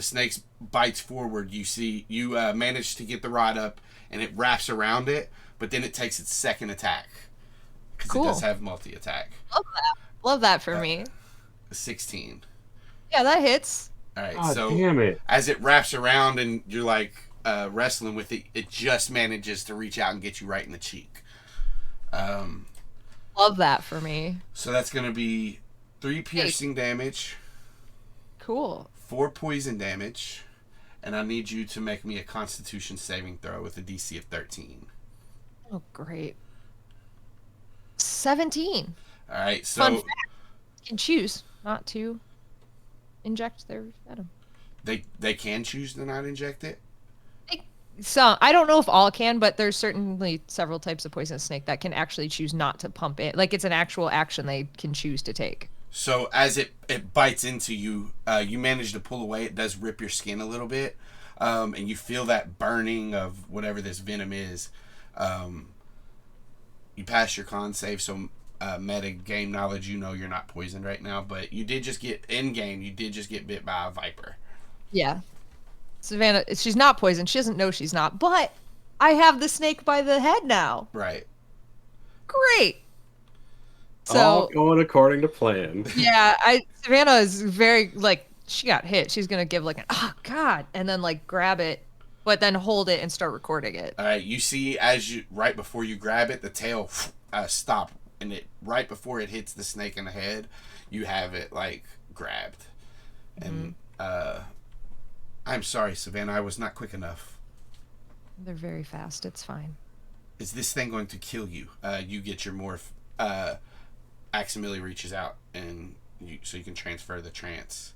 snake bites forward, you manage to get the rod up and it wraps around it, but then it takes its second attack because Cool. it does have multi attack. Love that for me. 16. Yeah, that hits. All right, God so damn it. as it wraps around and you're like wrestling with it, it just manages to reach out and get you right in the cheek. Love that for me. So that's going to be 3 piercing damage, Cool. 4 poison damage, and I need you to make me a Constitution saving throw with a DC of 13. Oh, great. 17. All right, Fun so fact, you can choose not to inject their venom. they can choose to not inject it. So I don't know if all can, but there's certainly several types of poisonous snake that can actually choose not to pump it. Like, it's an actual action they can choose to take. So as it bites into you, you manage to pull away. It does rip your skin a little bit, and you feel that burning of whatever this venom is. You pass your con save, so meta game knowledge, you know you're not poisoned right now, but you did just get in game. You did just get bit by a viper. Yeah. Savannah, she's not poisoned. She doesn't know she's not. But I have the snake by the head now. Right. Great. All So going according to plan. yeah, Savannah is very like, she got hit. She's gonna give like an oh god, and then like grab it, but then hold it and start recording it. All right. You see, right before you grab it, the tail stop, and it right before it hits the snake in the head, you have it like grabbed, and I'm sorry, Savannah, I was not quick enough. They're very fast. It's fine. Is this thing going to kill you? You get your morph. Aximili reaches out, and so you can transfer the trance.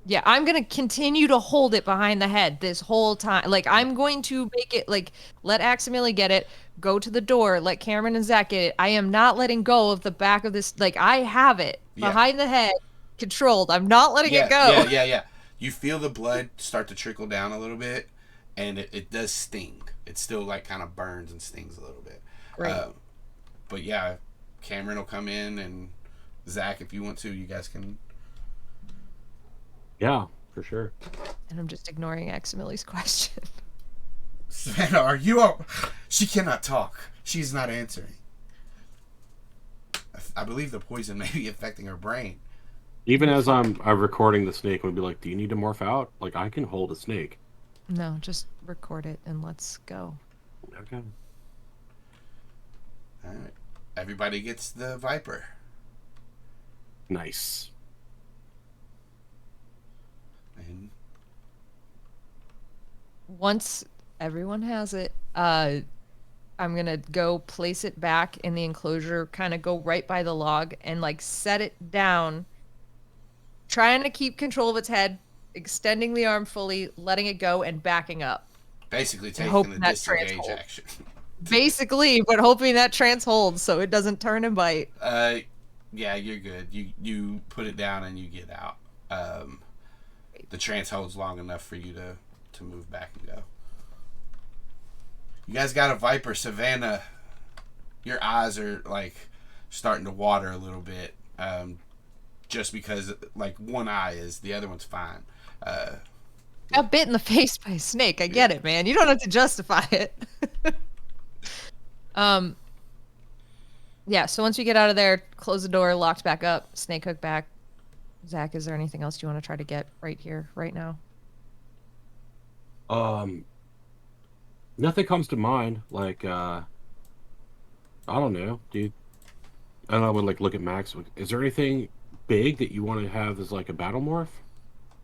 Yeah, I'm gonna continue to hold it behind the head this whole time. Like, I'm going to make it like, let Aximili get it, go to the door, let Cameron and Zac get it. I am not letting go of the back of this. Like, I have it Yeah. behind the head, controlled. I'm not letting it go. Yeah. You feel the blood start to trickle down a little bit, and it does sting. It still like kind of burns and stings a little bit. Great. But yeah, Cameron will come in, and Zac, if you want to, you guys can. Yeah, for sure. And I'm just ignoring Aximili's question. Savannah, are you all... She cannot talk. She's not answering. I believe the poison may be affecting her brain. Even as I'm recording the snake, I would be like, do you need to morph out? Like, I can hold a snake. No, just record it and let's go. Okay. All right. Everybody gets the Viper. Nice. And once everyone has it, I'm gonna go place it back in the enclosure, kind of go right by the log and like set it down, trying to keep control of its head, extending the arm fully, letting it go, and backing up. basically And taking hoping the that trance disengage holds. action. Basically, but hoping that trance holds so it doesn't turn and bite. Yeah, you're good. You put it down and you get out. The trance holds long enough for you to move back and go. You guys got a Viper, Savannah. Your eyes are like starting to water a little bit, just because like one eye is, the other one's fine. Got bit in the face by a snake. I get it, man. You don't have to justify it. Yeah, so once we get out of there, close the door, locked back up, snake hook back. Zac, is there anything else you want to try to get right here, right now? Nothing comes to mind. Like, I don't know, dude. I don't know. I would like look at Max. Is there anything big that you want to have as like a battle morph?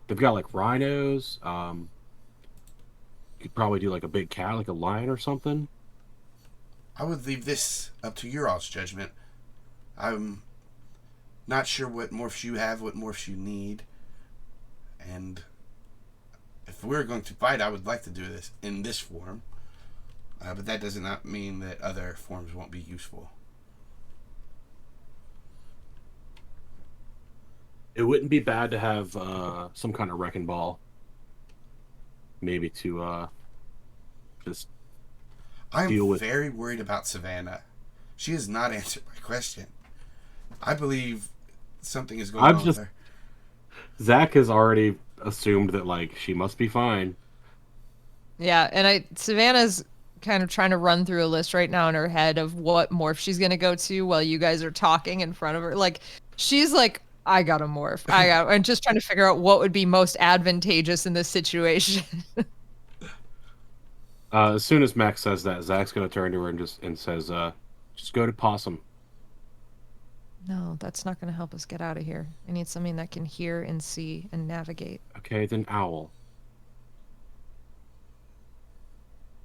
They've got like rhinos. You could probably do like a big cat, like a lion or something. I would leave this up to your all's judgment. I'm not sure what morphs you have, what morphs you need, and if we're going to fight, I would like to do this in this form. But that does not mean that other forms won't be useful. It wouldn't be bad to have some kind of wrecking ball, maybe to just deal I'm with. very worried about Savannah. She has not answered my question. I believe something is going on with her. Zac has already assumed that like she must be fine. Yeah, and Savannah's kind of trying to run through a list right now in her head of what morph she's gonna go to while you guys are talking in front of her. Like, she's like, I got a morph. And just trying to figure out what would be most advantageous in this situation. As soon as Max says that, Zac's gonna turn to her and says, "Just go to Possum." No, that's not gonna help us get out of here. I need something that can hear and see and navigate. Okay, then Owl.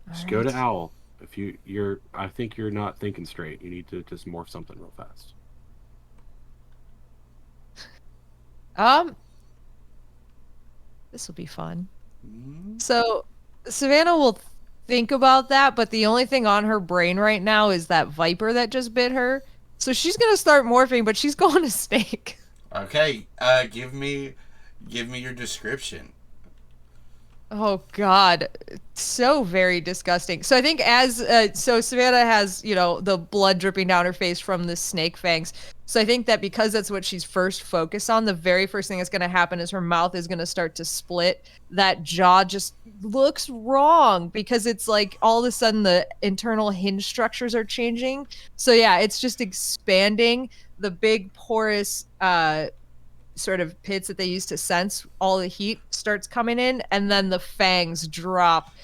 Just All go to right. Owl. If you're, I think you're not thinking straight. You need to just morph something real fast. This will be fun. Mm-hmm. So Savannah will think about that, but the only thing on her brain right now is that viper that just bit her. So she's gonna start morphing, but she's going to snake. Okay, give me your description. Oh God, so very disgusting. So I think so Savannah has, the blood dripping down her face from the snake fangs. So I think that because that's what she's first focused on, the very first thing that's going to happen is her mouth is going to start to split. That jaw just looks wrong because it's like all of a sudden the internal hinge structures are changing. So yeah, it's just expanding. The big porous sort of pits that they use to sense all the heat starts coming in, and then the fangs drop.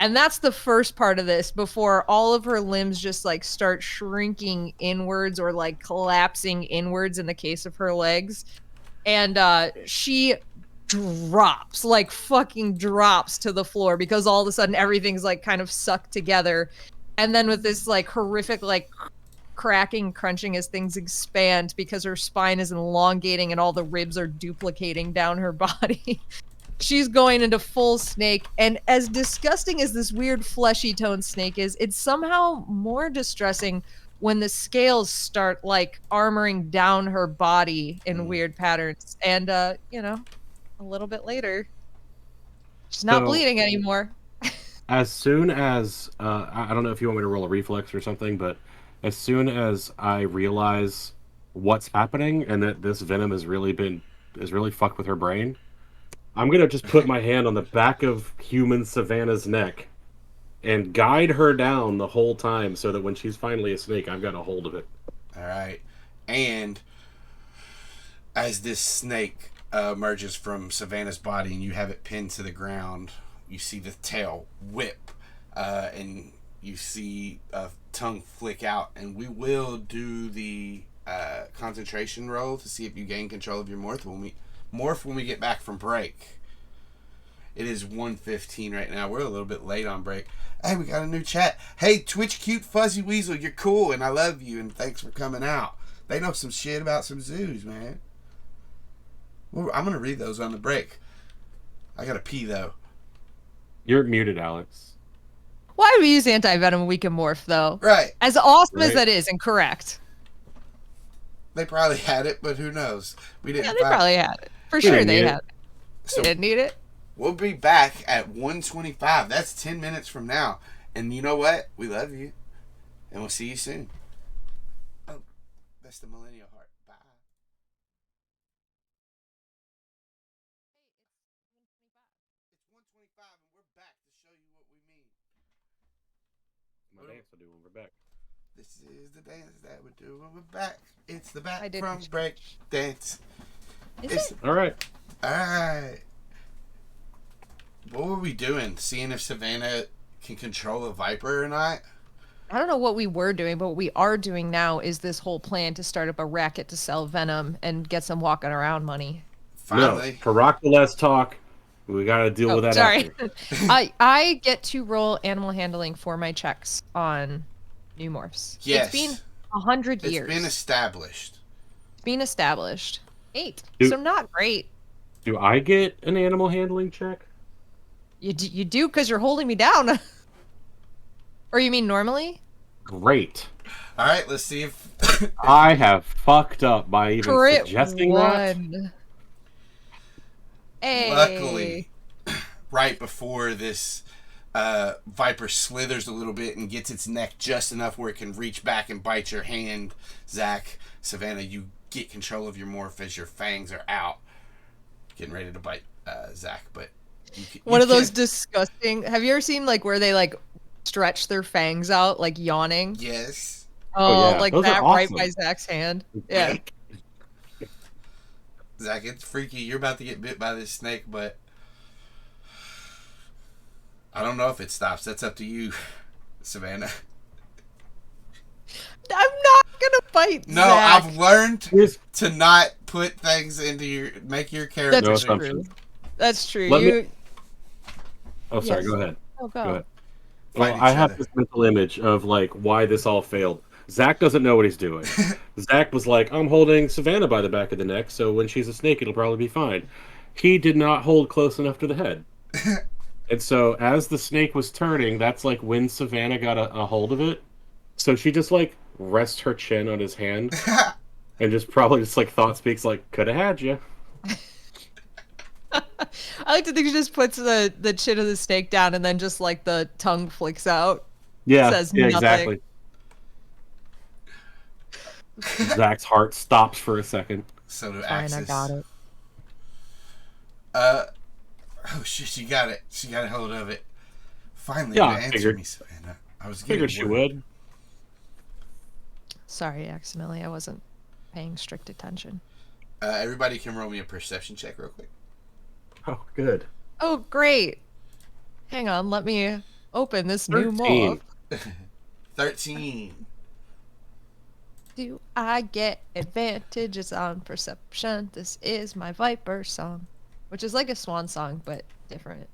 And that's the first part of this before all of her limbs just like start shrinking inwards or like collapsing inwards in the case of her legs. And she drops, like fucking drops to the floor because all of a sudden everything's like kind of sucked together. And then with this like horrific like cracking, crunching as things expand because her spine is elongating and all the ribs are duplicating down her body. She's going into full snake, and as disgusting as this weird fleshy toned snake is, it's somehow more distressing when the scales start like armoring down her body in weird patterns. And a little bit later, she's not bleeding anymore. As soon as I don't know if you want me to roll a reflex or something, but as soon as I realize what's happening and that this venom has really fucked with her brain, I'm gonna just put my hand on the back of human Savannah's neck and guide her down the whole time so that when she's finally a snake, I've got a hold of it. All right. And as this snake emerges from Savannah's body and you have it pinned to the ground, you see the tail whip and you see a tongue flick out. And we will do the concentration roll to see if you gain control of your morph when we get back from break. It is 1:15 right now. We're a little bit late on break. Hey, we got a new chat. Hey, Twitch Cute Fuzzy Weasel, you're cool and I love you and thanks for coming out. They know some shit about some zoos, man. Well, I'm going to read those on the break. I got to pee, though. You're muted, Alex. Why do we use anti-venom when we can morph, though? Right. As awesome as that is, and correct. They probably had it, but who knows? We didn't. Yeah, they probably had it. For sure they had it. So they didn't need it. We'll be back at 1:25. That's 10 minutes from now. And you know what? We love you. And we'll see you soon. Oh, that's the millennial heart. Bye. It's 1:25 and we're back to show you what we mean. My dance will do when we're back. This is the dance that we do when we're back. It's the back I from didn't. break dance. Is it? All right. Alright. What were we doing? Seeing if Savannah can control a Viper or not? I don't know what we were doing, but what we are doing now is this whole plan to start up a racket to sell venom and get some walking around money. Finally. No, for Rock the Last Talk, we got to deal with that. Sorry. After. I get to roll animal handling for my checks on new morphs. Yes. It's been 100 years. It's been established. It's been established. 8. Dude. So not great. Do I get an animal handling check? You do because you're holding me down. Or you mean normally? Great. All right, let's see if I have fucked up by even Crit suggesting that. 1. Hey. luckily, right before this Viper slithers a little bit and gets its neck just enough where it can reach back and bite your hand, Zac, Savannah, you get control of your morph as your fangs are out. Getting ready to bite Zac, but one of those disgusting. Have you ever seen like where they like stretch their fangs out, like yawning? Yes. Oh, yeah. Like Those that are right awesome. by Zac's hand. Yeah. Zac, it's freaky. You're about to get bit by this snake, but I don't know if it stops. That's up to you, Savannah. I'm not gonna bite. No, Zac. I've learned Yes. to not put things into make your character. No That's assumptions. true. That's true. Let you. me- Oh, sorry. Yes. Go ahead. Oh, go. Go ahead. Fight Well, each I have other. this mental image of like why this all failed. Zac doesn't know what he's doing. Zac was like, I'm holding Savannah by the back of the neck, so when she's a snake, it'll probably be fine. He did not hold close enough to the head. And so as the snake was turning, that's like when Savannah got a hold of it. So she just like rests her chin on his hand and just probably just like thought speaks like, could have had you. I like to think she just puts the chin of the snake down and then just like the tongue flicks out. Yeah, Says yeah, nothing. exactly. Zac's heart stops for a second. So do Fine, Axis. I got it. Oh shit, she got it. She got a hold of it. Finally, Yeah, you I answered figured. me, Savannah. I was getting Figured she worried. would. Sorry, accidentally. I wasn't paying strict attention. Everybody can roll me a perception check real quick. Oh, good. Oh, great. Hang on, let me open this new 13. morph. 13. Do I get advantages on perception? This is my Viper song. Which is like a swan song, but different.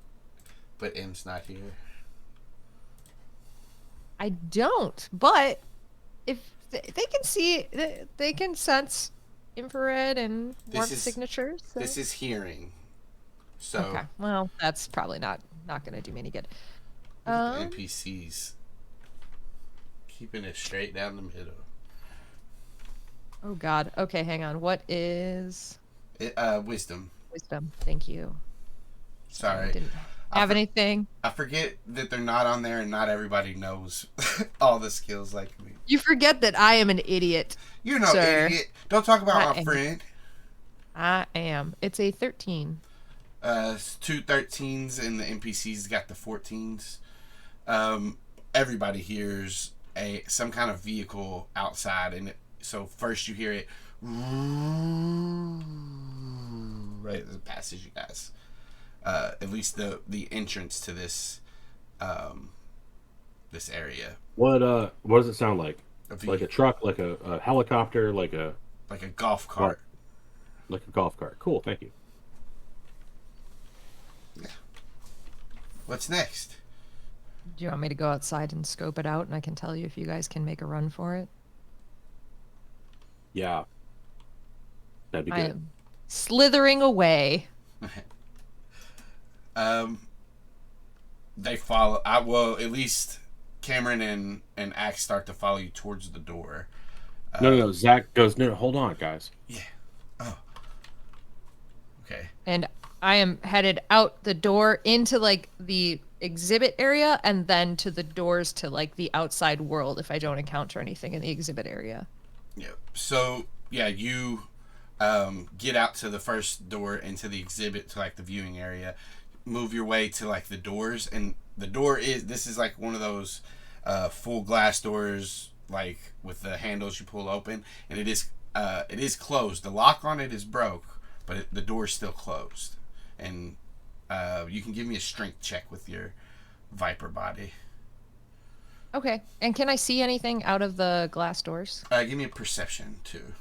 But M's not here. I don't, but if they can see, they can sense infrared and warmth is- signatures. So. This is hearing. So, Okay, well, that's probably not going to do me any good. look at the NPCs. Keeping it straight down the middle. Oh God. Okay, hang on. What is Wisdom. wisdom? Thank you. Sorry. Didn't I have for- anything. I forget that they're not on there and not everybody knows all the skills like me. You forget that I am an idiot. You're no Sir. idiot. Don't talk about I my am. friend. I am. It's a 13. It's 2 13s and the NPCs got the 14s. Everybody hears some kind of vehicle outside, and so first you hear it right as it passes you guys. At least the entrance to this this area. What does it sound like? A Like a vehicle, truck, like a helicopter, like a golf cart. golf cart. Cool, thank you. What's next? Do you want me to go outside and scope it out, and I can tell you if you guys can make a run for it? Yeah. That'd be I good. am slithering away. They follow. Well, at least Cameron and Axe start to follow you towards the door. No. Zac goes, no, hold on, guys. Yeah. Oh. Okay. And I am headed out the door into like the exhibit area and then to the doors to like the outside world if I don't encounter anything in the exhibit area. Yeah. So yeah, you get out to the first door into the exhibit to like the viewing area. Move your way to like the doors, and the door is like one of those full glass doors, like with the handles you pull open, and it is closed. The lock on it is broke, but the door is still closed. And you can give me a strength check with your viper body. Okay. And can I see anything out of the glass doors? Give me a perception too.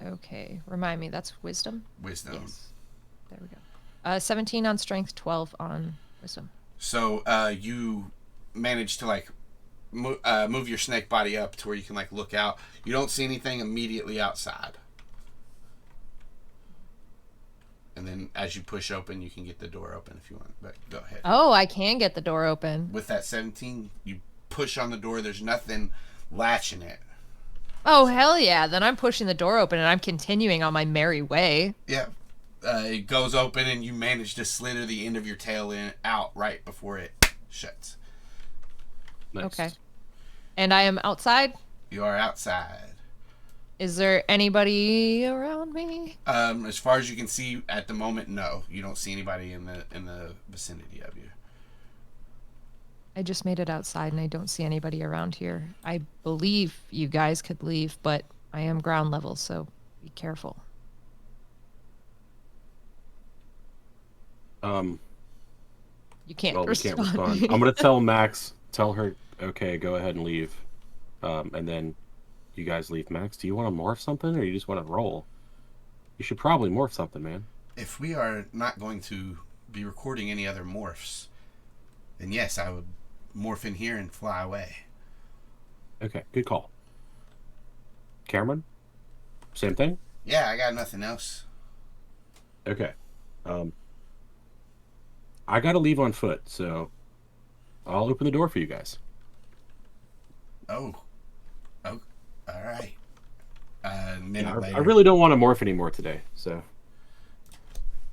Okay. Remind me, that's wisdom? Wisdom. Yes. There we go. 17 on strength, 12 on wisdom. So you manage to like move your snake body up to where you can like look out. You don't see anything immediately outside. And then as you push open, you can get the door open if you want. But go ahead. Oh, I can get the door open. With that 17, you push on the door. There's nothing latching it. Oh, hell yeah. Then I'm pushing the door open and I'm continuing on my merry way. Yeah. It goes open and you manage to slither the end of your tail out right before it shuts. Nice. Okay. And I am outside? You are outside. Is there anybody around me? As far as you can see at the moment, no. You don't see anybody in the vicinity of you. I just made it outside and I don't see anybody around here. I believe you guys could leave, but I am ground level, so be careful. You can't Well, we respond. can't respond. I'm gonna tell Max. Tell her, okay, go ahead and leave, and then you guys leave. Max, do you want to morph something, or you just want to roll? You should probably morph something, man. If we are not going to be recording any other morphs, then yes, I would morph in here and fly away. Okay, good call. Cameron, same thing. Yeah, I got nothing else. Okay. I gotta leave on foot, so I'll open the door for you guys. Oh, all right. A minute later. I really don't want to morph anymore today, so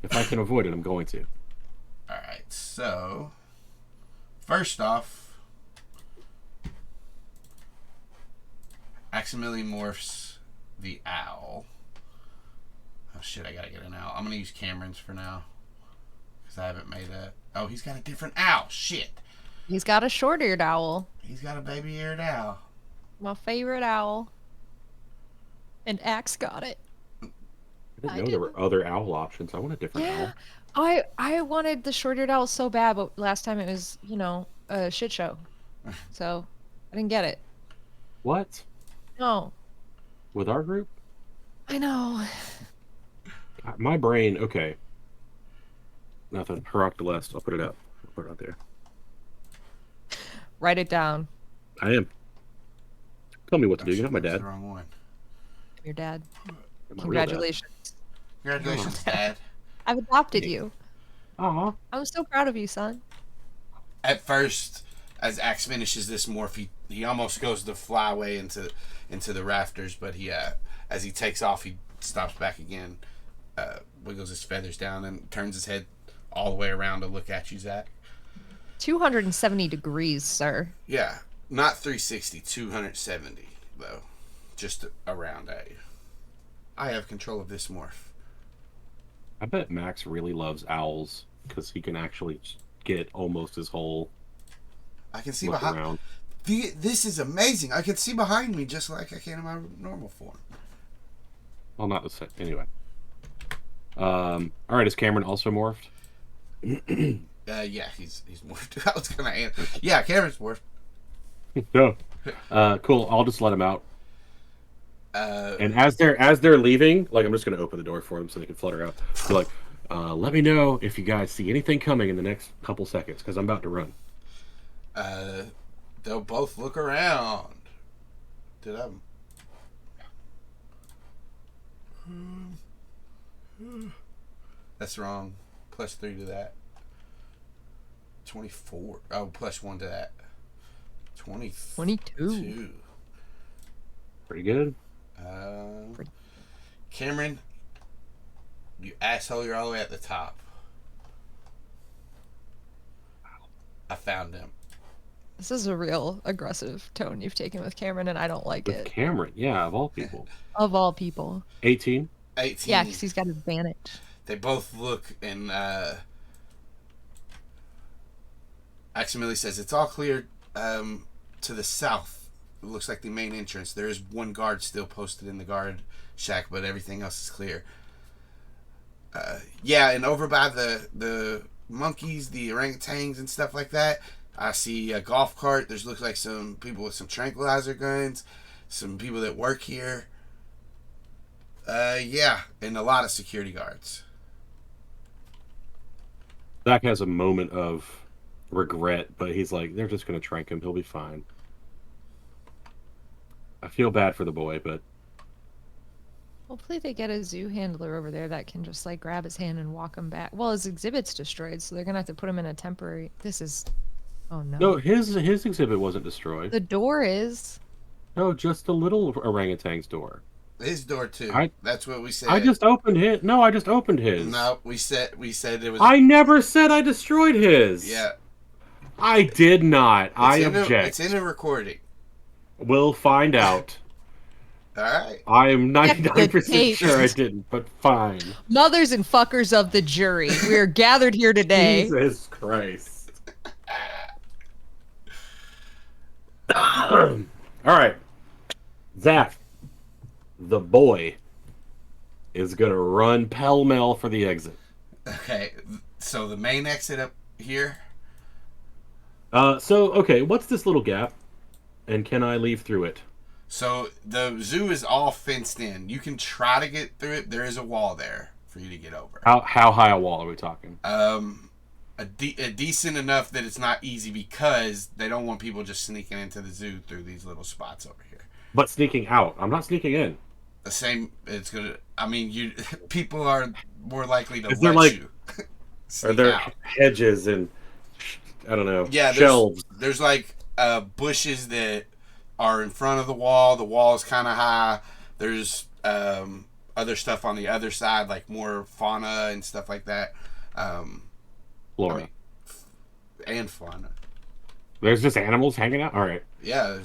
if I can avoid it, I'm going to. All right. So, first off, accidentally morphs the owl. Oh shit! I gotta get an owl. I'm gonna use Cameron's for now. I haven't made a... Oh, he's got a different owl. Shit. He's got a short-eared owl. He's got a baby-eared owl. My favorite owl. And Axe got it. I didn't know there were other owl options. I want a different owl. I wanted the short-eared owl so bad, but last time it was, a shit show. So, I didn't get it. What? No. With our group? I know. My brain, okay. Nothing. Heroctolest. I'll put it up. I'll put it out there. Write it down. I am. Tell me what to do. You're not my That's dad. the wrong one. Your dad. You're my real dad. Congratulations. Congratulations, Dad. I've adopted you. Aw. I'm so proud of you, son. At first, as Axe finishes this morph, he almost goes to fly away into the rafters, but as he takes off, he stops back again, wiggles his feathers down, and turns his head all the way around to look at you, Zac. 270 degrees, sir. Yeah, not 360, 270, though. Just around at you. I have control of this morph. I bet Max really loves owls because he can actually get almost his whole I can see look behind. around. This is amazing. I can see behind me just like I can in my normal form. Well, not the same. Anyway. All right, is Cameron also morphed? Yeah, he's morphed. I was gonna answer. Yeah, Cameron's morphed. No. Cool. I'll just let him out. And as they're leaving, like I'm just gonna open the door for them so they can flutter out. Be like, Let me know if you guys see anything coming in the next couple seconds, because I'm about to run. They'll both look around. Did I? That's wrong. +3 to that. 24. Oh, +1 to that. 22. Pretty good. Cameron, you asshole, you're all the way at the top. I found him. This is a real aggressive tone you've taken with Cameron, and I don't like With it. Cameron, yeah, of all people. Of all people. 18. 18. Yeah, because he's got advantage. They both look, and Aximili says, it's all clear to the south. It looks like the main entrance. There is one guard still posted in the guard shack, but everything else is clear. Yeah, and over by the monkeys, the orangutans and stuff like that, I see a golf cart. There's looks like some people with some tranquilizer guns, some people that work here. Yeah, and a lot of security guards. Zac has a moment of regret, but he's like, they're just going to trank him. He'll be fine. I feel bad for the boy, but... Hopefully they get a zoo handler over there that can just, like, grab his hand and walk him back. Well, his exhibit's destroyed, so they're going to have to put him in a temporary... This is... Oh, no. No, his exhibit wasn't destroyed. The door is... No, just the little orangutan's door. His door, too. That's what we said. I just opened it. No, I just opened his. No, we said it was... I never said I destroyed his. Yeah. I did not. I object. It's in a recording. We'll find out. All right. I am 99% sure I didn't, but fine. Mothers and fuckers of the jury, we are gathered here today. Jesus Christ. All right. Zac, the boy, is going to run pell-mell for the exit. Okay. So the main exit up here? Okay, what's this little gap? And can I leave through it? So the zoo is all fenced in. You can try to get through it. There is a wall there for you to get over. How high a wall are we talking? A decent enough that it's not easy because they don't want people just sneaking into the zoo through these little spots over here. But sneaking out. I'm not sneaking in. The same. It's gonna. I mean, people are more likely to you. Are there hedges and I don't know? Yeah, shelves. There's like bushes that are in front of the wall. The wall is kind of high. There's other stuff on the other side, like more fauna and stuff like that. Flora. And fauna. There's just animals hanging out? All right. Yeah.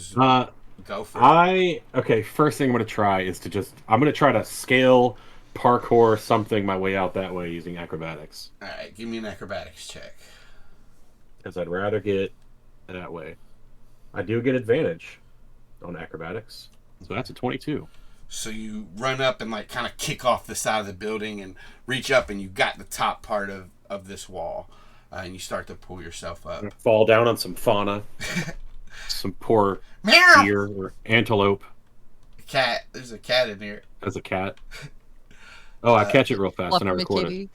Go for it. Okay, first thing I'm going to try is I'm going to try to scale, parkour something my way out that way using acrobatics. All right, give me an acrobatics check. Because I'd rather get that way. I do get advantage on acrobatics. So that's a 22. So you run up and like kind of kick off the side of the building and reach up and you got the top part of this wall. And you start to pull yourself up. Fall down on some fauna. Some poor deer or antelope. Cat. There's a cat in here. There's a cat. Oh, I catch it real fast and I record it.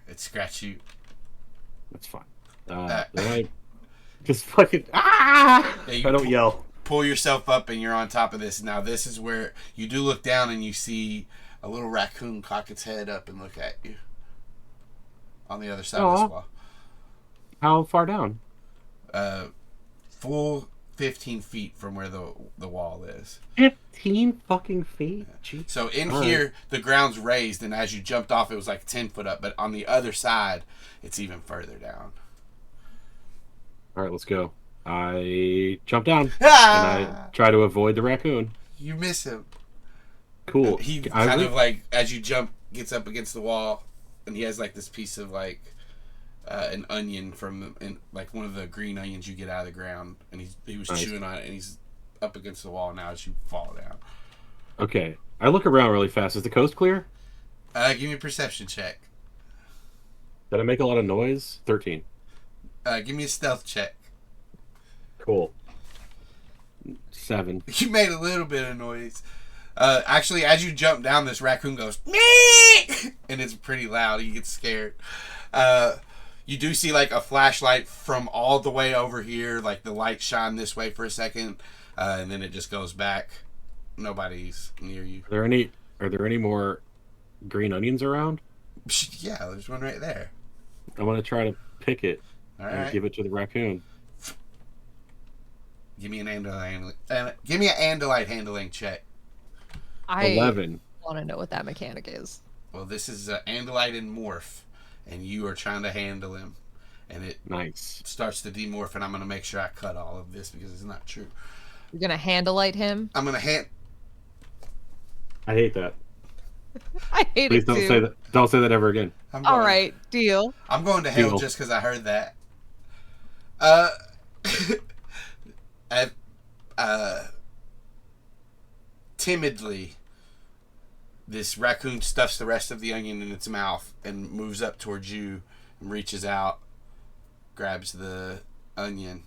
It scratched you. That's fine. Then I just fucking I don't yell. Pull yourself up and you're on top of this. Now this is where you do look down and you see a little raccoon cock its head up and look at you. On the other side of this wall. How far down? Full 15 feet from where the wall is. 15 fucking feet? Yeah. So in here, the ground's raised, and as you jumped off, it was like 10 foot up. But on the other side, it's even further down. All right, let's go. I jump down, and I try to avoid the raccoon. You miss him. Cool. He kind of like, as you jump, gets up against the wall, and he has like this piece of like an onion from like one of the green onions you get out of the ground, and he was chewing on it, and he's up against the wall now as you fall down. Okay, I look around really fast. Is the coast clear? Give me a perception check. Did I make a lot of noise? 13. Give me a stealth check. Cool. 7. You made a little bit of noise. Actually, as you jump down, this raccoon goes, "Meek!" and it's pretty loud. You get scared. You do see like a flashlight from all the way over here. Like the light shine this way for a second, and then it just goes back. Nobody's near you. Are there any more green onions around? Yeah, there's one right there. I want to try to pick it All and right. give it to the raccoon. Give me an andalite handling check. I 11. want to know what that mechanic is. Well, this is andalite and morph, and you are trying to handle him, and it Nice. starts to demorph, and I'm going to make sure I cut all of this because it's not true. You're gonna handleite him. I'm going to I hate that. I hate Please it don't too. say that. Don't say that ever again. All right, deal. I'm going to hell Deal. just because I heard that. Timidly, this raccoon stuffs the rest of the onion in its mouth and moves up towards you and reaches out, grabs the onion.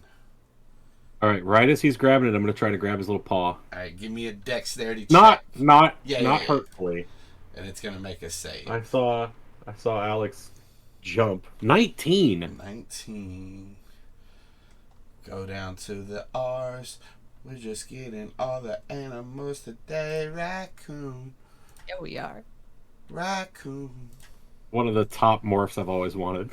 All right. Right as he's grabbing it, I'm going to try to grab his little paw. All right, give me a dexterity check. Not Yeah. hurtfully. And it's going to make a save. I saw Alex jump. 19. 19. Go down to the R's. We're just getting all the animals today. Raccoon. Yeah, we are. Raccoon. One of the top morphs I've always wanted.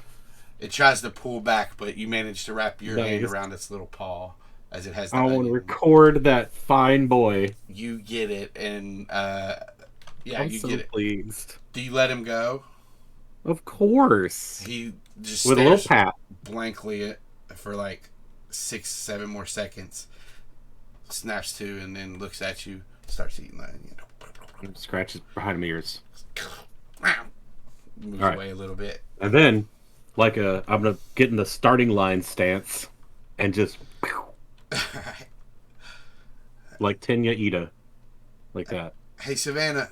It tries to pull back, but you manage to wrap your hand Nice. around its little paw as it has the I want to onion. record that fine boy. You get it, and yeah, I'm you so get it. pleased. Do you let him go? Of course. He just With a little stares pat. blankly it for like 6-7 more seconds. Snaps to, and then looks at you. Starts eating the onion. Scratches behind my ears. Moves All right. away a little bit. And then, I'm gonna get in the starting line stance, and just like Tenya Ida, like that. Hey, Savannah,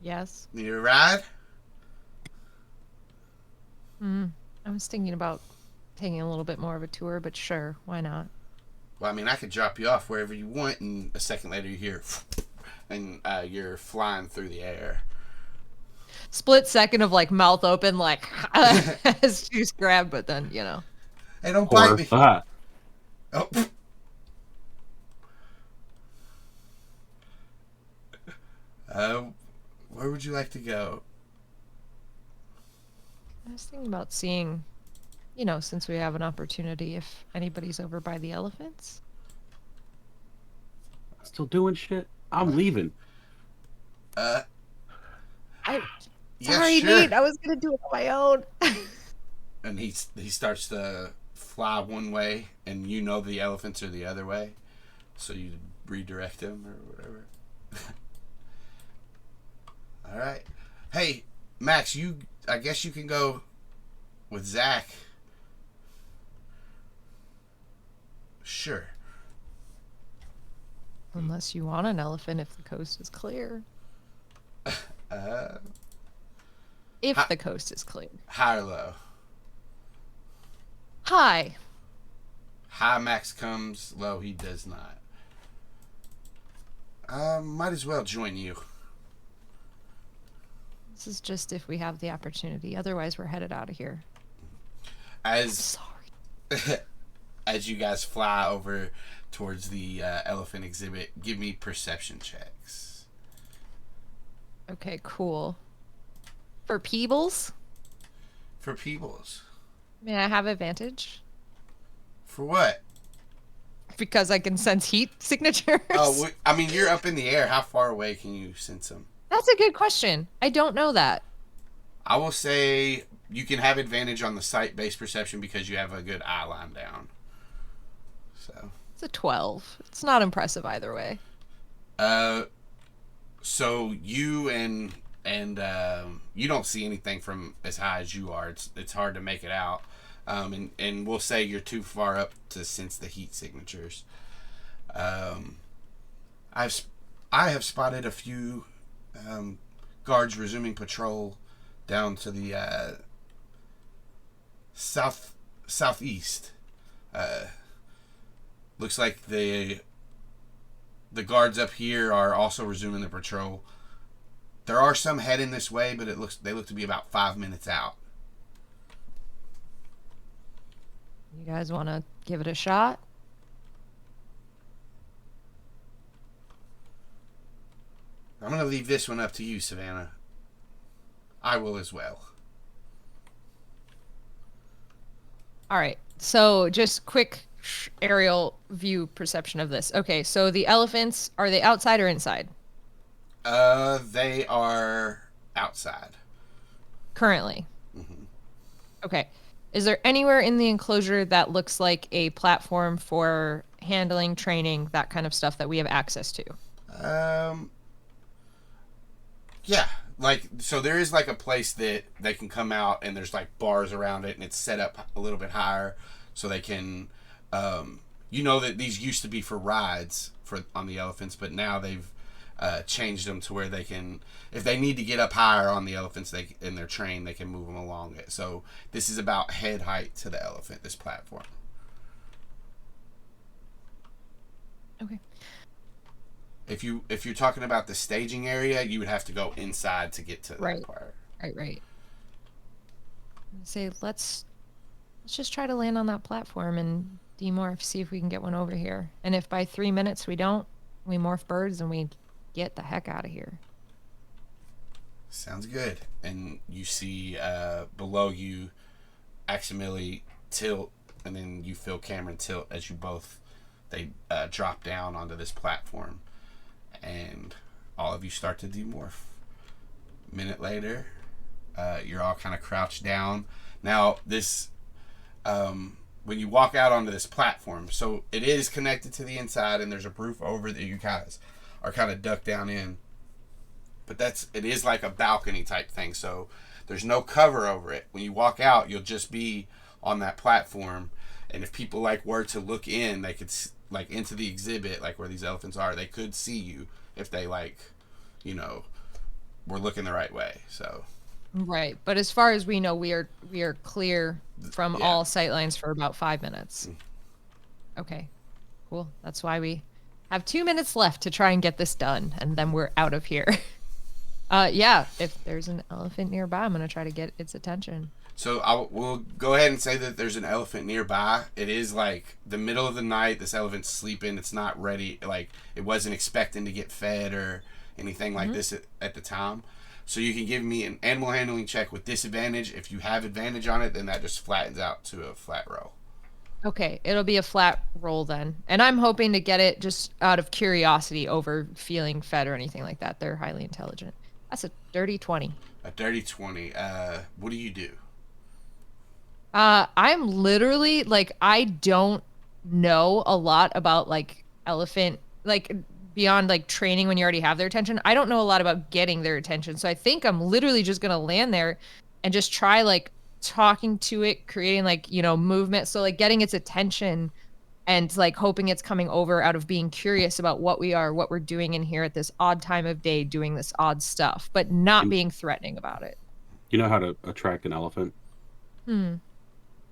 Yes. need a ride? I was thinking about taking a little bit more of a tour, but sure, why not? Well, I mean, I could drop you off wherever you want, and a second later you hear, and you're flying through the air. Split second of like mouth open, like as she's grabbed, but then Hey, don't bite me. Ah, Oh. Where would you like to go? I was thinking about seeing, since we have an opportunity, if anybody's over by the elephants. still doing shit. I'm leaving. I Yeah, sorry, sure. Nate. I was gonna do it on my own. And he starts to fly one way, and you know the elephants are the other way, so you redirect him or whatever. All right. Hey, Max, I guess you can go with Zac. Sure. Unless you want an elephant, if the coast is clear. If the coast is clear. High or low? Hi. High Max comes, low he does not. Might as well join you. This is just if we have the opportunity. Otherwise, we're headed out of here. As Sorry. as you guys fly over towards the elephant exhibit, give me perception checks. Okay, cool. For Peebles, For Peebles. may I have advantage? For what? Because I can sense heat signatures. Oh, I mean, you're up in the air. How far away can you sense them? That's a good question. I don't know that. I will say you can have advantage on the sight-based perception because you have a good eye line down. So, It's a 12. It's not impressive either way. so you and you don't see anything from as high as you are. It's hard to make it out. And we'll say you're too far up to sense the heat signatures. I have spotted a few guards resuming patrol down to the southeast. Looks like the guards up here are also resuming the patrol. There are some heading this way, but they look to be about 5 minutes out. You guys want to give it a shot? I'm going to leave this one up to you, Savannah. I will as well. All right. So just quick aerial view perception of this. Okay, so the elephants, are they outside or inside? They are outside. Currently. Mm-hmm. Okay. Is there anywhere in the enclosure that looks like a platform for handling, training, that kind of stuff that we have access to? Yeah. Like, so there is like a place that they can come out and there's like bars around it and it's set up a little bit higher so they can, you know that these used to be for rides on the elephants, but now they've changed them to where they can, if they need to get up higher on the elephants, in their train, they can move them along it. So this is about head height to the elephant, this platform. Okay. If you're talking about the staging area, you would have to go inside to get to that part. Right. Say let's just try to land on that platform and demorph, see if we can get one over here. And if by 3 minutes we don't, we morph birds and we get the heck out of here. Sounds good. And you see below you accidentally tilt, and then you feel Cameron tilt as you both drop down onto this platform. And all of you start to demorph. A minute later, you're all kind of crouched down. Now, this, when you walk out onto this platform, so it is connected to the inside, and there's a roof over that you guys are kind of ducked down in. But it is like a balcony type thing, so there's no cover over it. When you walk out, you'll just be on that platform, and if people were to look in, they could into the exhibit, where these elephants are, they could see you if they were looking the right way. So right, but as far as we know, we are clear from all sightlines for about 5 minutes. Okay, cool. That's why we have 2 minutes left to try and get this done, and then we're out of here. If there's an elephant nearby, I'm gonna try to get its attention. So we'll go ahead and say that there's an elephant nearby. It is the middle of the night. This elephant's sleeping. It's not ready. It wasn't expecting to get fed or anything like this at the time. So you can give me an animal handling check with disadvantage. If you have advantage on it, then that just flattens out to a flat roll. Okay, it'll be a flat roll then. And I'm hoping to get it just out of curiosity over feeling fed or anything like that. They're highly intelligent. That's a dirty 20. A dirty 20. What do you do? I'm literally I don't know a lot about elephant, beyond training when you already have their attention. I don't know a lot about getting their attention. So I think I'm literally just going to land there and just try talking to it, creating movement. So getting its attention and hoping it's coming over out of being curious about what we're doing in here at this odd time of day, doing this odd stuff, but not being threatening about it. You know how to attract an elephant?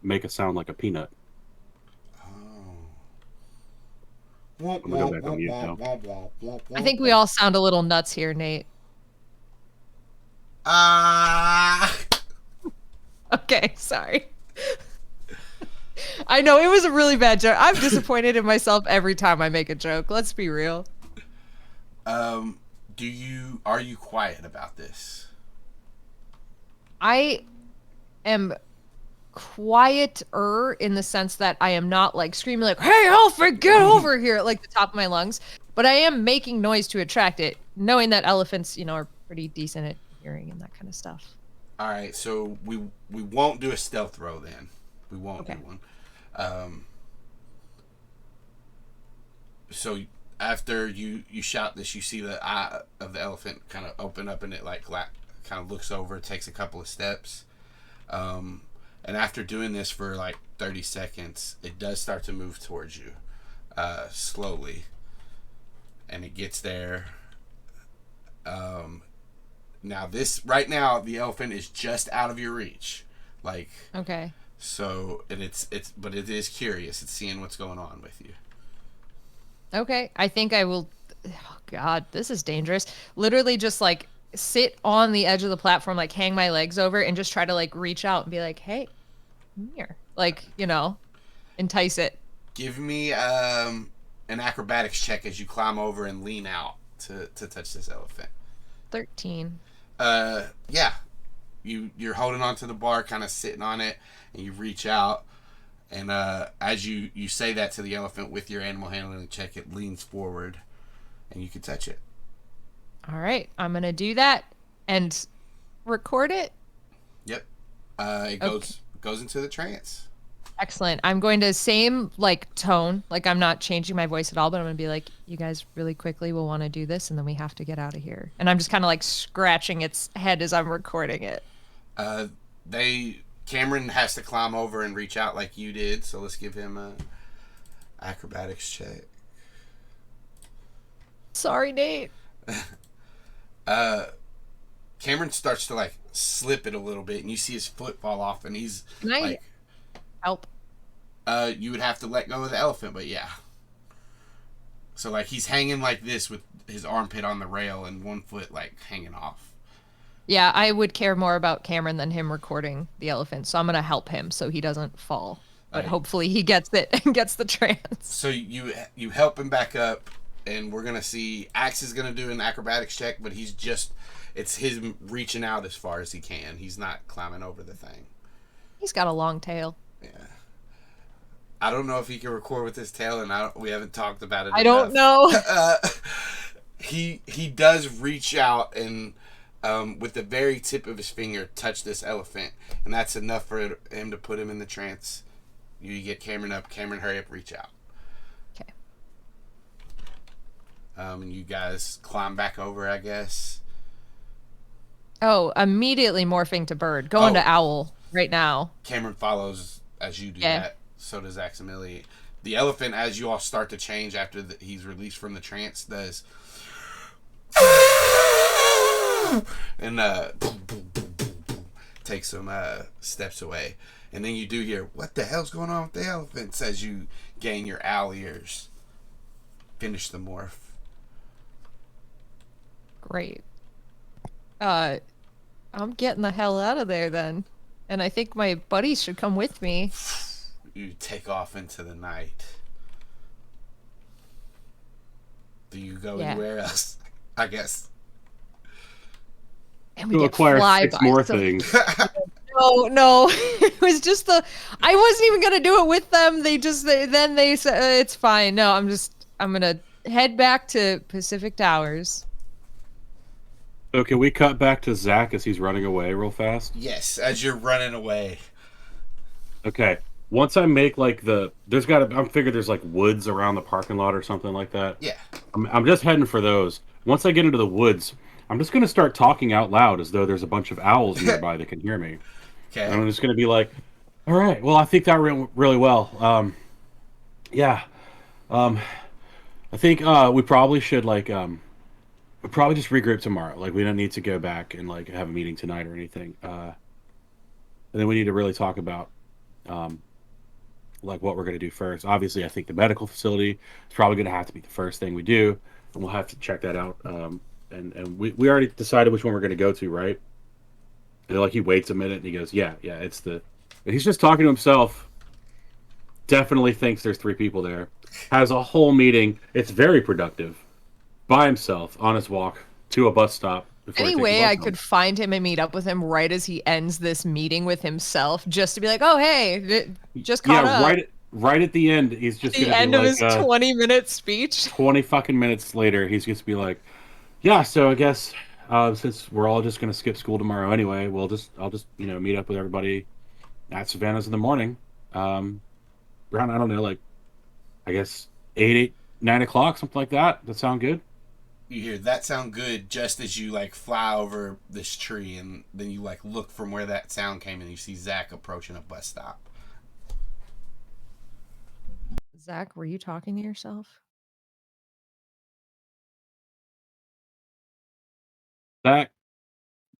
Make a sound like a peanut. Oh. I'm gonna go back on mute now. I think we all sound a little nuts here, Nate. Okay, sorry. I know it was a really bad joke. I'm disappointed in myself every time I make a joke. Let's be real. Are you quiet about this? I am quieter in the sense that I am not screaming "Hey, elephant, get over here!" at the top of my lungs, but I am making noise to attract it, knowing that elephants, are pretty decent at hearing and that kind of stuff. All right, so we won't do a stealth roll then. We won't do one. So after you shout this, you see the eye of the elephant kind of open up, and it kind of looks over, takes a couple of steps. And after doing this for 30 seconds, it does start to move towards you, slowly. And it gets there. Now right now, the elephant is just out of your reach. Okay. So, and but it is curious. It's seeing what's going on with you. Okay. I think I will. Oh God, this is dangerous. Literally just sit on the edge of the platform, like hang my legs over and just try to like reach out and be like, hey, come here. Like, you know, entice it. Give me an acrobatics check as you climb over and lean out to touch this elephant. 13. Yeah. You're holding onto the bar, kind of sitting on it, and you reach out. And as you say that to the elephant with your animal handling check, it leans forward, and you can touch it. All right, I'm gonna do that and record it. Yep. It goes into the trance. Excellent. I'm going to same like tone, like I'm not changing my voice at all, but I'm gonna be like, you guys really quickly will want to do this, and then we have to get out of here. And I'm just kind of like scratching its head as I'm recording it. Cameron has to climb over and reach out like you did, so let's give him a acrobatics check. Sorry, Nate. Cameron starts to like slip it a little bit, and you see his foot fall off, and he's Can I like, help? You would have to let go of the elephant, but yeah. So like he's hanging like this with his armpit on the rail and one foot like hanging off. Yeah, I would care more about Cameron than him recording the elephant, so I'm gonna help him so he doesn't fall. But hopefully he gets it and gets the trance. So you help him back up, and we're gonna see Axe is gonna do an acrobatics check, but it's him reaching out as far as he can. He's not climbing over the thing. He's got a long tail. Yeah. I don't know if he can record with his tail, and we haven't talked about it. I don't know. He does reach out and with the very tip of his finger touch this elephant, and that's enough for him to put him in the trance. You get Cameron up. Cameron, hurry up, reach out. Okay. And you guys climb back over, I guess. Oh, immediately morphing to bird. Going to owl right now. Cameron follows as you do that. So does Aximili. The elephant, as you all start to change after he's released from the trance, does and takes some steps away. And then you do hear, what the hell's going on with the elephants, as you gain your owl ears. Finish the morph. Great. I'm getting the hell out of there then. And I think my buddies should come with me. You take off into the night. Do you go anywhere else? I guess. And we You'll acquire 6 more things. No. It was just I wasn't even gonna do it with them. They said it's fine. No, I'm gonna head back to Pacific Towers. So can we cut back to Zac as he's running away real fast? Yes, as you're running away. Okay. Once I make like I'm figured there's like woods around the parking lot or something like that. Yeah. I'm just heading for those. Once I get into the woods, I'm just gonna start talking out loud as though there's a bunch of owls nearby that can hear me. Okay. And I'm just gonna be like, all right, well, I think that went really well. I think we probably should we'll probably just regroup tomorrow. Like, we don't need to go back and like have a meeting tonight or anything. And then we need to really talk about like what we're going to do first. Obviously, I think the medical facility is probably going to have to be the first thing we do, and we'll have to check that out. And we already decided which one we're going to go to, right? And like he waits a minute and he goes, yeah, it's the. And he's just talking to himself. Definitely thinks there's 3 people there. Has a whole meeting. It's very productive. By himself on his walk to a bus stop. Any way I could find him and meet up with him right as he ends this meeting with himself, just to be like, oh, hey, just caught up. Right at the end, he's just the end of his 20-minute speech. 20 fucking minutes later, he's just be like, yeah, so I guess since we're all just gonna skip school tomorrow anyway, I'll just meet up with everybody at Savannah's in the morning. Around, I don't know, like I guess 9 o'clock, something like that. That sound good? You hear that sound good just as you like fly over this tree, and then you like look from where that sound came and you see Zac approaching a bus stop. Zac, were you talking to yourself? Zac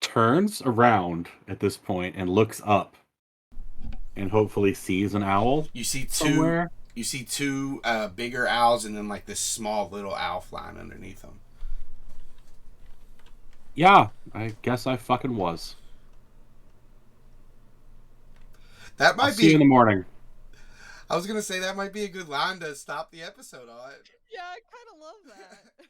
turns around at this point and looks up and hopefully sees an owl. You see somewhere. You see 2 bigger owls and then like this small little owl flying underneath them. Yeah, I guess I fucking was. That I'll might see you in be. the morning. I was gonna say that might be a good line to stop the episode on. Yeah, I kind of love that.